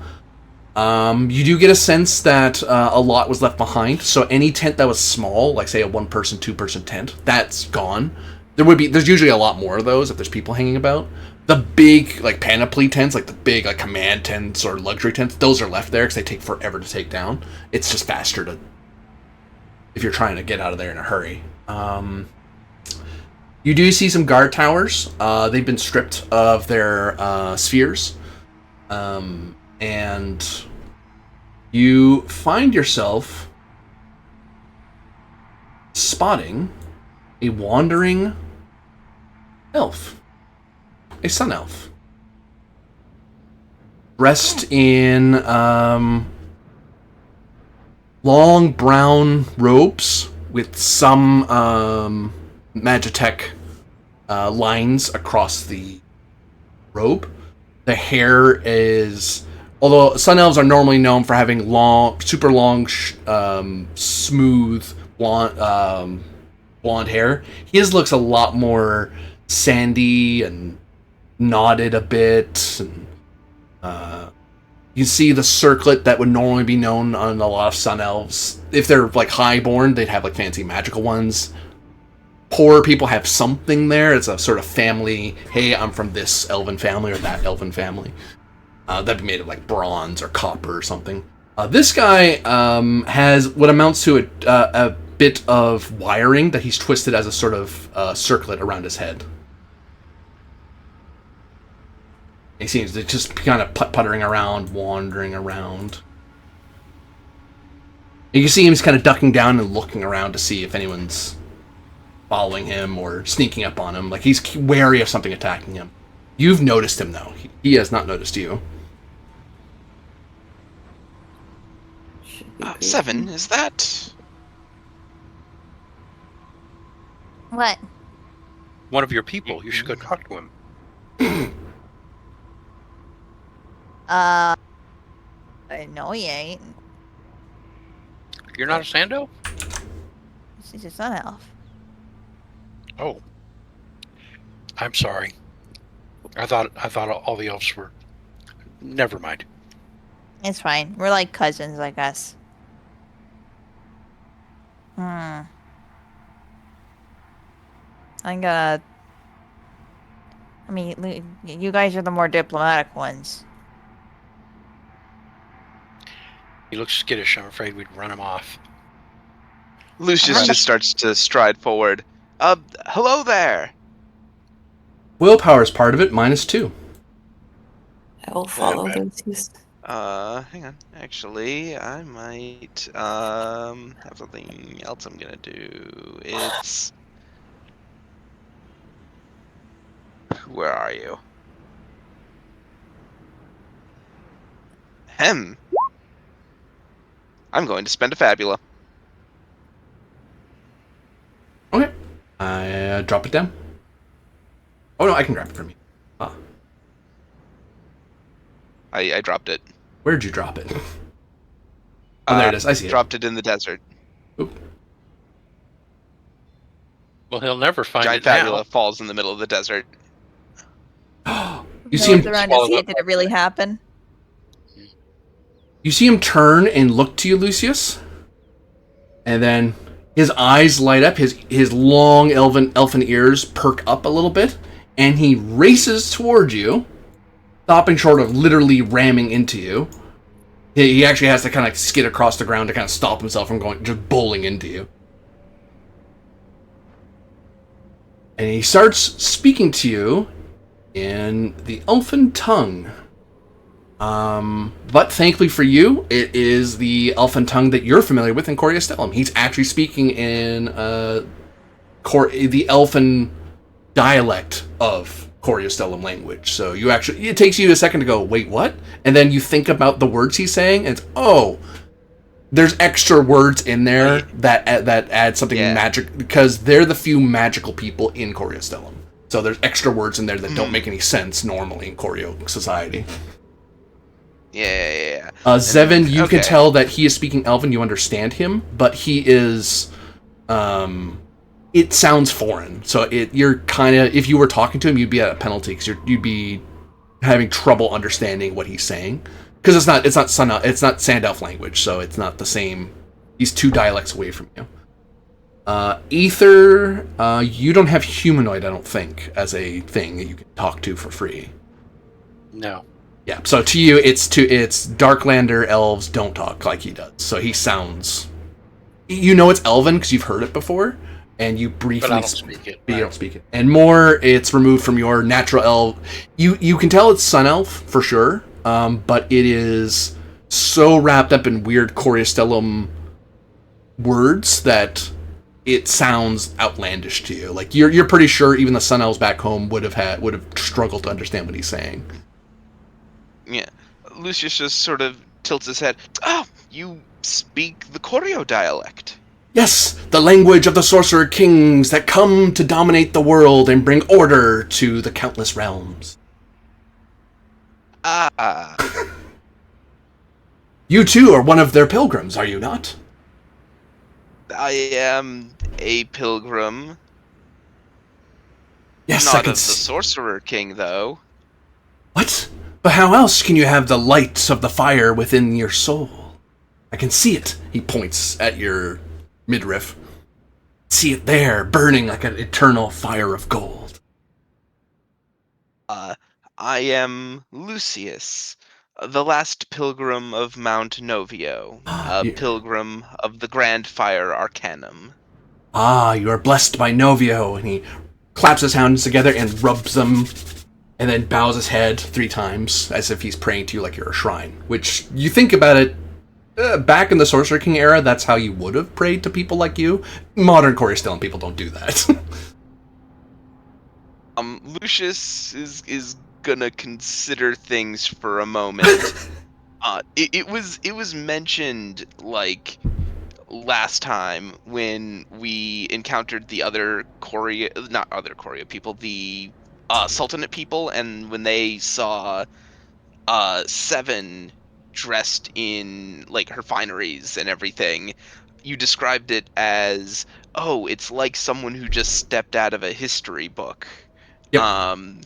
Speaker 1: You do get a sense that a lot was left behind, so any tent that was small, like say a one-person, two-person tent, that's gone. There's usually a lot more of those if there's people hanging about. The big, like, panoply tents, like the big, like, command tents or luxury tents, those are left there because they take forever to take down. It's just faster to, if you're trying to get out of there in a hurry. You do see some guard towers. They've been stripped of their spheres. And you find yourself spotting a wandering elf, a sun elf, dressed in long brown robes with some Magitech lines across the robe. The hair is, although sun elves are normally known for having long, super long, smooth blonde hair, his looks a lot more sandy and knotted a bit. And you see the circlet that would normally be known on a lot of sun elves. If they're like highborn, they'd have like fancy magical ones. Poor people have something there. It's a sort of family. Hey, I'm from this elven family or that elven family. That'd be made of like bronze or copper or something. This guy has what amounts to a bit of wiring that he's twisted as a sort of circlet around his head. He seems to just kind of puttering around, wandering around. You can see him just kind of ducking down and looking around to see if anyone's following him or sneaking up on him. Like he's wary of something attacking him. You've noticed him though. He has not noticed you.
Speaker 2: 7, is that?
Speaker 3: What?
Speaker 5: One of your people. You should go talk to him.
Speaker 3: No, he ain't.
Speaker 5: You're not a Sando?
Speaker 3: He's a sun elf.
Speaker 5: Oh. I'm sorry. I thought all the elves were. Never mind.
Speaker 3: It's fine. We're like cousins, I guess. I'm gonna... I mean, you guys are the more diplomatic ones.
Speaker 5: He looks skittish. I'm afraid we'd run him off.
Speaker 2: Lucius just starts to stride forward. Hello there.
Speaker 1: Willpower is part of it, -2.
Speaker 4: I will follow
Speaker 5: Okay.
Speaker 4: Lucius.
Speaker 2: Hang on. Actually, I might have something else I'm gonna do. It's... Where are you? Hem. I'm going to spend a Fabula.
Speaker 1: Okay. I drop it down. Oh no, I can grab it from you. Ah.
Speaker 2: I dropped it.
Speaker 1: Where'd you drop it? Oh, there it is. I see it.
Speaker 2: Dropped it in the desert.
Speaker 1: Oop.
Speaker 5: Well, he'll never find
Speaker 2: Giant
Speaker 5: it now.
Speaker 2: Fabula falls in the middle of the desert.
Speaker 1: You see him.
Speaker 3: Around to see it. Did it really happen?
Speaker 1: You see him turn and look to you, Lucius, and then his eyes light up. His long elfin ears perk up a little bit, and he races towards you, stopping short of literally ramming into you. He actually has to kind of skid across the ground to kind of stop himself from going just bowling into you. And he starts speaking to you in the elfin tongue. But thankfully for you, it is the elfin tongue that you're familiar with in Coriostellum. He's actually speaking in the elfin dialect of Coriostellum language. So it takes you a second to go, wait, what? And then you think about the words he's saying, and it's, there's extra words in there that add something magic, because they're the few magical people in Coriostellum. So there's extra words in there that don't make any sense normally in Corio society.
Speaker 2: Yeah.
Speaker 1: Zevin, you can tell that he is speaking Elven. You understand him, but he is. It sounds foreign. So you're kind of, if you were talking to him, you'd be at a penalty because you'd be having trouble understanding what he's saying, because it's not Sand-Elf language, so it's not the same. He's 2 dialects away from you. Ether, you don't have humanoid, I don't think, as a thing that you can talk to for free.
Speaker 5: No.
Speaker 1: Yeah, so to you, it's Darklander elves don't talk like he does. So he sounds... You know it's Elven because you've heard it before, and you briefly...
Speaker 5: But I don't speak it.
Speaker 1: But you don't speak it. And more, it's removed from your natural elf... You can tell it's Sun Elf, for sure, but it is so wrapped up in weird Coriostellum words that it sounds outlandish to you. Like, you're pretty sure even the Sun Elves back home would have struggled to understand what he's saying.
Speaker 2: Yeah. Lucius just sort of tilts his head. Oh, you speak the Corio dialect.
Speaker 1: Yes, the language of the sorcerer kings that come to dominate the world and bring order to the countless realms.
Speaker 2: Ah.
Speaker 1: You too are one of their pilgrims, are you not?
Speaker 2: I am a pilgrim.
Speaker 1: Yes,
Speaker 2: Not
Speaker 1: I
Speaker 2: of
Speaker 1: can
Speaker 2: the Sorcerer King, though.
Speaker 1: What? But how else can you have the light of the fire within your soul? I can see it. He points at your midriff. See it there, burning like an eternal fire of gold.
Speaker 2: I am Lucius. The last pilgrim of Mount Novio, a
Speaker 1: You-
Speaker 2: pilgrim of the Grand Fire Arcanum.
Speaker 1: you are blessed by Novio. And he claps his hands together and rubs them, and then bows his head 3 times as if he's praying to you like you're a shrine. Which, you think about it, back in the Sorcerer King era, that's how you would have prayed to people like you. Modern Coreystellan people don't do that.
Speaker 2: Lucius is gonna consider things for a moment. It was mentioned like last time when we encountered the other Korea, not other Korea people, the Sultanate people, and when they saw Seven dressed in like her fineries and everything, you described it as, oh, it's like someone who just stepped out of a history book.
Speaker 1: Yep.
Speaker 2: Um,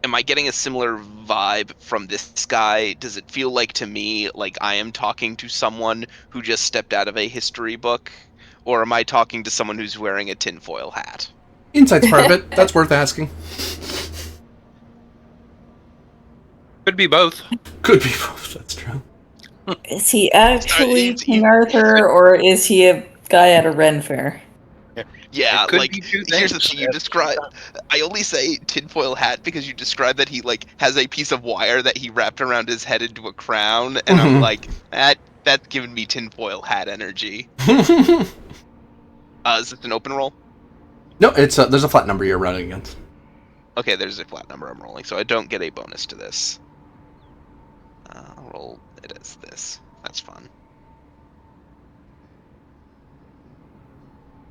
Speaker 2: am I getting a similar vibe from this guy? Does it feel like to me like I am talking to someone who just stepped out of a history book? Or am I talking to someone who's wearing a tinfoil hat?
Speaker 1: Insight's part of it. That's worth asking.
Speaker 6: Could be both.
Speaker 1: Could be both. That's true.
Speaker 4: Is he actually
Speaker 2: it's-
Speaker 4: King Arthur, or is he a guy at a Ren fair?
Speaker 2: Yeah,
Speaker 6: It could
Speaker 2: like,
Speaker 6: be two
Speaker 2: here's the
Speaker 6: things
Speaker 2: thing, you
Speaker 6: at the same
Speaker 2: describe. I only say tinfoil hat because you describe that he like has a piece of wire that he wrapped around his head into a crown, and I'm like, that's giving me tinfoil hat energy. Is this an open roll?
Speaker 1: No, it's there's a flat number you're running against.
Speaker 2: Okay, there's a flat number I'm rolling, so I don't get a bonus to this. I'll roll it as this. That's fun.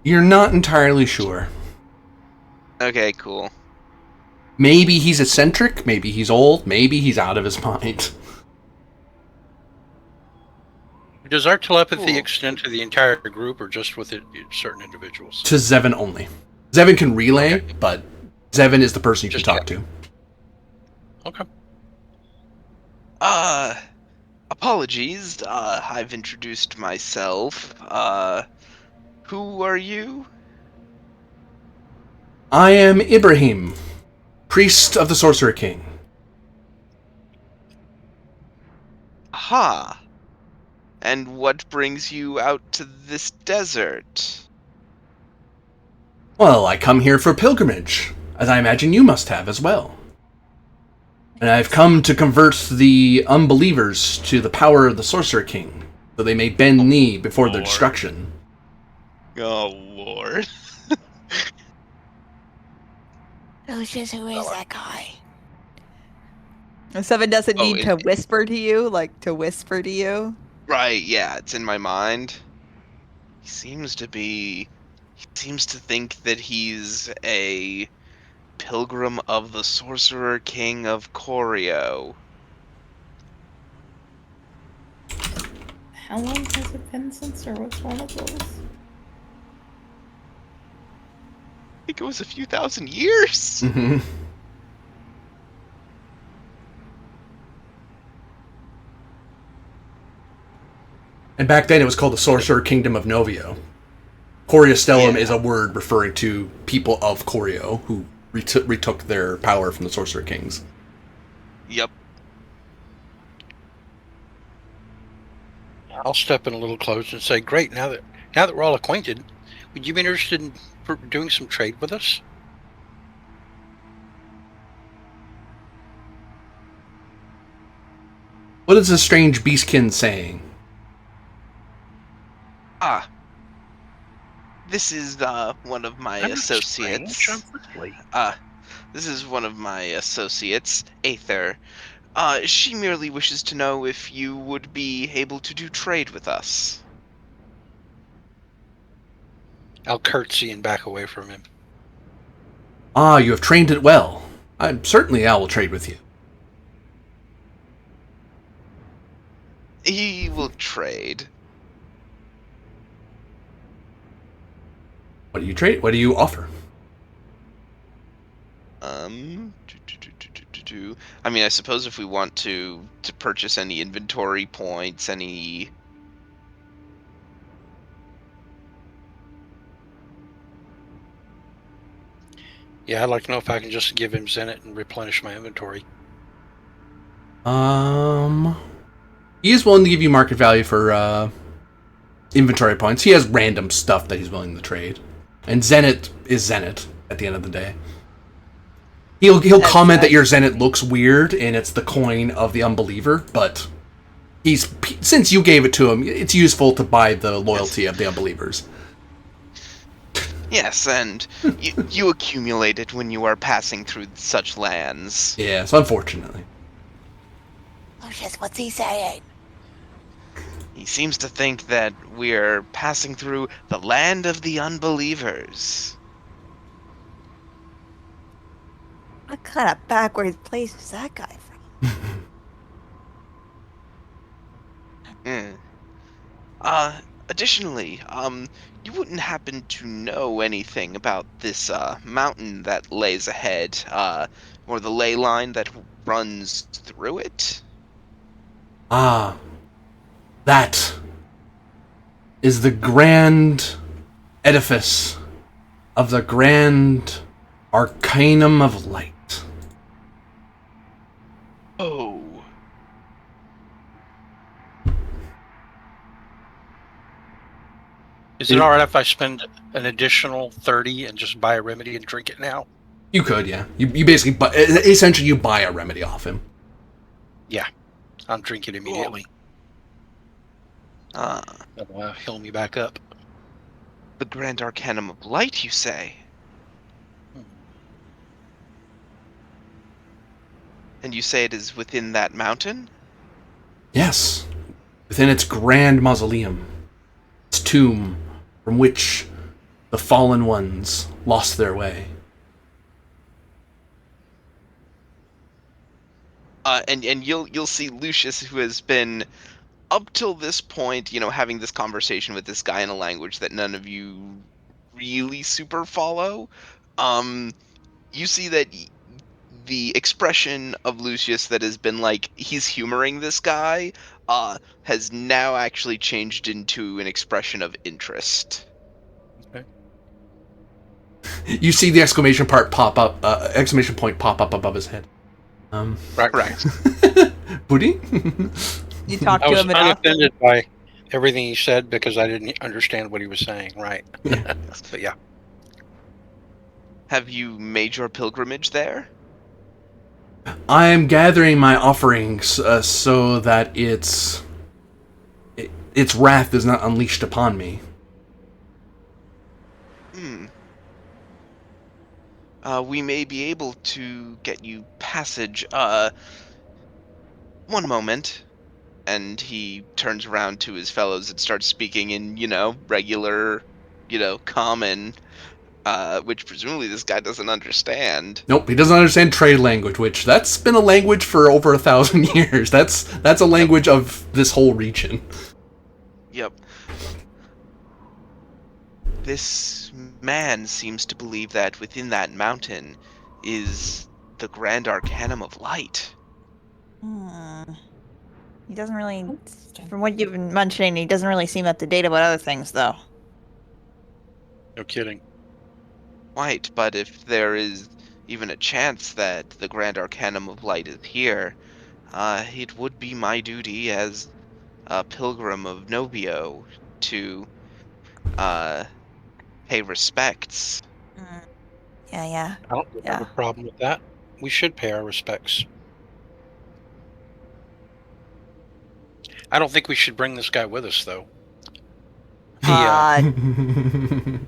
Speaker 1: You're not entirely sure.
Speaker 2: Okay, cool.
Speaker 1: Maybe he's eccentric, maybe he's old, maybe he's out of his mind.
Speaker 5: Does our telepathy
Speaker 2: Cool.
Speaker 5: extend to the entire group or just with certain individuals?
Speaker 1: To Zevin only. Zevin can relay,
Speaker 5: Okay.
Speaker 1: but Zevin is the person you
Speaker 5: Just
Speaker 1: can talk to.
Speaker 5: Okay.
Speaker 2: Apologies. I've introduced myself. Who are you?
Speaker 1: I am Ibrahim, priest of the Sorcerer King.
Speaker 2: Aha. And what brings you out to this desert?
Speaker 1: Well, I come here for pilgrimage, as I imagine you must have as well. And I've come to convert the unbelievers to the power of the Sorcerer King, so they may bend knee before their
Speaker 2: Lord.
Speaker 1: destruction.
Speaker 2: Oh, Lord.
Speaker 3: Lucius, who is that guy? And Seven doesn't
Speaker 2: Oh,
Speaker 3: need to whisper to you, like to whisper to you.
Speaker 2: Right, yeah, it's in my mind. He seems to think that he's a pilgrim of the Sorcerer King of Corio.
Speaker 4: How long has it been since there was one of those?
Speaker 2: I think it was a few thousand years.
Speaker 1: Mm-hmm. And back then it was called the Sorcerer Kingdom of Novio. Coriostellum is a word referring to people of Corio who retook their power from the Sorcerer Kings.
Speaker 2: Yep.
Speaker 5: I'll step in a little closer and say, "Great! Now that we're all acquainted, would you be interested in doing some trade with us?"
Speaker 1: What is this strange beastkin saying?
Speaker 2: Ah. This is one of my associates. This is one of my associates, Aether. She merely wishes to know if you would be able to do trade with us.
Speaker 5: I'll curtsy and back away from him.
Speaker 1: Ah, you have trained it well. I will trade with you.
Speaker 2: He will trade.
Speaker 1: What do you trade? What do you offer?
Speaker 2: I mean, I suppose if we want to purchase any inventory points, any...
Speaker 5: Yeah, I'd like to know if I can just give him Zenit and replenish my inventory.
Speaker 1: He is willing to give you market value for inventory points. He has random stuff that he's willing to trade, and Zenit is Zenit at the end of the day. He'll
Speaker 3: That's
Speaker 1: comment that your
Speaker 3: actually-
Speaker 1: Zenit looks weird and it's the coin of the unbeliever, but since you gave it to him, it's useful to buy the loyalty of the unbelievers.
Speaker 2: Yes, and you accumulate it when you are passing through such lands.
Speaker 1: Yes, unfortunately.
Speaker 3: Lucius, what's he saying?
Speaker 2: He seems to think that we're passing through the land of the unbelievers.
Speaker 3: What kind of backwards place is that guy from?
Speaker 2: Hmm. Additionally, you wouldn't happen to know anything about this mountain that lays ahead, or the ley line that runs through it?
Speaker 1: Ah, that is the grand edifice of the grand arcanum of light.
Speaker 2: Oh.
Speaker 6: Is it alright if I spend an additional 30 and just buy a remedy and drink it now?
Speaker 1: You could, yeah. You basically, essentially, you buy a remedy off him.
Speaker 6: Yeah, I'm drinking immediately. That'll heal me back up.
Speaker 2: The Grand Arcanum of Light, you say? And you say it is within that mountain?
Speaker 1: Yes, within its grand mausoleum, its tomb from which the fallen ones lost their way.
Speaker 2: And you'll see Lucius, who has been up till this point, having this conversation with this guy in a language that none of you really super follow. You see that the expression of Lucius that has been like he's humoring this guy, has now actually changed into an expression of interest.
Speaker 6: Okay.
Speaker 1: You see the exclamation point pop up above his head.
Speaker 2: Correct.
Speaker 1: Booty?
Speaker 3: You talked
Speaker 6: I
Speaker 3: to
Speaker 6: was
Speaker 3: him enough.
Speaker 6: unoffended by everything he said because I didn't understand what he was saying, right?
Speaker 1: Yeah.
Speaker 6: But yeah.
Speaker 2: Have you made your pilgrimage there?
Speaker 1: I'm gathering my offerings so that its wrath is not unleashed upon me.
Speaker 2: We may be able to get you passage. One moment. And he turns around to his fellows and starts speaking in, regular, common, which presumably this guy doesn't understand.
Speaker 1: Nope, he doesn't understand trade language, which that's been a language for over 1,000 years. That's a language of this whole region.
Speaker 2: Yep. This man seems to believe that within that mountain is the Grand Arcanum of Light.
Speaker 3: He doesn't really, from what you've been mentioning, he doesn't really seem up to date about other things, though.
Speaker 6: No kidding.
Speaker 2: Right, but if there is even a chance that the Grand Arcanum of Light is here, it would be my duty as a pilgrim of Nobio to pay respects.
Speaker 3: Yeah.
Speaker 6: I don't have a problem with that. We should pay our respects. I don't think we should bring this guy with us, though. He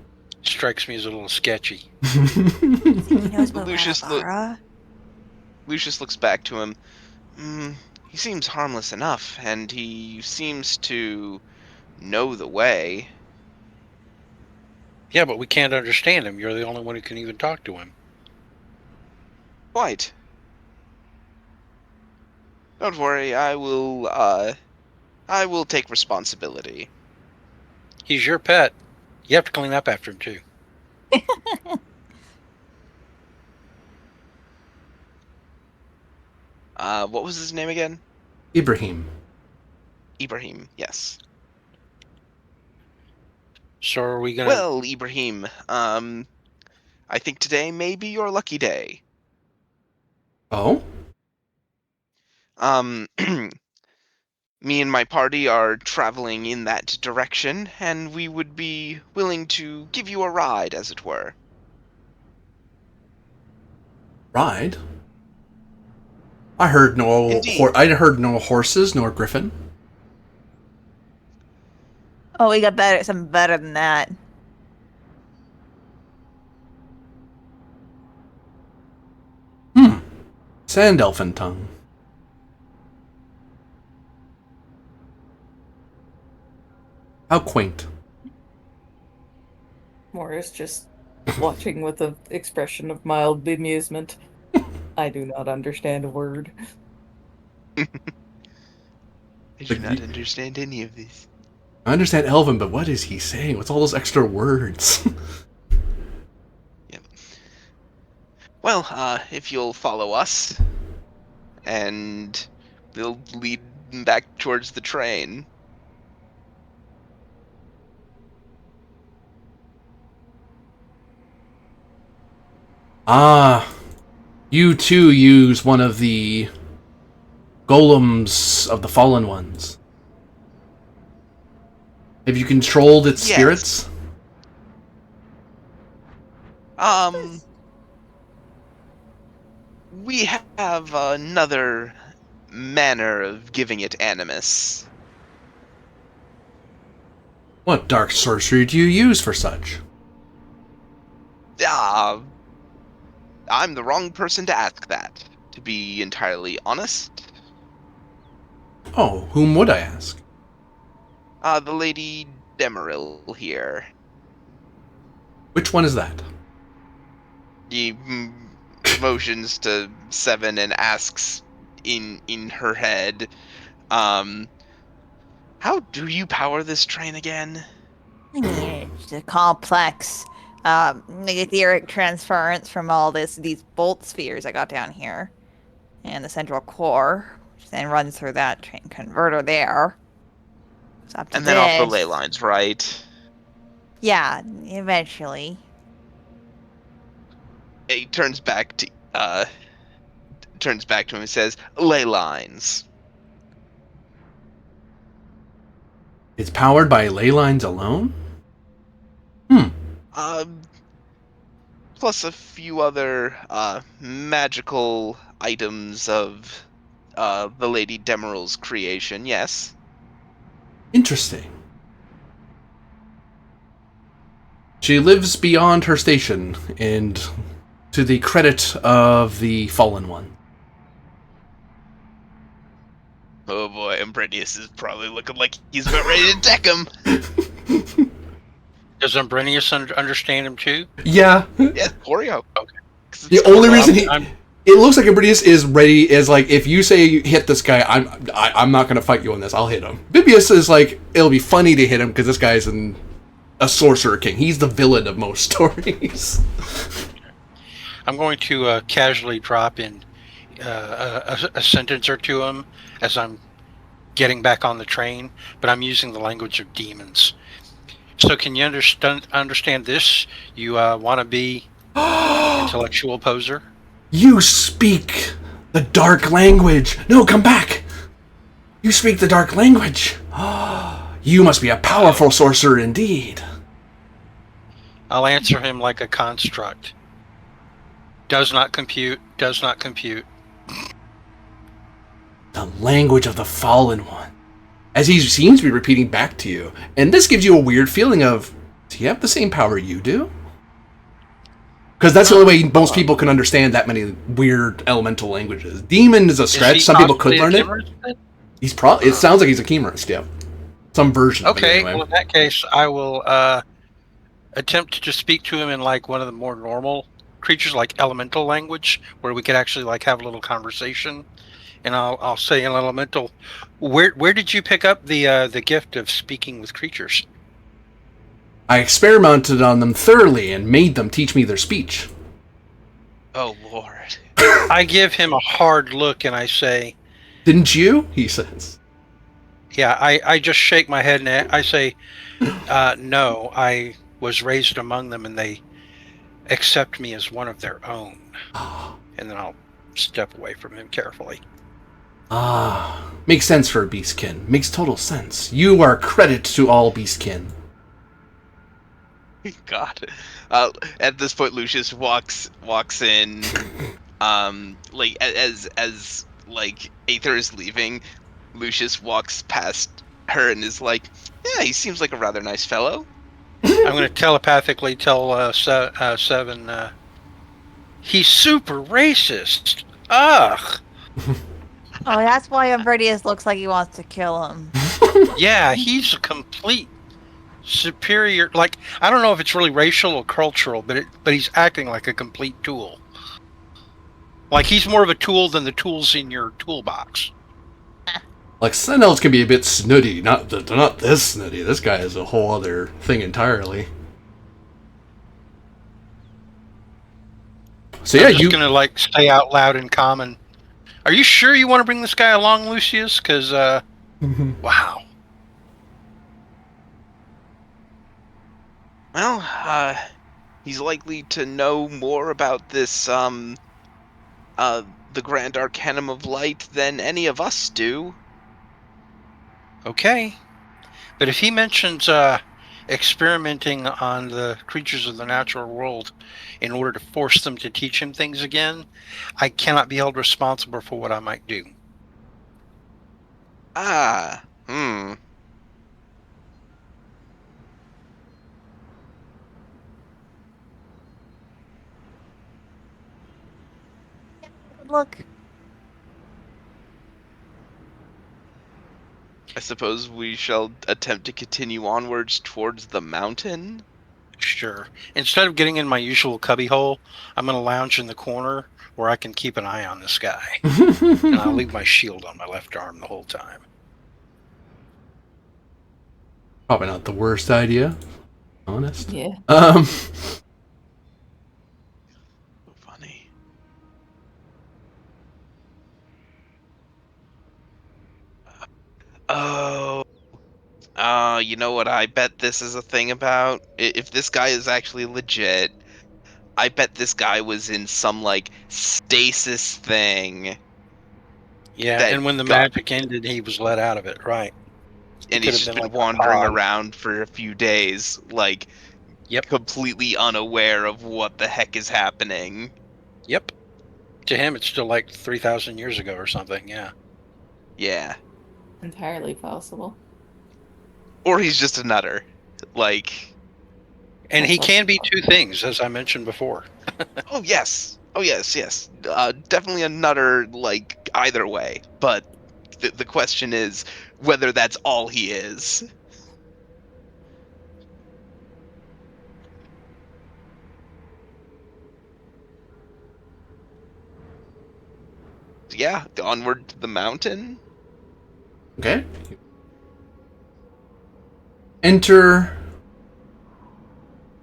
Speaker 6: strikes me as a little sketchy.
Speaker 3: He knows about
Speaker 2: Lucius
Speaker 3: Barabara?
Speaker 2: Lucius looks back to him. He seems harmless enough, and he seems to know the way.
Speaker 6: Yeah, but we can't understand him. You're the only one who can even talk to him.
Speaker 2: Quite. Don't worry, I will take responsibility.
Speaker 6: He's your pet. You have to clean up after him, too.
Speaker 2: What was his name again?
Speaker 1: Ibrahim.
Speaker 2: Ibrahim, yes.
Speaker 6: So are we gonna...
Speaker 2: Well, Ibrahim, I think today may be your lucky day.
Speaker 1: Oh?
Speaker 2: Me and my party are traveling in that direction, and we would be willing to give you a ride, as it were.
Speaker 1: Ride? I heard
Speaker 2: Indeed.
Speaker 1: I heard no horses nor griffin.
Speaker 3: Oh, we got something better than that.
Speaker 1: Sand elfin tongue. How quaint.
Speaker 4: Morris just watching with an expression of mild bemusement. I do not understand a word.
Speaker 2: I do
Speaker 1: Like,
Speaker 2: not understand any of this.
Speaker 1: I understand Elven, but what is he saying? What's all those extra words?
Speaker 2: Yep. Well, if you'll follow us, and they'll lead back towards the train.
Speaker 1: Ah, you too use one of the golems of the fallen ones. Have you controlled its
Speaker 2: Yes.
Speaker 1: spirits?
Speaker 2: We have another manner of giving it animus.
Speaker 1: What dark sorcery do you use for such?
Speaker 2: I'm the wrong person to ask that, to be entirely honest.
Speaker 1: Oh, whom would I ask?
Speaker 2: The Lady Demeril here.
Speaker 1: Which one is that?
Speaker 2: He motions to Seven and asks in her head, how do you power this train again?
Speaker 3: It's a complex etheric transference from all these bolt spheres I got down here, and the central core, which then runs through that train converter there. It's up to
Speaker 2: And then off the
Speaker 3: this.
Speaker 2: ley lines, right?
Speaker 3: Yeah, eventually.
Speaker 2: He turns back to him and says, ley lines.
Speaker 1: It's powered by ley lines alone?
Speaker 2: Plus a few other magical items of the Lady Demeril's creation, yes.
Speaker 1: Interesting. She lives beyond her station, and to the credit of the Fallen One.
Speaker 2: Oh boy, Umbrenius is probably looking like he's about ready to deck him.
Speaker 6: Does Umbrenius understand him too?
Speaker 1: Yeah.
Speaker 2: Yeah, Choreo.
Speaker 6: Okay.
Speaker 1: The only reason
Speaker 6: I'm-
Speaker 1: it looks like Bibius is ready is like, if you say you hit this guy, I'm not gonna fight you on this. I'll hit him. Bibius is like, it'll be funny to hit him because this guy's a sorcerer king. He's the villain of most stories.
Speaker 6: I'm going to casually drop in a sentence or two to him as I'm getting back on the train, but I'm using the language of demons. So can you understand this? You want to be intellectual poser?
Speaker 1: You speak the dark language. No, come back. You speak the dark language. You must be a powerful sorcerer indeed.
Speaker 6: I'll answer him like a construct. Does not compute, does not compute.
Speaker 1: The language of the Fallen One. As he seems to be repeating back to you. And this gives you a weird feeling of, do you have the same power you do? Because that's the only way most people can understand that many weird elemental languages. Demon is a stretch. Some people could learn it. He's probably. It sounds like he's a chimerist, yeah. Some version of it,
Speaker 6: Okay,
Speaker 1: anyway.
Speaker 6: well in that case, I will attempt to speak to him in like one of the more normal creatures, like elemental language, where we could actually like have a little conversation. And I'll say in elemental, where did you pick up the gift of speaking with creatures?
Speaker 1: I experimented on them thoroughly and made them teach me their speech.
Speaker 2: Oh lord.
Speaker 6: I give him a hard look and I say,
Speaker 1: Didn't you? He says.
Speaker 6: yeah, I just shake my head and I say, no, I was raised among them and they accept me as one of their own. And then I'll step away from him carefully.
Speaker 1: Ah, makes sense for a beastkin. Makes total sense. You are a credit to all beastkin.
Speaker 2: God. At this point, Lucius walks in, like as like Aether is leaving, Lucius walks past her and is like, "Yeah, he seems like a rather nice fellow."
Speaker 6: I'm going to telepathically tell Seven, he's super racist. Ugh.
Speaker 3: Oh, that's why Umbridius looks like he wants to kill him.
Speaker 6: Yeah, he's a complete superior. Like, I don't know if it's really racial or cultural, but he's acting like a complete tool. Like, he's more of a tool than the tools in your toolbox.
Speaker 1: Like, Sentinels can be a bit snooty. They're not this snooty. This guy is a whole other thing entirely. So yeah,
Speaker 6: I'm just gonna like say out loud in common. Are you sure you want to bring this guy along, Lucius? Because wow.
Speaker 2: Well, he's likely to know more about this the Grand Arcanum of Light than any of us do.
Speaker 6: Okay, but if he mentions experimenting on the creatures of the natural world in order to force them to teach him things again, I cannot be held responsible for what I might do.
Speaker 2: Ah, hmm.
Speaker 3: Look,
Speaker 2: I suppose we shall attempt to continue onwards towards the mountain.
Speaker 6: Sure. Instead of getting in my usual cubbyhole, I'm going to lounge in the corner where I can keep an eye on this guy. And I'll leave my shield on my left arm the whole time.
Speaker 1: Probably not the worst idea. Honest.
Speaker 4: Yeah.
Speaker 2: Funny. Oh. You know what I bet this is a thing about? If this guy is actually legit, I bet this guy was in some, like, stasis thing.
Speaker 6: Yeah,
Speaker 2: That
Speaker 6: and when the
Speaker 2: got,
Speaker 6: magic ended, he was let out of it, right? He
Speaker 2: and
Speaker 6: could
Speaker 2: he's
Speaker 6: have
Speaker 2: just
Speaker 6: been
Speaker 2: been
Speaker 6: like a
Speaker 2: wandering
Speaker 6: pod.
Speaker 2: around for a few days, like,
Speaker 6: Yep,
Speaker 2: completely unaware of what the heck is happening.
Speaker 6: yep. To him, it's still like 3,000 years ago or something, yeah.
Speaker 2: Yeah.
Speaker 4: Entirely possible.
Speaker 2: Or he's just a nutter. Like,
Speaker 6: And
Speaker 4: That's
Speaker 6: he
Speaker 4: also
Speaker 6: can be two
Speaker 4: possible.
Speaker 6: things, as I mentioned before.
Speaker 2: oh yes. Oh yes. Definitely a nutter, like, either way. But the question is whether that's all he is. Yeah, onward to the mountain.
Speaker 1: Okay. Enter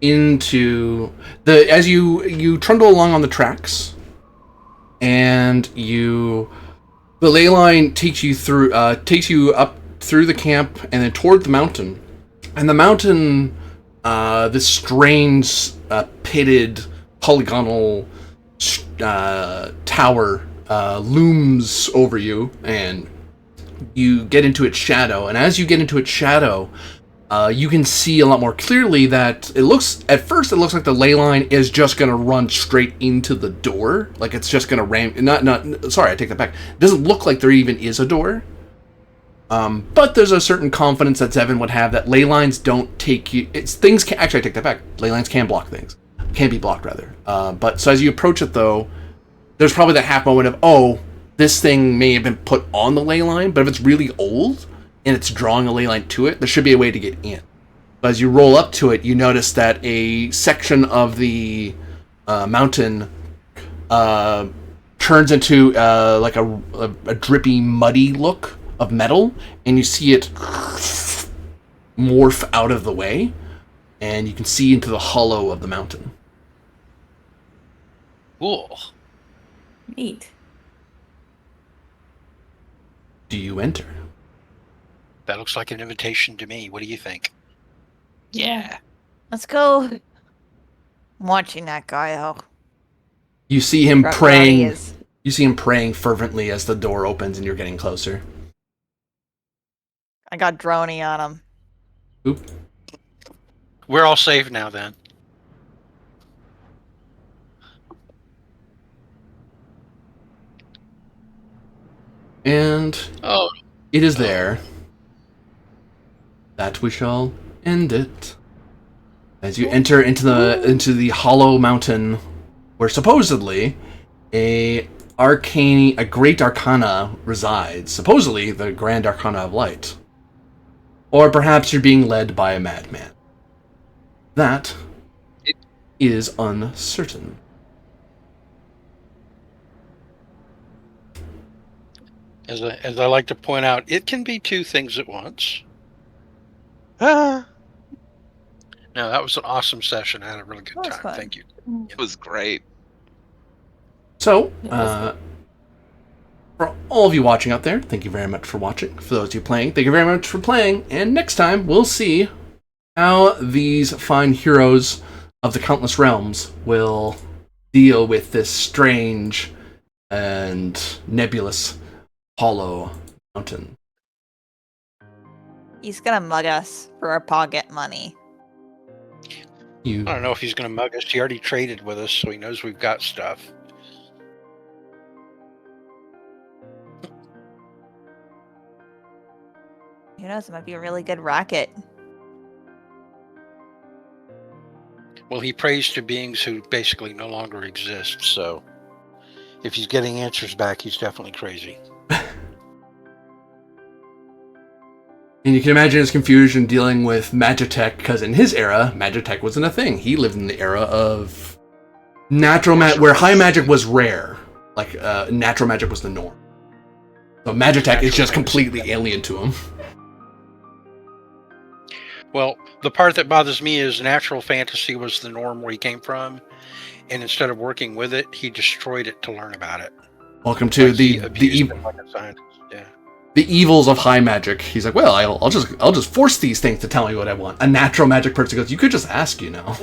Speaker 1: into the as you trundle along on the tracks, and the ley line takes you up through the camp and then toward the mountain, and the mountain, this strange pitted polygonal tower looms over you, and you get into its shadow. And as you get into its shadow, you can see a lot more clearly that at first it looks like the ley line is just going to run straight into the door. Like it's just going to ram. Sorry, I take that back. It doesn't look like there even is a door. But there's a certain confidence that Zevin would have that ley lines don't take you. Actually, I take that back. Ley lines can block things. Can be blocked, rather. But so as you approach it, though, there's probably that half moment of, oh, this thing may have been put on the ley line, but if it's really old and it's drawing a ley line to it, there should be a way to get in. But as you roll up to it, you notice that a section of the mountain turns into like a drippy, muddy look of metal, and you see it morph out of the way, and you can see into the hollow of the mountain.
Speaker 6: Cool.
Speaker 4: Neat.
Speaker 1: Do you enter?
Speaker 6: That looks like an invitation to me. What do you think?
Speaker 2: Yeah.
Speaker 3: let's go. I'm watching that guy though.
Speaker 1: You see him
Speaker 3: Right where he
Speaker 1: praying.
Speaker 3: is.
Speaker 1: You see him praying fervently as the door opens and you're getting closer.
Speaker 3: I got droney on him.
Speaker 1: Oop.
Speaker 6: We're all safe now then.
Speaker 1: And
Speaker 6: Oh,
Speaker 1: it is there that we shall end it. As you enter into the hollow mountain, where supposedly a great arcana resides. Supposedly the Grand Arcana of Light. Or perhaps you're being led by a madman. That is uncertain.
Speaker 6: as I like to point out, it can be two things at once.
Speaker 2: Ah,
Speaker 6: No, that was an awesome session. I had a really good
Speaker 3: That was
Speaker 6: time.
Speaker 3: fun.
Speaker 6: Thank you.
Speaker 2: it was great.
Speaker 1: So,
Speaker 4: It was
Speaker 1: for all of you watching out there, thank you very much for watching. For those of you playing, thank you very much for playing. And next time, we'll see how these fine heroes of the Countless Realms will deal with this strange and nebulous hollow mountain.
Speaker 3: He's gonna mug us for our pocket money.
Speaker 1: You
Speaker 6: I don't know if he's going to mug us. He already traded with us, so he knows we've got stuff.
Speaker 3: Who knows? It might be a really good racket.
Speaker 6: Well, he prays to beings who basically no longer exist, so if he's getting answers back, he's definitely crazy.
Speaker 1: And you can imagine his confusion dealing with Magitech, because in his era, Magitech wasn't a thing. He lived in the era of natural magic, where high magic was rare. Like, natural magic was the norm. So Magitech is just completely alien to him.
Speaker 6: Well, the part that bothers me is natural fantasy was the norm where he came from, and instead of working with it, he destroyed it to learn about it.
Speaker 1: Welcome to
Speaker 6: Like, he
Speaker 1: the
Speaker 6: abused it like a scientist. Yeah.
Speaker 1: the evils of high magic. He's like, well, I'll just force these things to tell me what I want. A natural magic person goes, you could just ask, you know.